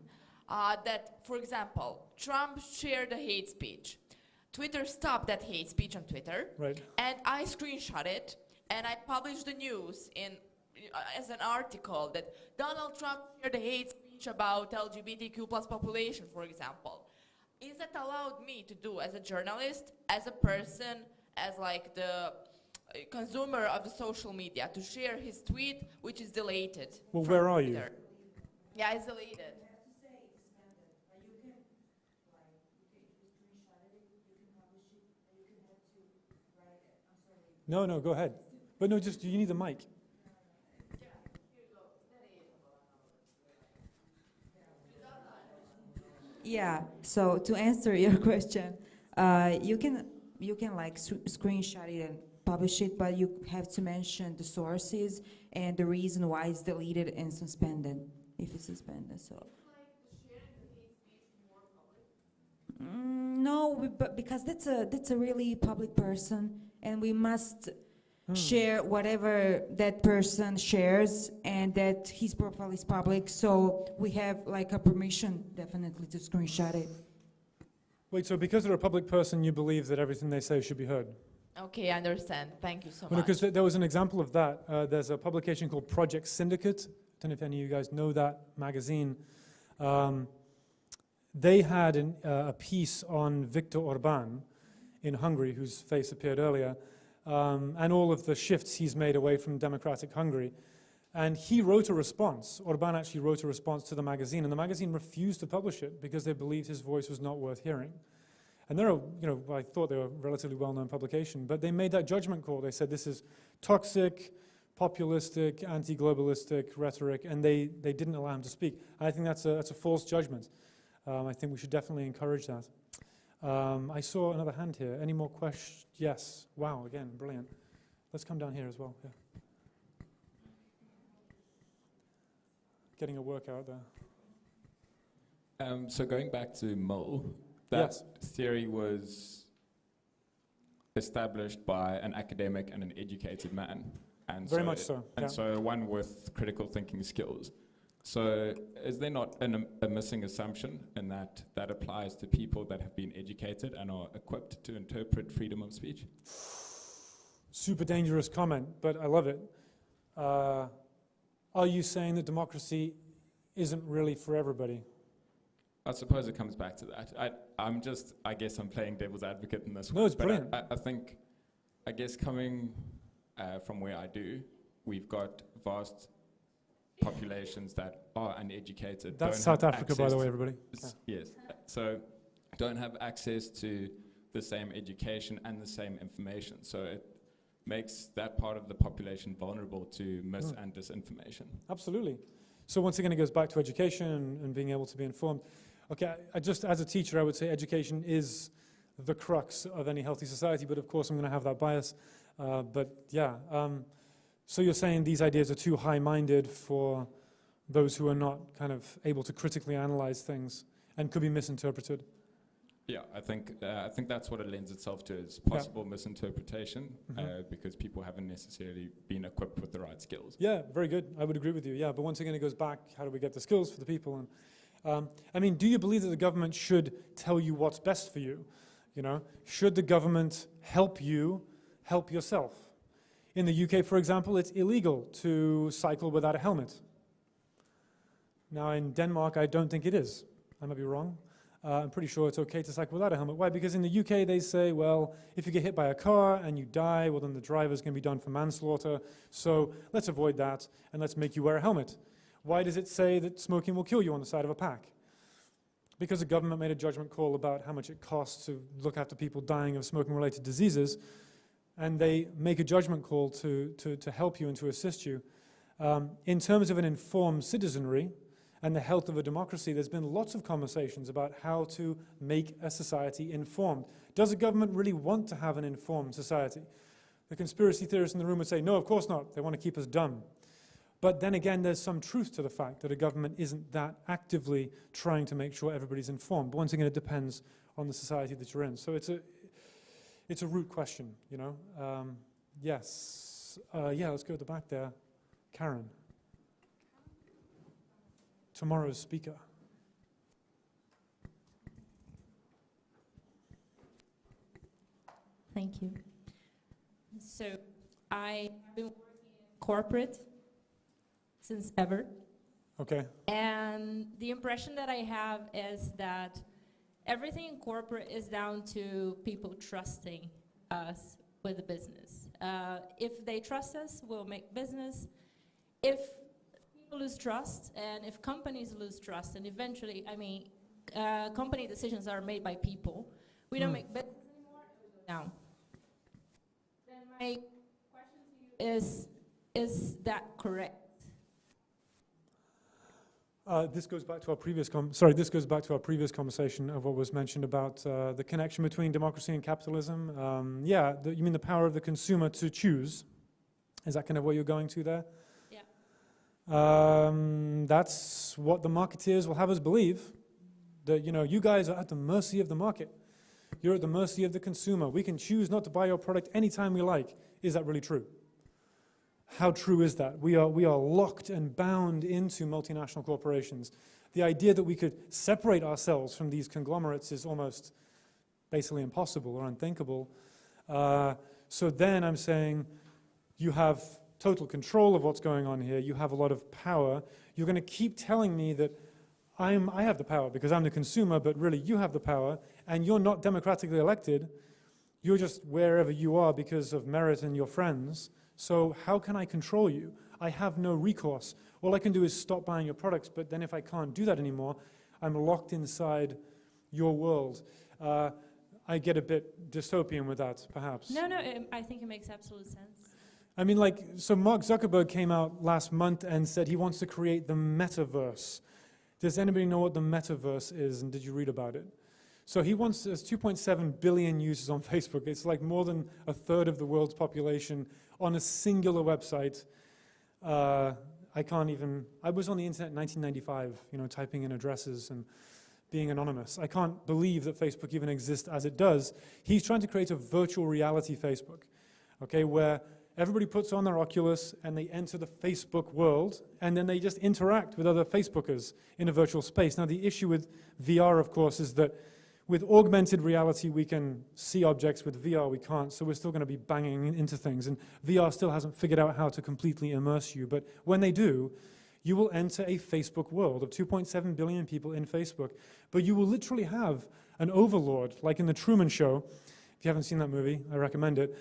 That, for example, Trump shared a hate speech. Twitter stopped that hate speech on Twitter, and I screenshot it, and I published the news in as an article that Donald Trump shared a hate speech about LGBTQ plus population, for example. Is that allowed me to do as a journalist, as a person, as like the consumer of the social media, to share his tweet, which is deleted? Well, where are you? Yeah, it's deleted. No, go ahead. But no, just, you need the mic. Yeah, so to answer your question, you can like screenshot it and publish it, but you have to mention the sources and the reason why it's deleted and suspended, if it's suspended. So no, but because that's a really public person, and we must share whatever that person shares, and that his profile is public, so we have like a permission definitely to screenshot it. Wait, so because they're a public person, you believe that everything they say should be heard? Okay, I understand. Thank you so much. Because there was an example of that. There's a publication called Project Syndicate. I don't know if any of you guys know that magazine. They had a piece on Viktor Orban in Hungary, whose face appeared earlier, and all of the shifts he's made away from democratic Hungary. And he wrote a response. Orban actually wrote a response to the magazine, and the magazine refused to publish it because they believed his voice was not worth hearing. And they're, I thought they were a relatively well-known publication, but they made that judgment call. They said this is toxic, populistic, anti-globalistic rhetoric, and they didn't allow him to speak. I think that's a false judgment. I think we should definitely encourage that. I saw another hand here. Any more questions? Yes. Wow, again, brilliant. Let's come down here as well. Yeah. Getting a workout there. So going back to Mill, that theory was established by an academic and an educated man. And Very much so. And so one with critical thinking skills. So is there not a missing assumption in that applies to people that have been educated and are equipped to interpret freedom of speech? Super dangerous comment, but I love it. Are you saying that democracy isn't really for everybody? I suppose it comes back to that. I guess I'm playing devil's advocate in this one. No, it's brilliant. I guess coming from where I do, we've got vast populations that are uneducated. That's South Africa, by the way, everybody. Yes. So don't have access to the same education and the same information. So it makes that part of the population vulnerable to mis and disinformation. Absolutely. So once again, it goes back to education and being able to be informed. Okay, just as a teacher, I would say education is the crux of any healthy society, but of course I'm going to have that bias. But yeah, so you're saying these ideas are too high-minded for those who are not kind of able to critically analyze things and could be misinterpreted? Yeah, I think that's what it lends itself to, is possible misinterpretation, because people haven't necessarily been equipped with the right skills. Yeah, very good. I would agree with you. Yeah, but once again, it goes back, how do we get the skills for the people? And I mean, do you believe that the government should tell you what's best for you? You know, should the government help you help yourself? In the UK, for example, it's illegal to cycle without a helmet. Now, in Denmark, I don't think it is. I might be wrong. I'm pretty sure it's okay to cycle without a helmet. Why? Because in the UK, they say, well, if you get hit by a car and you die, well, then the driver's going to be done for manslaughter. So let's avoid that, and let's make you wear a helmet. Why does it say that smoking will kill you on the side of a pack? Because the government made a judgment call about how much it costs to look after people dying of smoking-related diseases, and they make a judgment call to help you and to assist you. In terms of an informed citizenry and the health of a democracy, there's been lots of conversations about how to make a society informed. Does the government really want to have an informed society? The conspiracy theorists in the room would say, no, of course not. They want to keep us dumb. But then again, there's some truth to the fact that a government isn't that actively trying to make sure everybody's informed. But once again, it depends on the society that you're in. So it's a root question, you know. Yes. Yeah, let's go at the back there. Karen. Tomorrow's speaker. Thank you. So I've been working in corporate since ever. Okay. And the impression that I have is that everything in corporate is down to people trusting us with the business. If they trust us, we'll make business. If people lose trust, and if companies lose trust, and eventually, I mean, company decisions are made by people. We don't make business anymore, we go down. Then my question to you is that correct? This goes back to our previous conversation of what was mentioned about the connection between democracy and capitalism. Yeah, you mean the power of the consumer to choose? Is that kind of what you're going to there? Yeah. That's what the marketeers will have us believe. That, you know, you guys are at the mercy of the market. You're at the mercy of the consumer. We can choose not to buy your product anytime we like. Is that really true? How true is that? We are locked and bound into multinational corporations. The idea that we could separate ourselves from these conglomerates is almost basically impossible or unthinkable. So then I'm saying you have total control of what's going on here. You have a lot of power. You're going to keep telling me that I have the power because I'm the consumer, but really you have the power, and you're not democratically elected. You're just wherever you are because of merit and your friends. So how can I control you? I have no recourse. All I can do is stop buying your products, but then if I can't do that anymore, I'm locked inside your world. I get a bit dystopian with that, perhaps. No, I think it makes absolute sense. I mean, like, so Mark Zuckerberg came out last month and said he wants to create the metaverse. Does anybody know what the metaverse is, and did you read about it? So he wants, there's 2.7 billion users on Facebook. It's like more than a third of the world's population on a singular website. I was on the internet in 1995, you know, typing in addresses and being anonymous. I can't believe that Facebook even exists as it does. He's trying to create a virtual reality Facebook, okay, where everybody puts on their Oculus and they enter the Facebook world, and then they just interact with other Facebookers in a virtual space. Now, the issue with VR, of course, is that with augmented reality, we can see objects. With VR, we can't, so we're still going to be banging into things. And VR still hasn't figured out how to completely immerse you. But when they do, you will enter a Facebook world of 2.7 billion people in Facebook. But you will literally have an overlord, like in The Truman Show. If you haven't seen that movie, I recommend it,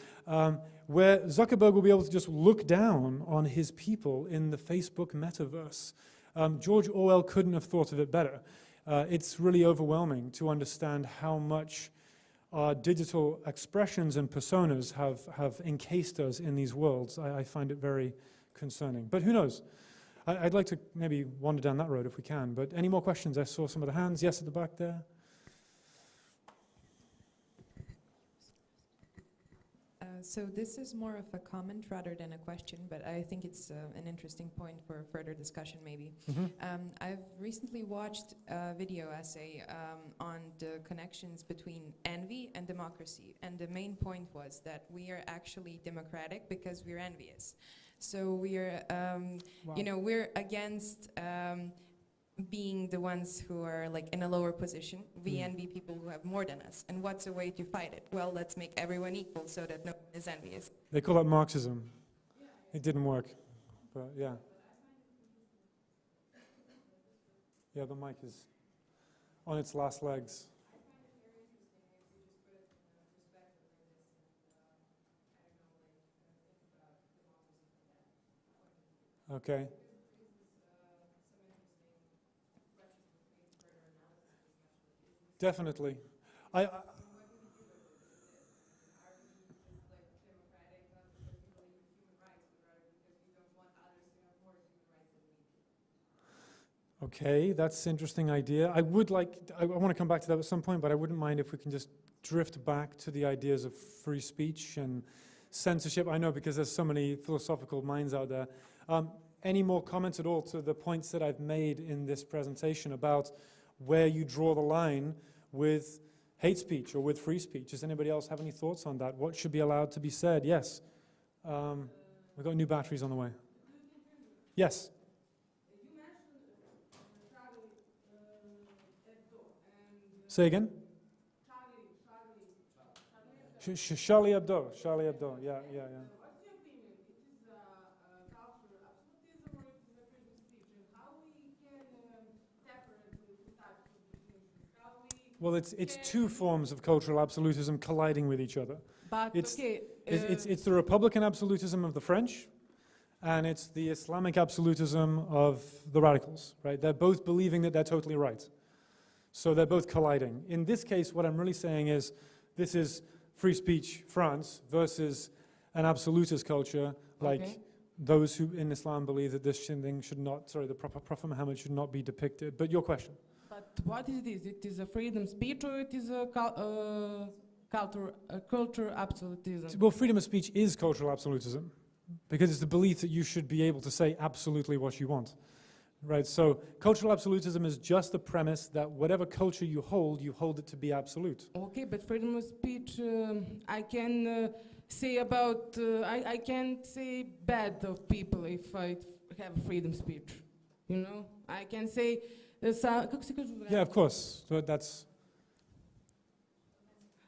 where Zuckerberg will be able to just look down on his people in the Facebook metaverse. George Orwell couldn't have thought of it better. It's really overwhelming to understand how much our digital expressions and personas have encased us in these worlds. I find it very concerning. But who knows? I'd like to maybe wander down that road if we can. But any more questions? I saw some of the hands. Yes, at the back there. So this is more of a comment rather than a question, but I think it's an interesting point for further discussion maybe. I've recently watched a video essay on the connections between envy and democracy, and the main point was that we are actually democratic because we're envious. So we're, you know, we're against being the ones who are like in a lower position. We envy people who have more than us. And what's a way to fight it? Well, let's make everyone equal so that no one is envious. They call that Marxism. It didn't work, but yeah. Yeah, the mic is on its last legs. Okay. Definitely. Okay, that's an interesting idea. I want to come back to that at some point, but I wouldn't mind if we can just drift back to the ideas of free speech and censorship. I know because there's so many philosophical minds out there. Any more comments at all to the points that I've made in this presentation about where you draw the line with hate speech or with free speech? Does anybody else have any thoughts on that? What should be allowed to be said? Yes. We've got new batteries on the way. Yes. Say again? Charlie Hebdo. Charlie Hebdo. Yeah. What's your opinion? It is cultural absolutism or it is a freedom of speech? And how we can separate the two types of definitions? How we Well, it's two forms of cultural absolutism colliding with each other. But it's the Republican absolutism of the French, and it's the Islamic absolutism of the radicals, right? They're both believing that they're totally right. So they're both colliding. In this case, what I'm really saying is this is free speech France versus an absolutist culture like those who in Islam believe that this thing should not, the Prophet Muhammad should not be depicted. But your question? But what is this? It is a freedom speech or it is a cultural absolutism? Well, freedom of speech is cultural absolutism because it's the belief that you should be able to say absolutely what you want. Right, so cultural absolutism is just the premise that whatever culture you hold it to be absolute. Okay, but freedom of speech, I can say about, I can't say bad of people if I have freedom speech, you know? I can say, yeah, of course, so that's...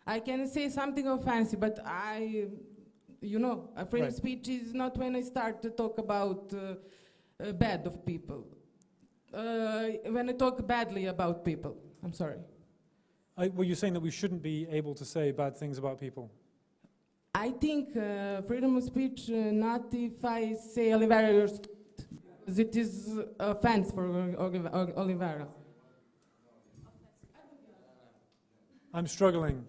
I can say something offensive, but you know, a freedom of speech is not when I start to talk about bad of people. When I talk badly about people, I'm sorry. Were you saying that we shouldn't be able to say bad things about people? I think freedom of speech, not if I say Oliveira, it is offense for Oliveira. I'm struggling.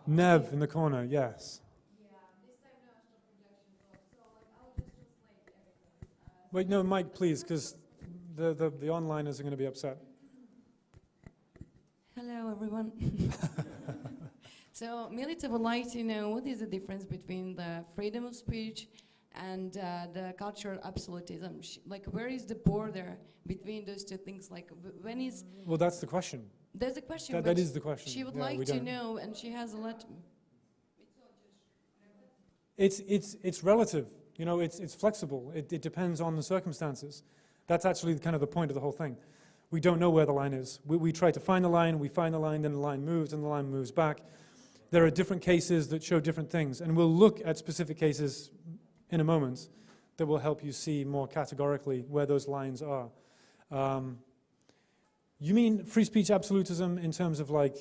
Nev in the corner, yes. Wait, no, Mike, please, because the onliners are going to be upset. Hello, everyone. So, Milita would like to know what is the difference between the freedom of speech and the cultural absolutism? Like, where is the border between those two things? Like, when is... Well, that's the question. There's a question. That is the question. She would like to know, and she has a lot... It's relative. You know, it's flexible. It depends on the circumstances. That's actually kind of the point of the whole thing. We don't know where the line is. We try to find the line, we find the line, then the line moves, and the line moves back. There are different cases that show different things, and we'll look at specific cases in a moment that will help you see more categorically where those lines are. You mean free speech absolutism in terms of like,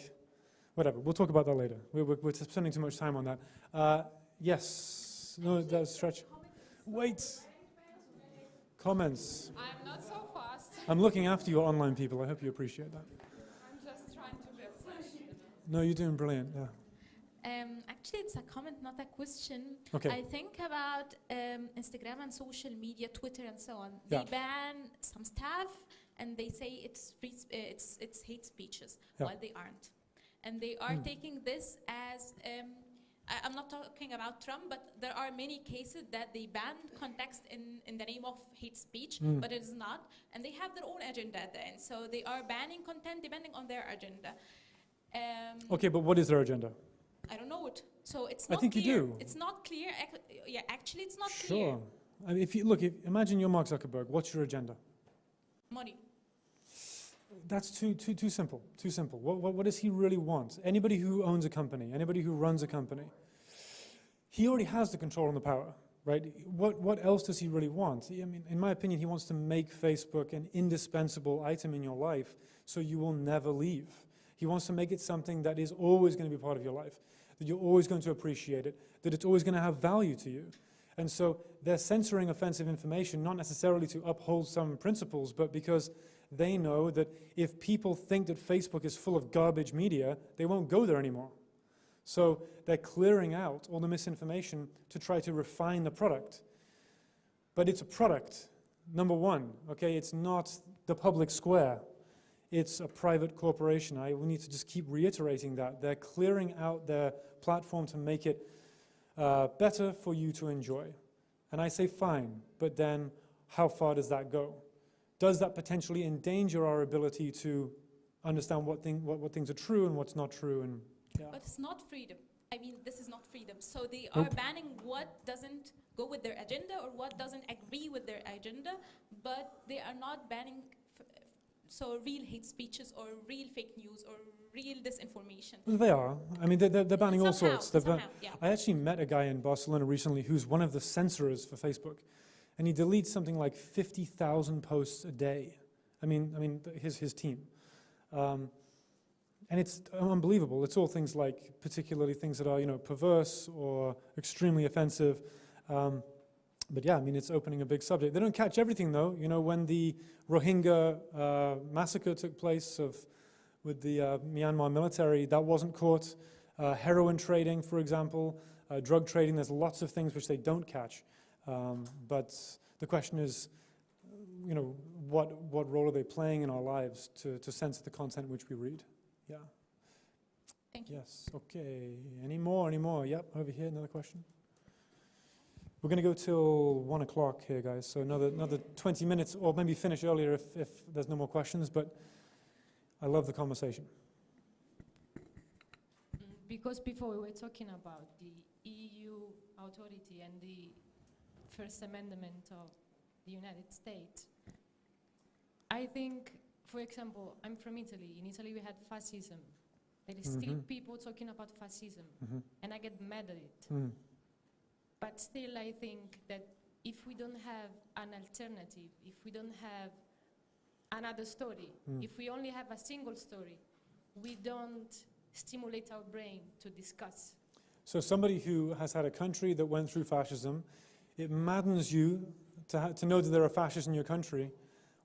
whatever, we'll talk about that later. We're spending too much time on that. Yes, no, that's stretch. Wait. Comments. I'm not so fast. I'm looking after you online people. I hope you appreciate that. I'm just trying to be fresh. No, you're doing brilliant, yeah. Actually, it's a comment, not a question. Okay. I think about Instagram and social media, Twitter and so on. Yeah. They ban some stuff and they say it's it's hate speeches, while they aren't. And they are taking this as, I'm not talking about Trump, but there are many cases that they ban context in the name of hate speech, but it is not. And they have their own agenda at the end. So they are banning content depending on their agenda. Okay, but what is their agenda? I don't know it. So it's not I think clear. you do. It's not clear. Yeah, actually, it's not clear. Sure. I mean, if you look, imagine you're Mark Zuckerberg. What's your agenda? Money. That's too simple. Too simple. What does he really want? Anybody who owns a company, anybody who runs a company, he already has the control and the power, right? What else does he really want? I mean, in my opinion, he wants to make Facebook an indispensable item in your life, so you will never leave. He wants to make it something that is always going to be part of your life, that you're always going to appreciate it, that it's always going to have value to you. And so they're censoring offensive information, not necessarily to uphold some principles, but because they know that if people think that Facebook is full of garbage media, they won't go there anymore. So they're clearing out all the misinformation to try to refine the product. But it's a product, number one, okay? It's not the public square. It's a private corporation. We need to just keep reiterating that. They're clearing out their platform to make it better for you to enjoy. And I say fine, but then how far does that go? Does that potentially endanger our ability to understand what things are true and what's not true? And But it's not freedom. I mean, this is not freedom. So they are banning what doesn't go with their agenda or what doesn't agree with their agenda, but they are not banning real hate speeches or real fake news or real disinformation. Well, they are. I mean, they're banning all sorts. Yeah. I actually met a guy in Barcelona recently who's one of the censorers for Facebook, and he deletes something like 50,000 posts a day. I mean, his team. And it's unbelievable. It's all things like, particularly things that are, perverse or extremely offensive. But yeah, I mean, it's opening a big subject. They don't catch everything, though. When the Rohingya massacre took place with the Myanmar military, that wasn't caught. Heroin trading, for example, drug trading, there's lots of things which they don't catch. But the question is, what role are they playing in our lives to censor the content which we read? Yeah. Thank you. Yes, okay. Any more? Yep, over here, another question. We're going to go till 1 o'clock here, guys, so another 20 minutes, or maybe finish earlier if there's no more questions, but I love the conversation. Because before we were talking about the EU authority and the First Amendment of the United States, I think, for example, I'm from Italy. In Italy, we had fascism. There is still people talking about fascism, and I get mad at it. But still, I think that if we don't have an alternative, if we don't have another story, if we only have a single story, we don't stimulate our brain to discuss. So somebody who has had a country that went through fascism, it maddens you to know that there are fascists in your country,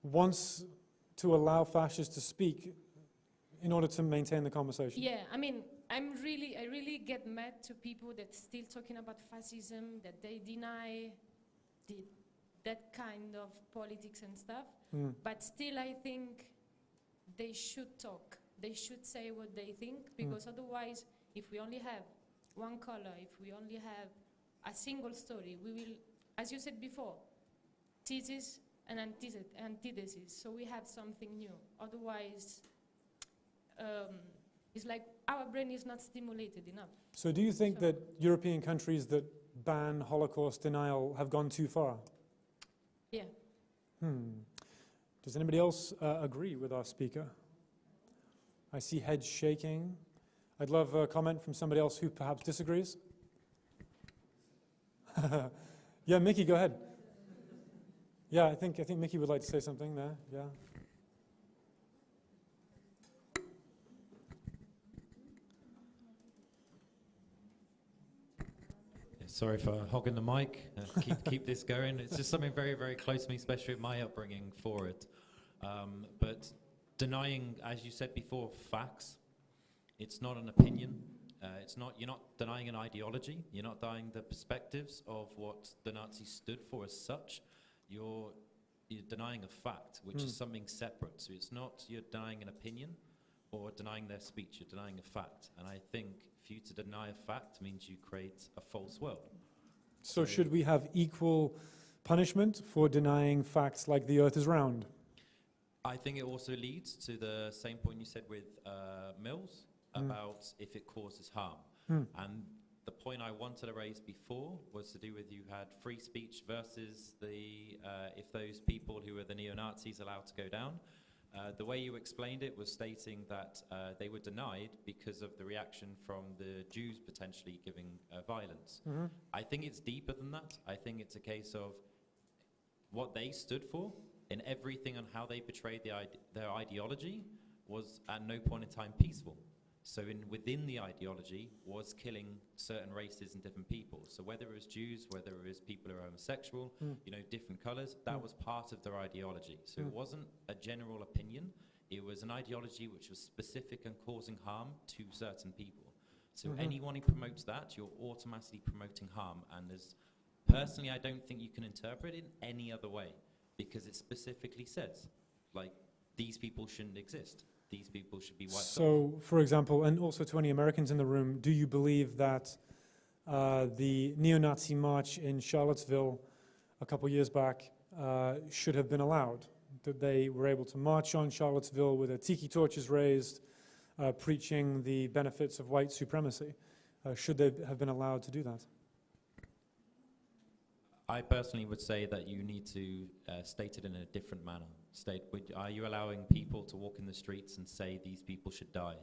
wants to allow fascists to speak in order to maintain the conversation. Yeah, I mean, I really get mad to people that still talking about fascism, that they deny that kind of politics and stuff. But still, I think they should talk. They should say what they think, because otherwise, if we only have one color, if we only have a single story, we will, as you said before, thesis and antithesis. So we have something new. Otherwise, it's like our brain is not stimulated enough. So do you think that European countries that ban Holocaust denial have gone too far? Yeah. Does anybody else agree with our speaker? I see heads shaking. I'd love a comment from somebody else who perhaps disagrees. Yeah, Mickey, go ahead. Yeah, I think Mickey would like to say something there. Yeah. Sorry for hogging the mic. Keep this going. It's just something very, very close to me, especially with my upbringing for it. But denying, as you said before, facts, it's not an opinion. It's not, you're not denying an ideology, you're not denying the perspectives of what the Nazis stood for as such. You're denying a fact, which is something separate. So it's not you're denying an opinion or denying their speech, you're denying a fact. And I think for you to deny a fact means you create a false world. So should we have equal punishment for denying facts like the earth is round? I think it also leads to the same point you said with Mills about if it causes harm. And the point I wanted to raise before was to do with you had free speech versus the if those people who were the neo-Nazis allowed to go down. The way you explained it was stating that they were denied because of the reaction from the Jews potentially giving violence. I think it's deeper than that. I think it's a case of what they stood for in everything and how they portrayed their ideology was at no point in time peaceful. So within the ideology was killing certain races and different people. So whether it was Jews, whether it was people who are homosexual, you know, different colors, that was part of their ideology. So it wasn't a general opinion. It was an ideology which was specific and causing harm to certain people. So anyone who promotes that, you're automatically promoting harm. And personally, I don't think you can interpret it in any other way because it specifically says, like, these people shouldn't exist. These people should be wiped off. So, for example, and also to any Americans in the room, do you believe that the neo-Nazi march in Charlottesville a couple years back should have been allowed? That they were able to march on Charlottesville with their tiki torches raised, preaching the benefits of white supremacy? Should they have been allowed to do that? I personally would say that you need to state it in a different manner. Are you allowing people to walk in the streets and say these people should die?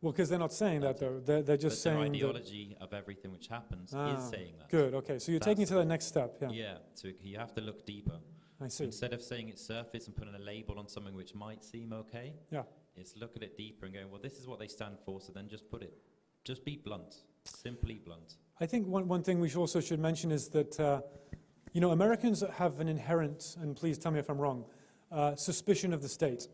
Well, because they're not saying that, though. They're just saying their ideology of everything which happens is saying that. Good, okay. So you're taking it to the next step, yeah. Yeah, so you have to look deeper. I see. Instead of saying it's surface and putting a label on something which might seem okay, it's look at it deeper and going, well, this is what they stand for, so then just be blunt, simply blunt. I think one thing we also should mention is that, you know, Americans have an inherent, and please tell me if I'm wrong, suspicion of the state.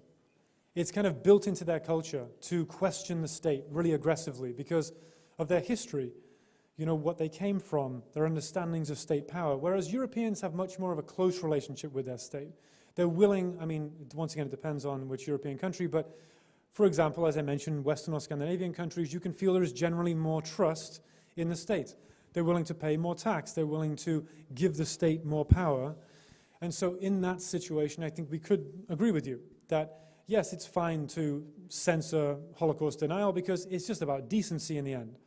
It's kind of built into their culture to question the state really aggressively because of their history, you know, what they came from, their understandings of state power, whereas Europeans have much more of a close relationship with their state. They're willing, I mean, once again, it depends on which European country, but for example, as I mentioned, Western or Scandinavian countries, you can feel there is generally more trust in the state. They're willing to pay more tax. They're willing to give the state more power. And so in that situation, I think we could agree with you that, yes, it's fine to censor Holocaust denial because it's just about decency in the end.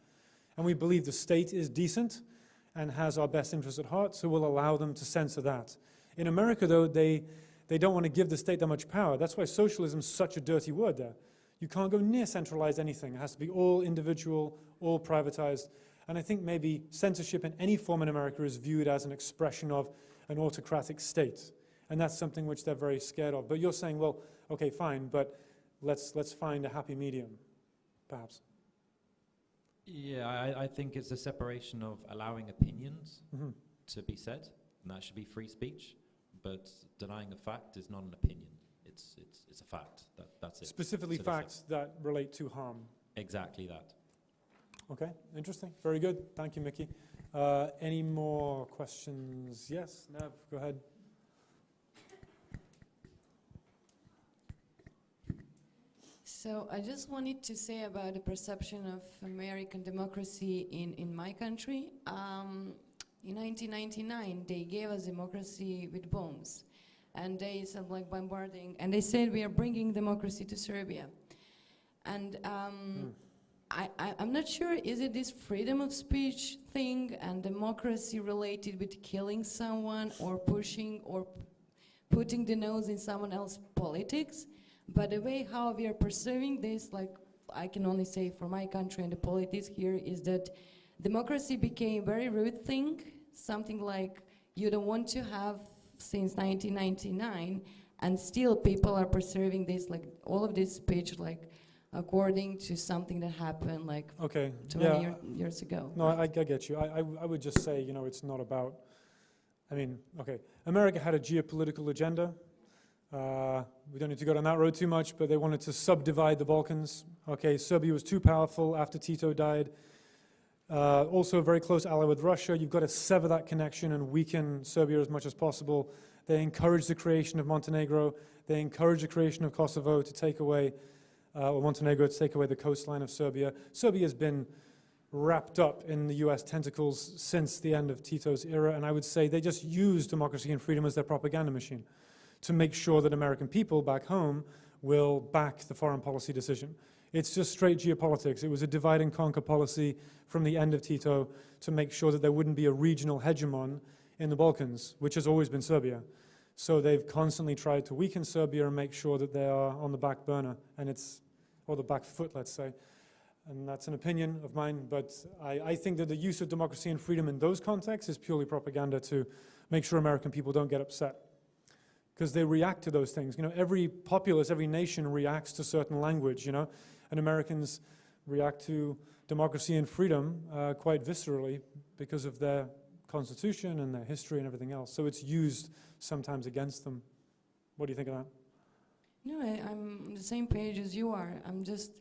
And we believe the state is decent and has our best interests at heart, so we'll allow them to censor that. In America, though, they don't want to give the state that much power. That's why socialism is such a dirty word there. You can't go near centralize anything. It has to be all individual, all privatized. And I think maybe censorship in any form in America is viewed as an expression of an autocratic state. And that's something which they're very scared of. But you're saying, well, okay, fine, but let's find a happy medium, perhaps. Yeah, I think it's a separation of allowing opinions to be said, and that should be free speech, but denying a fact is not an opinion. It's a fact. That's it. Specifically facts that relate to harm. Exactly that. Okay, interesting. Very good. Thank you, Mickey. Any more questions? Yes, Nev, go ahead. So I just wanted to say about the perception of American democracy in my country. In 1999, they gave us democracy with bombs. And they said, like, bombarding. And they said, we are bringing democracy to Serbia. And I'm not sure, is it this freedom of speech thing and democracy related with killing someone or pushing or putting the nose in someone else's politics? But the way how we are perceiving this, like I can only say for my country and the politics here, is that democracy became a very rude thing, something like you don't want to have since 1999, and still people are perceiving this, like all of this speech, like according to something that happened like 20 years ago. No, I get you. I would just say, you know, it's not about, I mean, okay, America had a geopolitical agenda. We don't need to go down that road too much, but they wanted to subdivide the Balkans. Okay, Serbia was too powerful after Tito died. Also a very close ally with Russia. You've got to sever that connection and weaken Serbia as much as possible. They encourage the creation of Montenegro. They encourage the creation of Kosovo to take away, or Montenegro to take away the coastline of Serbia. Serbia has been wrapped up in the US tentacles since the end of Tito's era, and I would say they just use democracy and freedom as their propaganda machine to make sure that American people back home will back the foreign policy decision. It's just straight geopolitics. It was a divide and conquer policy from the end of Tito to make sure that there wouldn't be a regional hegemon in the Balkans, which has always been Serbia. So they've constantly tried to weaken Serbia and make sure that they are on the back burner, and or the back foot, let's say. And that's an opinion of mine, but I think that the use of democracy and freedom in those contexts is purely propaganda to make sure American people don't get upset. Because they react to those things. You know, every populace, every nation reacts to certain language, you know, and Americans react to democracy and freedom quite viscerally because of their constitution and their history and everything else. So it's used sometimes against them. What do you think of that? No, I'm on the same page as you are. I'm just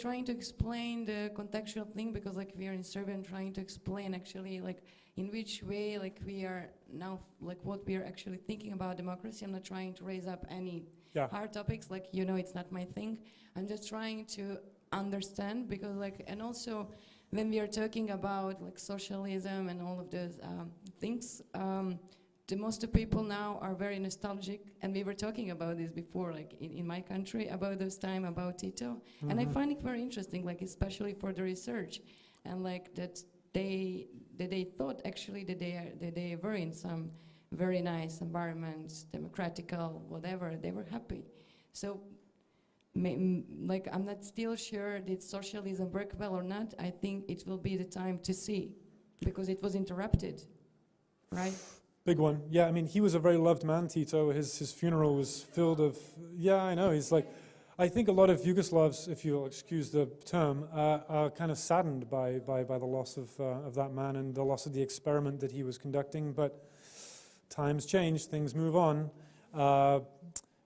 trying to explain the contextual thing because like we are in Serbia and trying to explain actually like in which way like we are now like what we are actually thinking about democracy. I'm not trying to raise up any hard topics, like, you know, it's not my thing. I'm just trying to understand because like, and also when we are talking about like socialism and all of those things, the most of people now are very nostalgic, and we were talking about this before, like in my country, about this time, about Tito, and I find it very interesting, like especially for the research, and like that they thought actually that they were in some very nice environments, democratical, whatever, they were happy. So, like I'm not still sure did socialism work well or not. I think it will be the time to see, because it was interrupted, right? Big one. Yeah, I mean, he was a very loved man, Tito. His funeral was filled of, yeah, I know. He's like, I think a lot of Yugoslavs, if you'll excuse the term, are kind of saddened by the loss of that man and the loss of the experiment that he was conducting. But times change, things move on.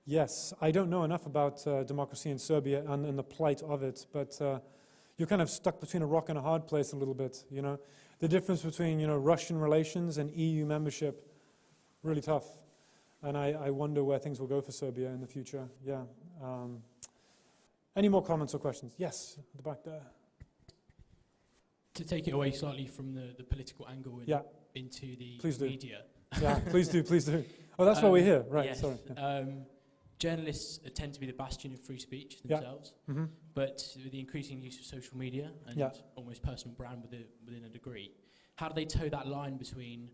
Yes, I don't know enough about democracy in Serbia and the plight of it, but you're kind of stuck between a rock and a hard place a little bit, you know. The difference between, you know, Russian relations and EU membership, really tough. And I wonder where things will go for Serbia in the future. Yeah. Any more comments or questions? Yes, at the back there. To take it away slightly from the political angle and into the media. Yeah, please do, please do. Oh, that's why we're here, right, yes. sorry. Yeah. Journalists tend to be the bastion of free speech themselves, but with the increasing use of social media and almost personal brand within a degree, how do they toe that line between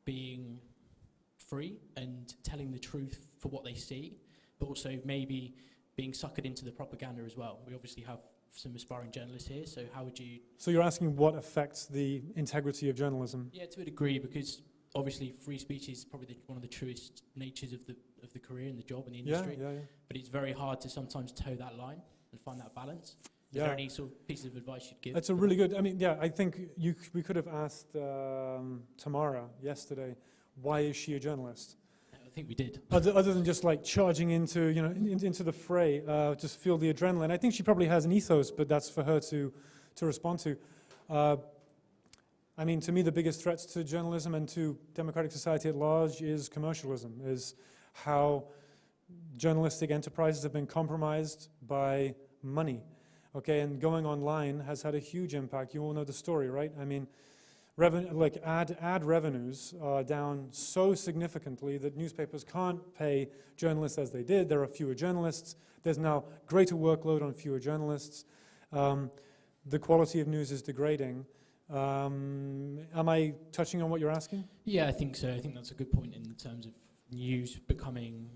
being free and telling the truth for what they see, but also maybe being suckered into the propaganda as well? We obviously have some aspiring journalists here, so how would you... So you're asking what affects the integrity of journalism? Yeah, to a degree, because obviously free speech is probably one of the truest natures of the career and the job and the industry. Yeah. But it's very hard to sometimes toe that line and find that balance. Is there any sort of piece of advice you'd give? That's a really good, I mean, yeah, I think we could have asked Tamara yesterday, why is she a journalist? I think we did. Other than just like charging into, you know, into the fray, just feel the adrenaline. I think she probably has an ethos, but that's for her to respond to. I mean, to me, the biggest threats to journalism and to democratic society at large is commercialism, is how journalistic enterprises have been compromised by money. Okay, and going online has had a huge impact. You all know the story, right? I mean, ad revenues are down so significantly that newspapers can't pay journalists as they did. There are fewer journalists. There's now greater workload on fewer journalists. The quality of news is degrading. Am I touching on what you're asking? Yeah, I think so. I think that's a good point in terms of news becoming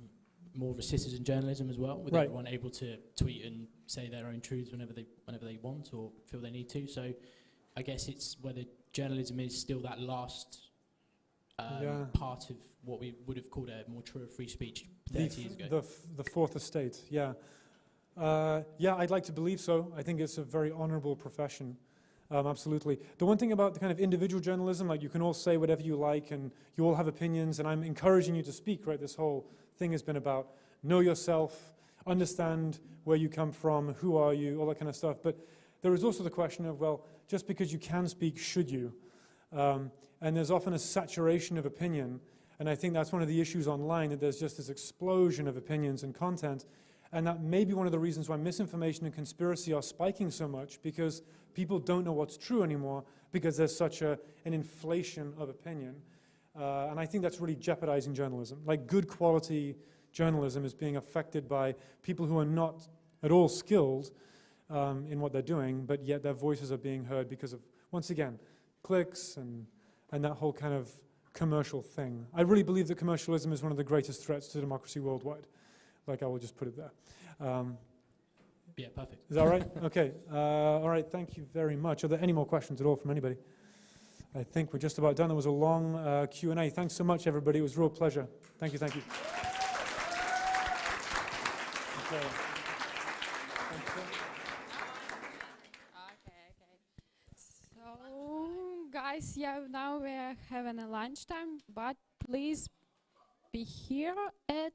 more of a citizen journalism as well, with everyone able to tweet and say their own truths whenever they want or feel they need to. So I guess it's whether journalism is still that last part of what we would have called a more true free speech 30 years ago. The fourth estate, yeah. Yeah, I'd like to believe so. I think it's a very honorable profession. Absolutely. The one thing about the kind of individual journalism, like you can all say whatever you like and you all have opinions, and I'm encouraging you to speak, right? This whole thing has been about know yourself, understand where you come from, who are you, all that kind of stuff. But there is also the question of, well, just because you can speak, should you? And there's often a saturation of opinion, and I think that's one of the issues online, that there's just this explosion of opinions and content, and that may be one of the reasons why misinformation and conspiracy are spiking so much, because people don't know what's true anymore, because there's such an inflation of opinion. And I think that's really jeopardizing journalism. Like, good quality journalism is being affected by people who are not at all skilled in what they're doing, but yet their voices are being heard because of, once again, clicks and that whole kind of commercial thing. I really believe that commercialism is one of the greatest threats to democracy worldwide. Like, I will just put it there. Yeah, perfect. Is that right? Okay. All right, thank you very much. Are there any more questions at all from anybody? I think we're just about done. There was a long Q&A. Thanks so much, everybody. It was a real pleasure. Thank you, thank you. Okay. So, guys, yeah, now we're having a lunchtime, but please be here at